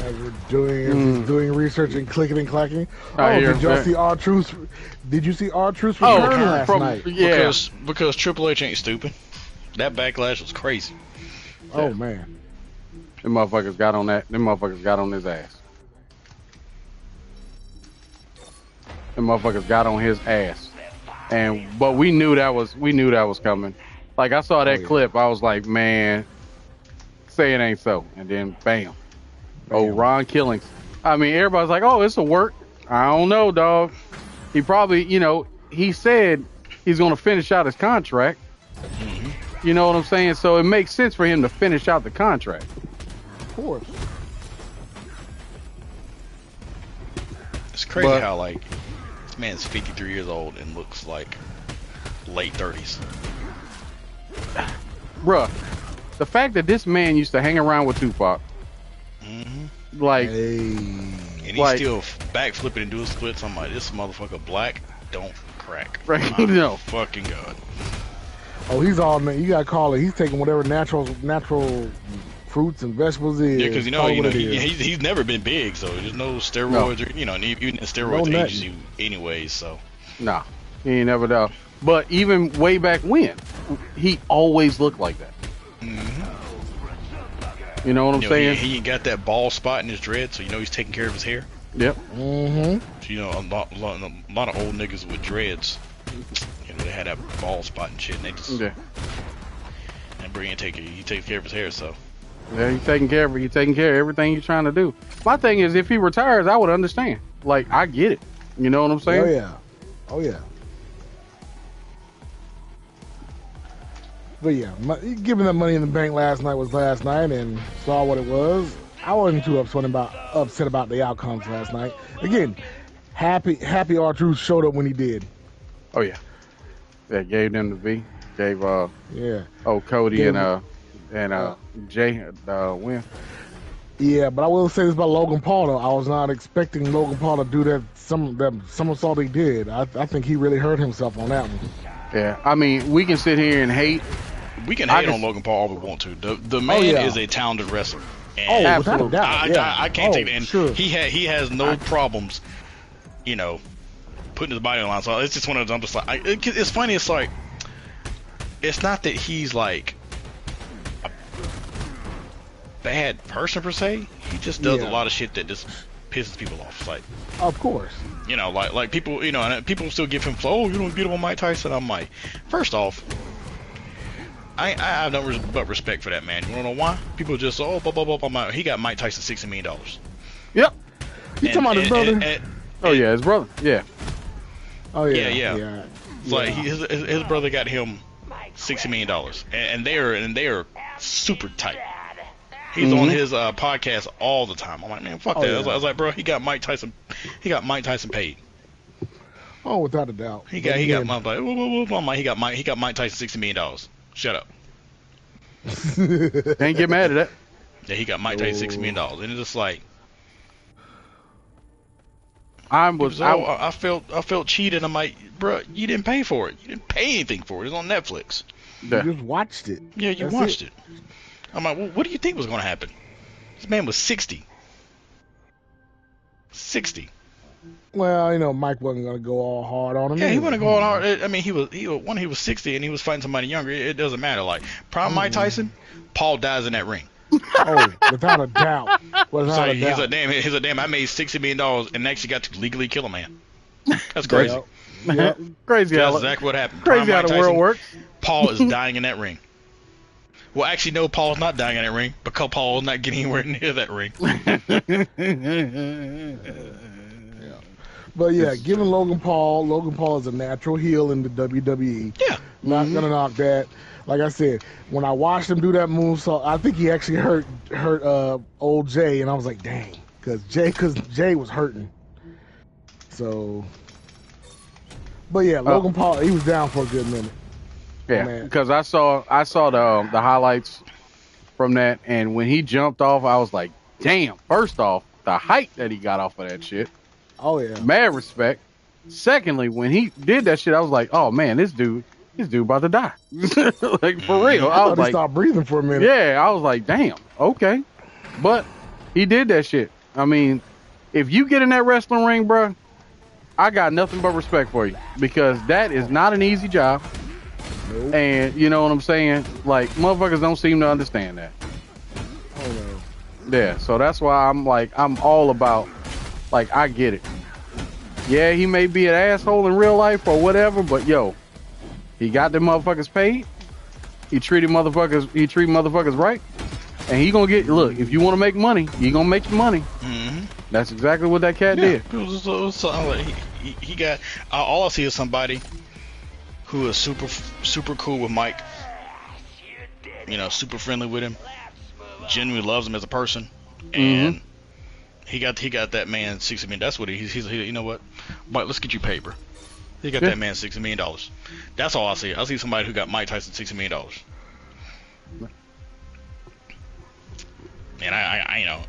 As we're doing research and clicking and clacking. Did y'all see R-Truth? Did you see R-Truth return last night? Yeah. Because Triple H ain't stupid. That backlash was crazy. Oh man. Them motherfuckers got on that. Them motherfuckers got on his ass. Them motherfuckers got on his ass. but we knew that was coming. Like I saw that clip, I was like, man, say it ain't so, and then bam. Oh, Ron Killings. I mean, everybody's like, oh, this'll work. I don't know, dog. He probably, he said he's gonna finish out his contract. Mm-hmm. You know what I'm saying? So it makes sense for him to finish out the contract. Of course. It's crazy how like this man's 53 years old and looks like late 30s. Bruh, the fact that this man used to hang around with Tupac, like, and he's still backflipping and doing splits. I'm like, this motherfucker black don't crack. Right? No fucking god. Oh, he's all, you gotta call it. He's taking whatever natural fruits and vegetables is. Yeah, because he's never been big, so there's no steroids or even steroids ages you anyways. So nah, he ain't never done. But even way back when, he always looked like that. Mm-hmm. You know what I'm saying? He ain't got that bald spot in his dread, so he's taking care of his hair. Yep. Mm-hmm. So, a lot of old niggas with dreads, they had that bald spot and shit, and they just and he takes care of his hair, so. Yeah, he's taking care of everything you're trying to do. My thing is, if he retires, I would understand. Like, I get it. You know what I'm saying? Oh yeah. But yeah, giving that Money in the Bank last night, and saw what it was. I wasn't too upset about the outcomes last night. Again, happy R-Truth showed up when he did. Oh yeah. Yeah, gave them the V. Gave Cody gave and Jay win. Yeah, but I will say this about Logan Paul though. I was not expecting Logan Paul to do that somersault he did. I think he really hurt himself on that one. Yeah, I mean, we can sit here and hate. We can hate on Logan Paul all we want to. The man is a talented wrestler. And absolutely. Without a doubt. I can't take that. And he has no problems, putting his body on the line. So it's just one of those. I'm just like, it's funny. It's like, it's not that he's like a bad person per se. He just does a lot of shit that just pisses people off. It's like, of course. Like people, and people still give him flow. Oh, you don't beat up on Mike Tyson. I'm like, first off, I have no but respect for that man. You wanna know why? People just blah blah blah blah. He got Mike Tyson $60 million. Yep. You talking about his brother? Oh yeah, his brother. Yeah. Oh yeah. It's like his brother got him $60 million, and they are super tight. He's on his podcast all the time. I'm like, man, fuck that. Yeah. I was like, bro, he got Mike Tyson paid. Oh, without a doubt. He got Mike Tyson $60 million. Shut up. Can't get mad at that. Yeah, he got Mike Tyson $60 million, and it's just like, I felt cheated. I'm like, bro, you didn't pay for it. You didn't pay anything for it. It's on Netflix. You just watched it. Yeah, you watched it. I'm like, well, what do you think was going to happen? This man was 60. 60. Well, Mike wasn't going to go all hard on him. Yeah, he wasn't going all hard. I mean, he was 60 and he was fighting somebody younger. It doesn't matter. Like, prime Mike Tyson, Paul dies in that ring. Oh, without a doubt. He's like, damn, I made $60 million and actually got to legally kill a man. That's crazy. Yep. Crazy. That's exactly what happened. Crazy how the world works. Paul is dying in that ring. Well, actually, no, Paul's not dying in that ring because Paul's not getting anywhere near that ring. But yeah, given Logan Paul is a natural heel in the WWE. Yeah. Not gonna knock that. Like I said, when I watched him do that moonsault, I think he actually hurt old Jay, and I was like, dang, because Jay was hurting. So, but yeah, Logan Paul, he was down for a good minute. Yeah, because I saw the highlights from that, and when he jumped off, I was like, damn. First off, the height that he got off of that shit. Oh yeah. Mad respect. Secondly, when he did that shit, I was like, oh man, this dude about to die. Like, for real. I was like, he stopped breathing for a minute. Yeah, I was like, damn, okay. But he did that shit. I mean, if you get in that wrestling ring, bro, I got nothing but respect for you, because that is not an easy job. Nope. And you know what I'm saying? Like, motherfuckers don't seem to understand that. Oh no. Yeah, so that's why I'm all about, like, I get it. Yeah, he may be an asshole in real life or whatever, but yo, he got them motherfuckers paid. He treated motherfuckers right. And he gonna get, look, if you want to make money, he gonna make your money. Mm-hmm. That's exactly what that cat did. It was solid. He got, all I see is somebody who is super cool with Mike. You know, super friendly with him. Genuinely loves him as a person. And he got that man $60 million. That's what he's you know what? Mike, let's get you paper. He got that man $60 million. That's all I see. I see somebody who got Mike Tyson $60 million. And I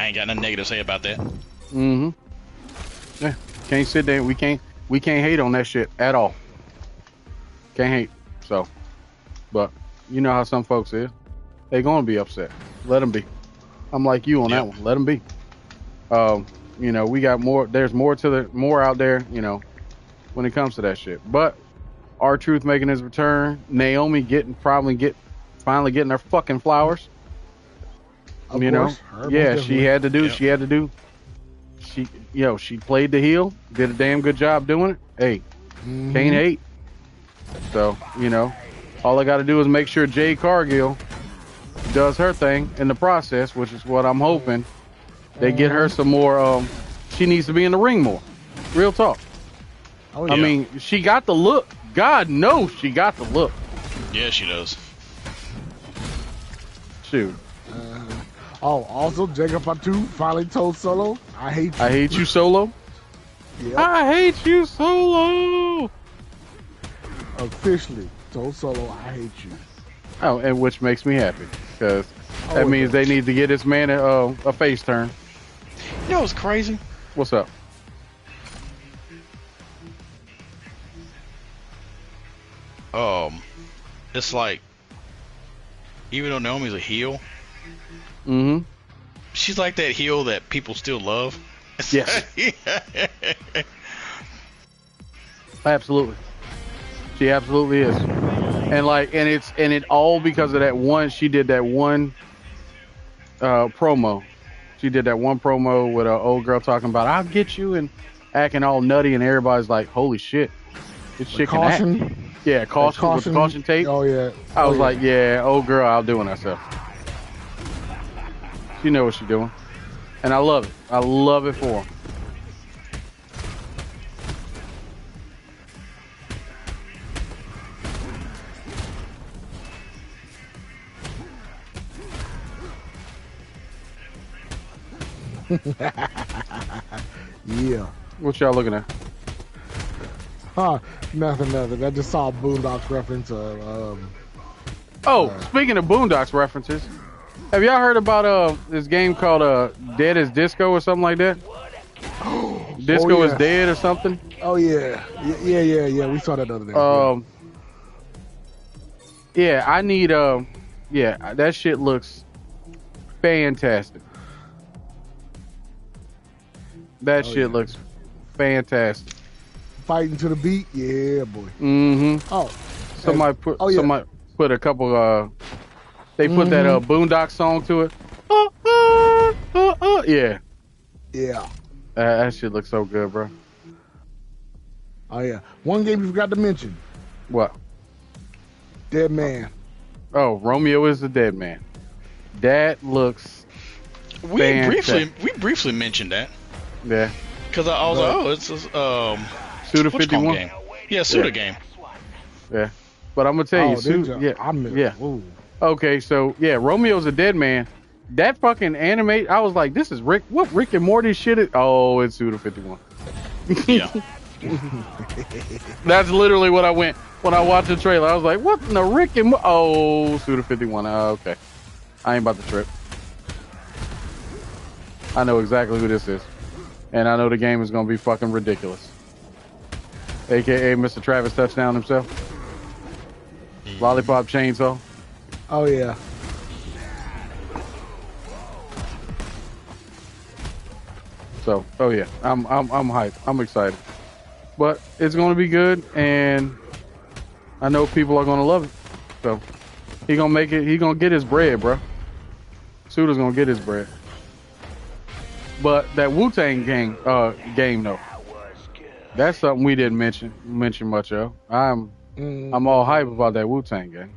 ain't got nothing negative to say about that. Yeah, can't sit there. We can't hate on that shit at all. Can't hate. So, but you know how some folks is. They gonna be upset. Let them be. I'm like you on that one. Let them be. You know, we got more. There's more out there. You know, when it comes to that shit. But R-Truth making his return. Naomi finally getting her fucking flowers. Of you course. know, yeah, she had to do. She had to do. She played the heel. Did a damn good job doing it. Hey, can't hate. So you know, all I got to do is make sure Jade Cargill does her thing in the process, which is what I'm hoping. They get her some more. She needs to be in the ring more. Real talk. Oh, yeah. I mean, she got the look. God knows she got the look. Yeah, she does. Shoot. Also, Jacob Fatu finally told Solo, I hate you. I hate you, Solo. Yep. I hate you, Solo. Officially told Solo, I hate you. Oh, and which makes me happy because that means they need to get this man a face turn. You know what's crazy? What's up? It's like, even though Naomi's a heel, she's like that heel that people still love. Yes. Absolutely. She absolutely is. And it all because of that one. She did that one promo. She did that one promo with an old girl talking about I'll get you and acting all nutty, and everybody's like, holy shit, this shit can act. Yeah, caution with the caution tape. Oh yeah. I was like, yeah, old girl outdoing herself. She know what she's doing, and I love it. I love it for her. Yeah. What y'all looking at? Nothing. I just saw a Boondocks reference. Speaking of Boondocks references, have y'all heard about this game called Dead as Disco or something like that? Disco is Dead or something? Oh yeah. We saw that the other day. Yeah, I need that shit looks fantastic. That shit looks fantastic. Fighting to the beat, yeah, boy. Somebody put a couple. They put that Boondock song to it. Yeah. That shit looks so good, bro. Oh yeah. One game you forgot to mention. What? Dead Man. Oh, Romeo is the Dead Man. That looks. We briefly mentioned that. Yeah. Because I was like, it's Suda 51 game. Yeah, Suda game. Yeah, but I'm gonna tell you, Ooh. Okay, so yeah, Romeo's a Dead Man. That fucking anime, I was like, this is Rick. What Rick and Morty shit is? Oh, it's Suda 51. Yeah. That's literally what I went when I watched the trailer. I was like, what in the Rick and Suda 51. Okay, I ain't about to trip. I know exactly who this is. And I know the game is going to be fucking ridiculous. AKA Mr. Travis Touchdown himself. Lollipop Chainsaw. Oh, yeah. So, yeah. I'm hyped. I'm excited. But it's going to be good, and I know people are going to love it. So, he going to make it. He going to get his bread, bro. Suda's going to get his bread. But that Wu-Tang game though, That's something we didn't mention much of. I'm all hype about that Wu-Tang game.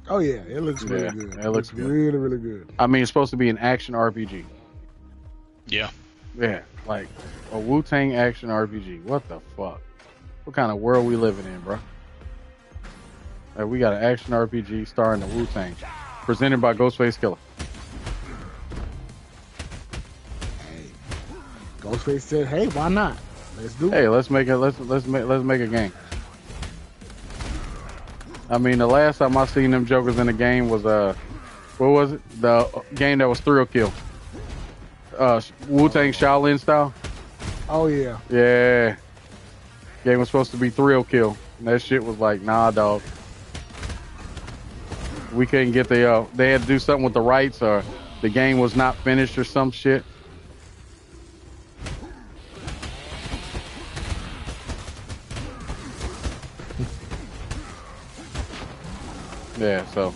Oh yeah, it looks really good. It looks good. Really, really good. I mean, it's supposed to be an action RPG. Yeah. Yeah, like a Wu-Tang action RPG. What the fuck? What kind of world we living in, bro? Like, we got an action RPG starring the Wu-Tang, presented by Ghostface Killer. Hey, Ghostface said, "Hey, why not? Let's do it." Hey, let's make a game. I mean, the last time I seen them jokers in a game was what was it? The game that was Thrill Kill. Wu-Tang Shaolin style. Oh yeah. Yeah. Game was supposed to be Thrill Kill. And that shit was like, nah, dog. We couldn't get the they had to do something with the rights, or the game was not finished or some shit. Yeah, so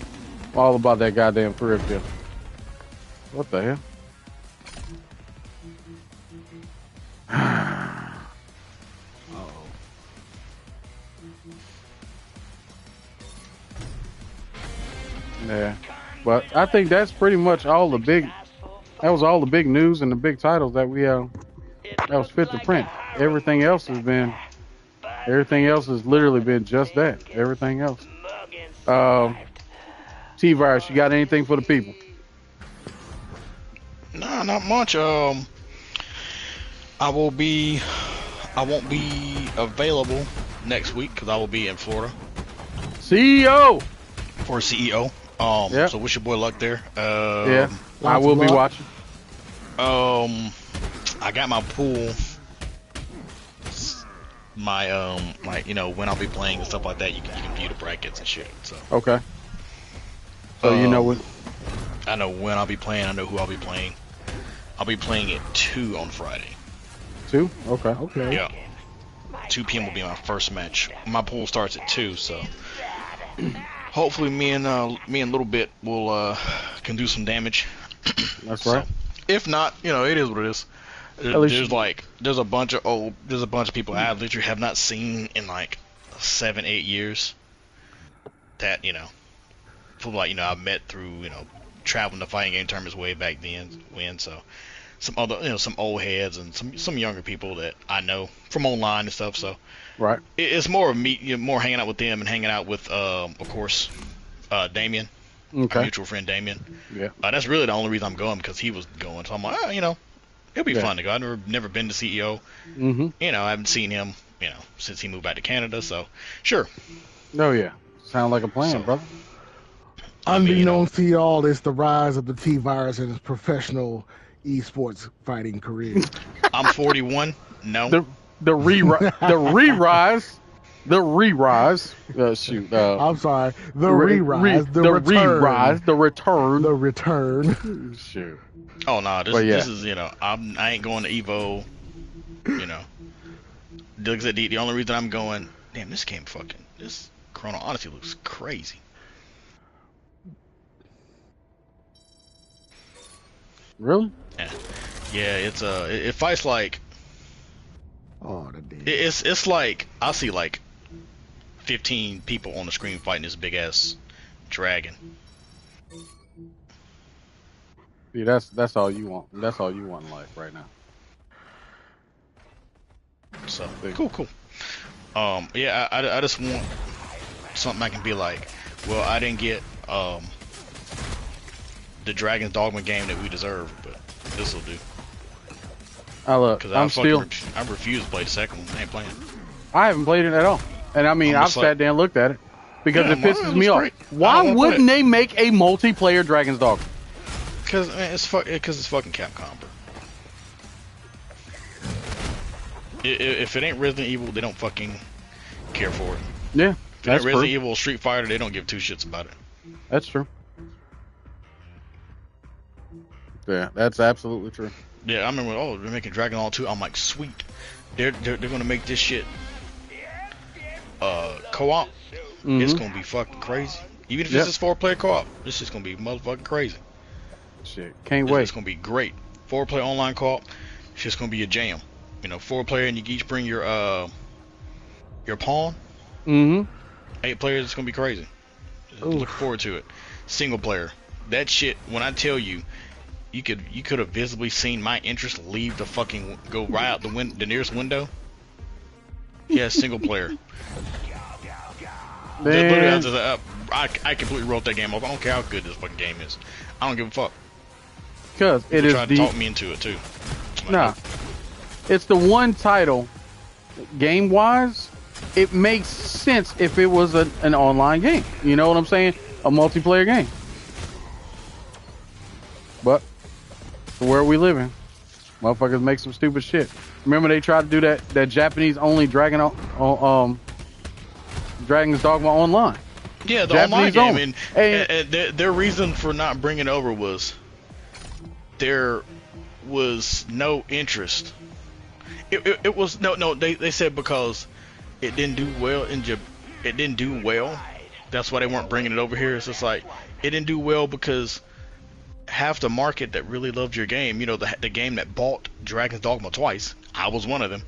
all about that goddamn Thrill Kill. What the hell? Yeah, but I think that's pretty much all the big. That was all the big news and the big titles that we that was fit to print. Everything else has literally been just that. Everything else. TeaVirus, you got anything for the people? Nah, not much. I won't be available next week because I will be in Florida. CEO For CEO. Yep. So wish your boy luck there. Yeah, I will be watching. I got my pool, like, you know, when I'll be playing and stuff like that. You can view the brackets and shit. So Okay. So you know what? I know when I'll be playing. I know who I'll be playing. I'll be playing at 2 on Friday. 2? Okay. Okay. Yeah. 2 p.m. will be my first match. My pool starts at 2, so hopefully me and Little Bit will can do some damage. That's right. So, if not, you know, it is what it is. There's a bunch of people I literally have not seen in like 7-8 years. That, you know, from like, you know, I met through, you know, traveling to fighting game tournaments way back then. So some other, you know, some old heads and some younger people that I know from online and stuff. So Right. it's more of me, you know, more hanging out with them and hanging out with, of course, Damien. Okay. Our mutual friend Damien. Yeah. That's really the only reason I'm going, because he was going. So I'm like, oh, you know, it'll be Yeah. fun to go. I've never been to CEO. Mm-hmm. You know, I haven't seen him, you know, since he moved back to Canada. So sure. Oh yeah. Sound like a plan, So- brother. Unbeknownst to y'all, it's the rise of the T-Virus and his professional esports fighting career. I'm 41. No. The re-rise. Shoot. I'm sorry. The re-rise. The return. The return. Shoot. Oh no, this is, you know, I ain't going to Evo. You know, the only reason I'm going. Damn, this Chrono Odyssey looks crazy. Really? Yeah, it's it fights like. Oh, the damn. It's like I see like 15 people on the screen fighting this big ass dragon. See, that's all you want. That's all you want in life right now. So cool. Yeah, I just want something I can be like, well, I didn't get the Dragon's Dogma game that we deserve, but this will do. Because I refuse to play the second one. I ain't playing. I haven't played it at all, and I mean, I've sat down and looked at it because it pisses me off. Great. Why wouldn't they make a multiplayer Dragon's Dogma? Because it's fucking Capcom, bro. If it ain't Resident Evil, they don't fucking care for it. Yeah, If it ain't that's Resident true. Evil, Street Fighter, they don't give two shits about it. That's true. Yeah, that's absolutely true. Yeah, I remember. Oh, they're making Dragon Ball 2. I'm like, sweet. They're gonna make this shit co-op. Mhm. It's gonna be fucking crazy. Even if it's just 4-player co-op, this is gonna be motherfucking crazy. Shit, can't wait. It's gonna be great. 4-player online co-op. It's just gonna be a jam. You know, 4-player, and you each bring your pawn. Mm-hmm. 8 players, it's gonna be crazy. Looking forward to it. Single player, that shit. When I tell you, you could have visibly seen my interest leave the fucking go right out the nearest window. Yeah, single player. I completely wrote that game off. I don't care how good this fucking game is. I don't give a fuck. Because it is tried to talk me into it too. Like, nah, it's the one title, game-wise, it makes sense if it was an online game. You know what I'm saying? A multiplayer game. But where we living, motherfuckers make some stupid shit. Remember they tried to do that Japanese-only Dragon's Dogma Online. Yeah, the Japanese online game. only. And their reason for not bringing it over was there was no interest. It was no. They said because it didn't do well in Japan. It didn't do well. That's why they weren't bringing it over here. It's just like it didn't do well because half the market that really loved your game, you know, the game that bought Dragon's Dogma twice. I was one of them.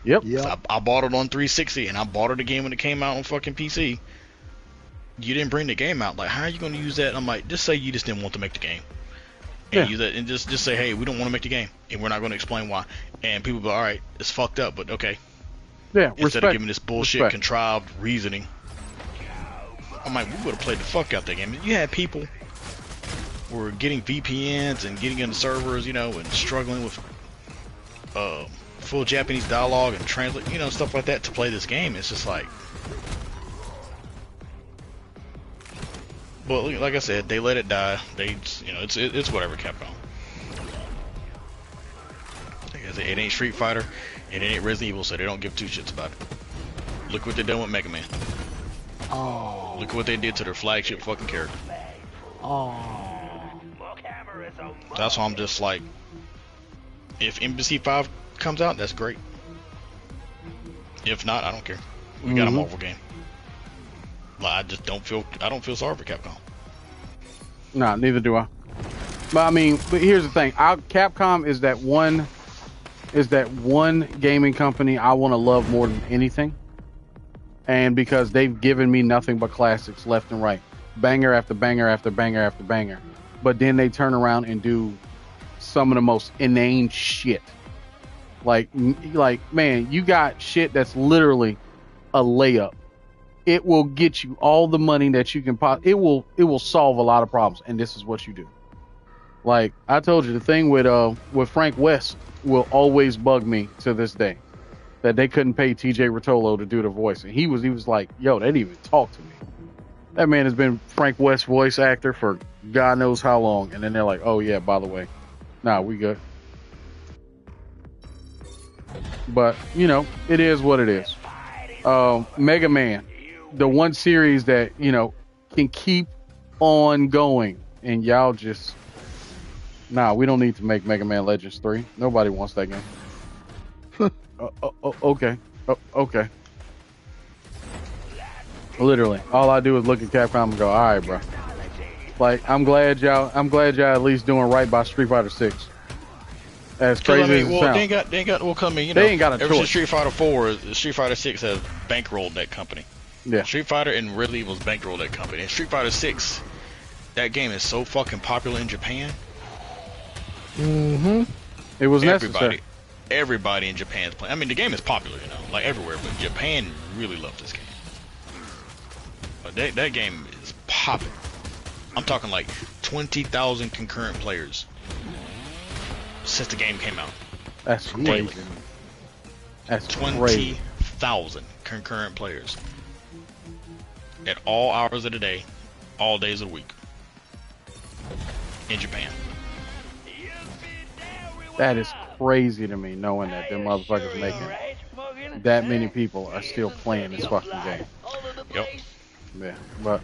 Yep. I bought it on 360 and I bought it again when it came out on fucking PC. You didn't bring the game out. Like, how are you going to use that? I'm like, just say you just didn't want to make the game. And use that, and just say, hey, we don't want to make the game, and we're not going to explain why. And people be like, all right, it's fucked up, but okay. Yeah, Instead of giving this bullshit contrived reasoning. I'm like, we would have played the fuck out that game. You had people who were getting VPNs and getting into servers, you know, and struggling with full Japanese dialogue and translate, you know, stuff like that to play this game. It's just like, but like I said, they let it die. They, you know, it's whatever, Capcom. Like I said, it ain't Street Fighter, and it ain't Resident Evil, so they don't give two shits about it. Look what they done with Mega Man. Oh. Look what they did to their flagship fucking character. Oh. That's why I'm just like, if Embassy 5 comes out, that's great. If not, I don't care. We got a Marvel game. Like, I just don't feel sorry for Capcom. Nah, neither do I. But I mean, but here's the thing. Capcom is that one gaming company I want to love more than anything. And because they've given me nothing but classics left and right. Banger after banger after banger after banger. But then they turn around and do some of the most inane shit. Like man, you got shit that's literally a layup. It will get you all the money that you can it will solve a lot of problems, and this is what you do. Like I told you, the thing with Frank West will always bug me to this day. That they couldn't pay TJ Rotolo to do the voice. And he was like, yo, they didn't even talk to me. That man has been Frank West's voice actor for God knows how long. And then they're like, oh yeah, by the way, nah, we good. But, you know, it is what it is. Mega Man, the one series that, you know, can keep on going. And y'all just, nah, we don't need to make Mega Man Legends 3. Nobody wants that game. Okay. Okay. Literally, all I do is look at Capcom and go, all right, bro. Like, I'm glad y'all at least doing right by Street Fighter 6. As crazy as it sounds. They ain't got, well, coming, you know, they ain't got a ever choice. since Street Fighter 4, Street Fighter 6 has bankrolled that company. Yeah. Street Fighter and Resident Evil's bankrolled that company. And Street Fighter 6, that game is so fucking popular in Japan. Mm-hmm. It was necessary. Everybody in Japan is playing. I mean, the game is popular, you know, like everywhere, but Japan really loves this game. But that game is popping. I'm talking like 20,000 concurrent players since the game came out. That's crazy. That's 20,000 concurrent players at all hours of the day, all days of the week in Japan. That is crazy to me, knowing that them motherfuckers making that many people are still playing this fucking game. Yep. Yeah, but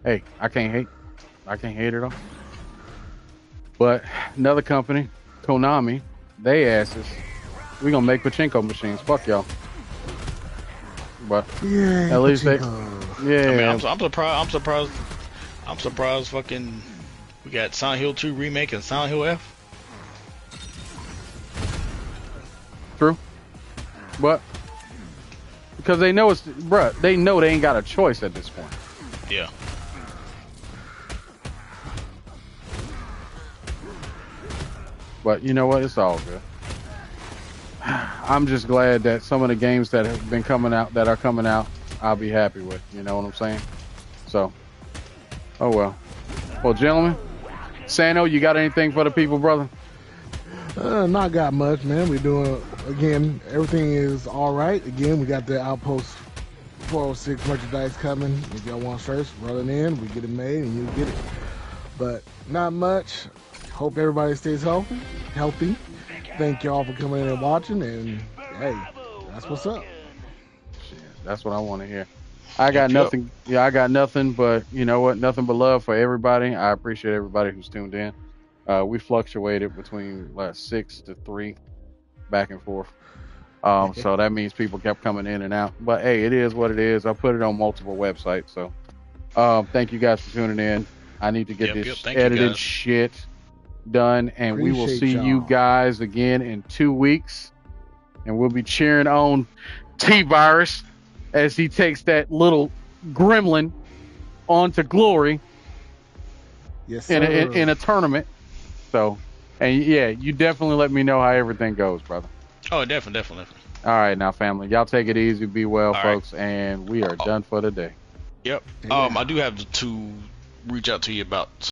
hey, I can't hate. I can't hate it all. But another company, Konami, they asses, we gonna make pachinko machines. Fuck y'all. But Yeah, at least they, pachinko. yeah. I'm surprised. Fucking, we got Silent Hill 2 remake and Silent Hill F. True. But because they know it's, bruh, they know they ain't got a choice at this point. Yeah. But you know what? It's all good. I'm just glad that some of the games that have been coming out, that are coming out, I'll be happy with. You know what I'm saying? So, oh well. Well, gentlemen, Sano, you got anything for the people, brother? Not got much, man. We're doing, again, everything is all right. Again, we got the Outpost 406 merchandise coming. If y'all want shirts, run it in. We get it made and you get it. But not much. Hope everybody stays healthy. Thank y'all for coming in and watching. And hey, that's what's up. Shit, that's what I want to hear. I got nothing. Yeah, I got nothing. But you know what? Nothing but love for everybody. I appreciate everybody who's tuned in. We fluctuated between 6 to 3, back and forth. So that means people kept coming in and out. But hey, it is what it is. I put it on multiple websites. So thank you guys for tuning in. I need to get this edited shit done, and we will see you guys again in 2 weeks. And we'll be cheering on TeaVirus as he takes that little gremlin on to glory. Yes, sir. in a tournament. So, and yeah, you definitely let me know how everything goes, brother. Oh, definitely. All right, now, family, y'all take it easy, be well, folks, and we are done for the day. Yep. I do have to reach out to you about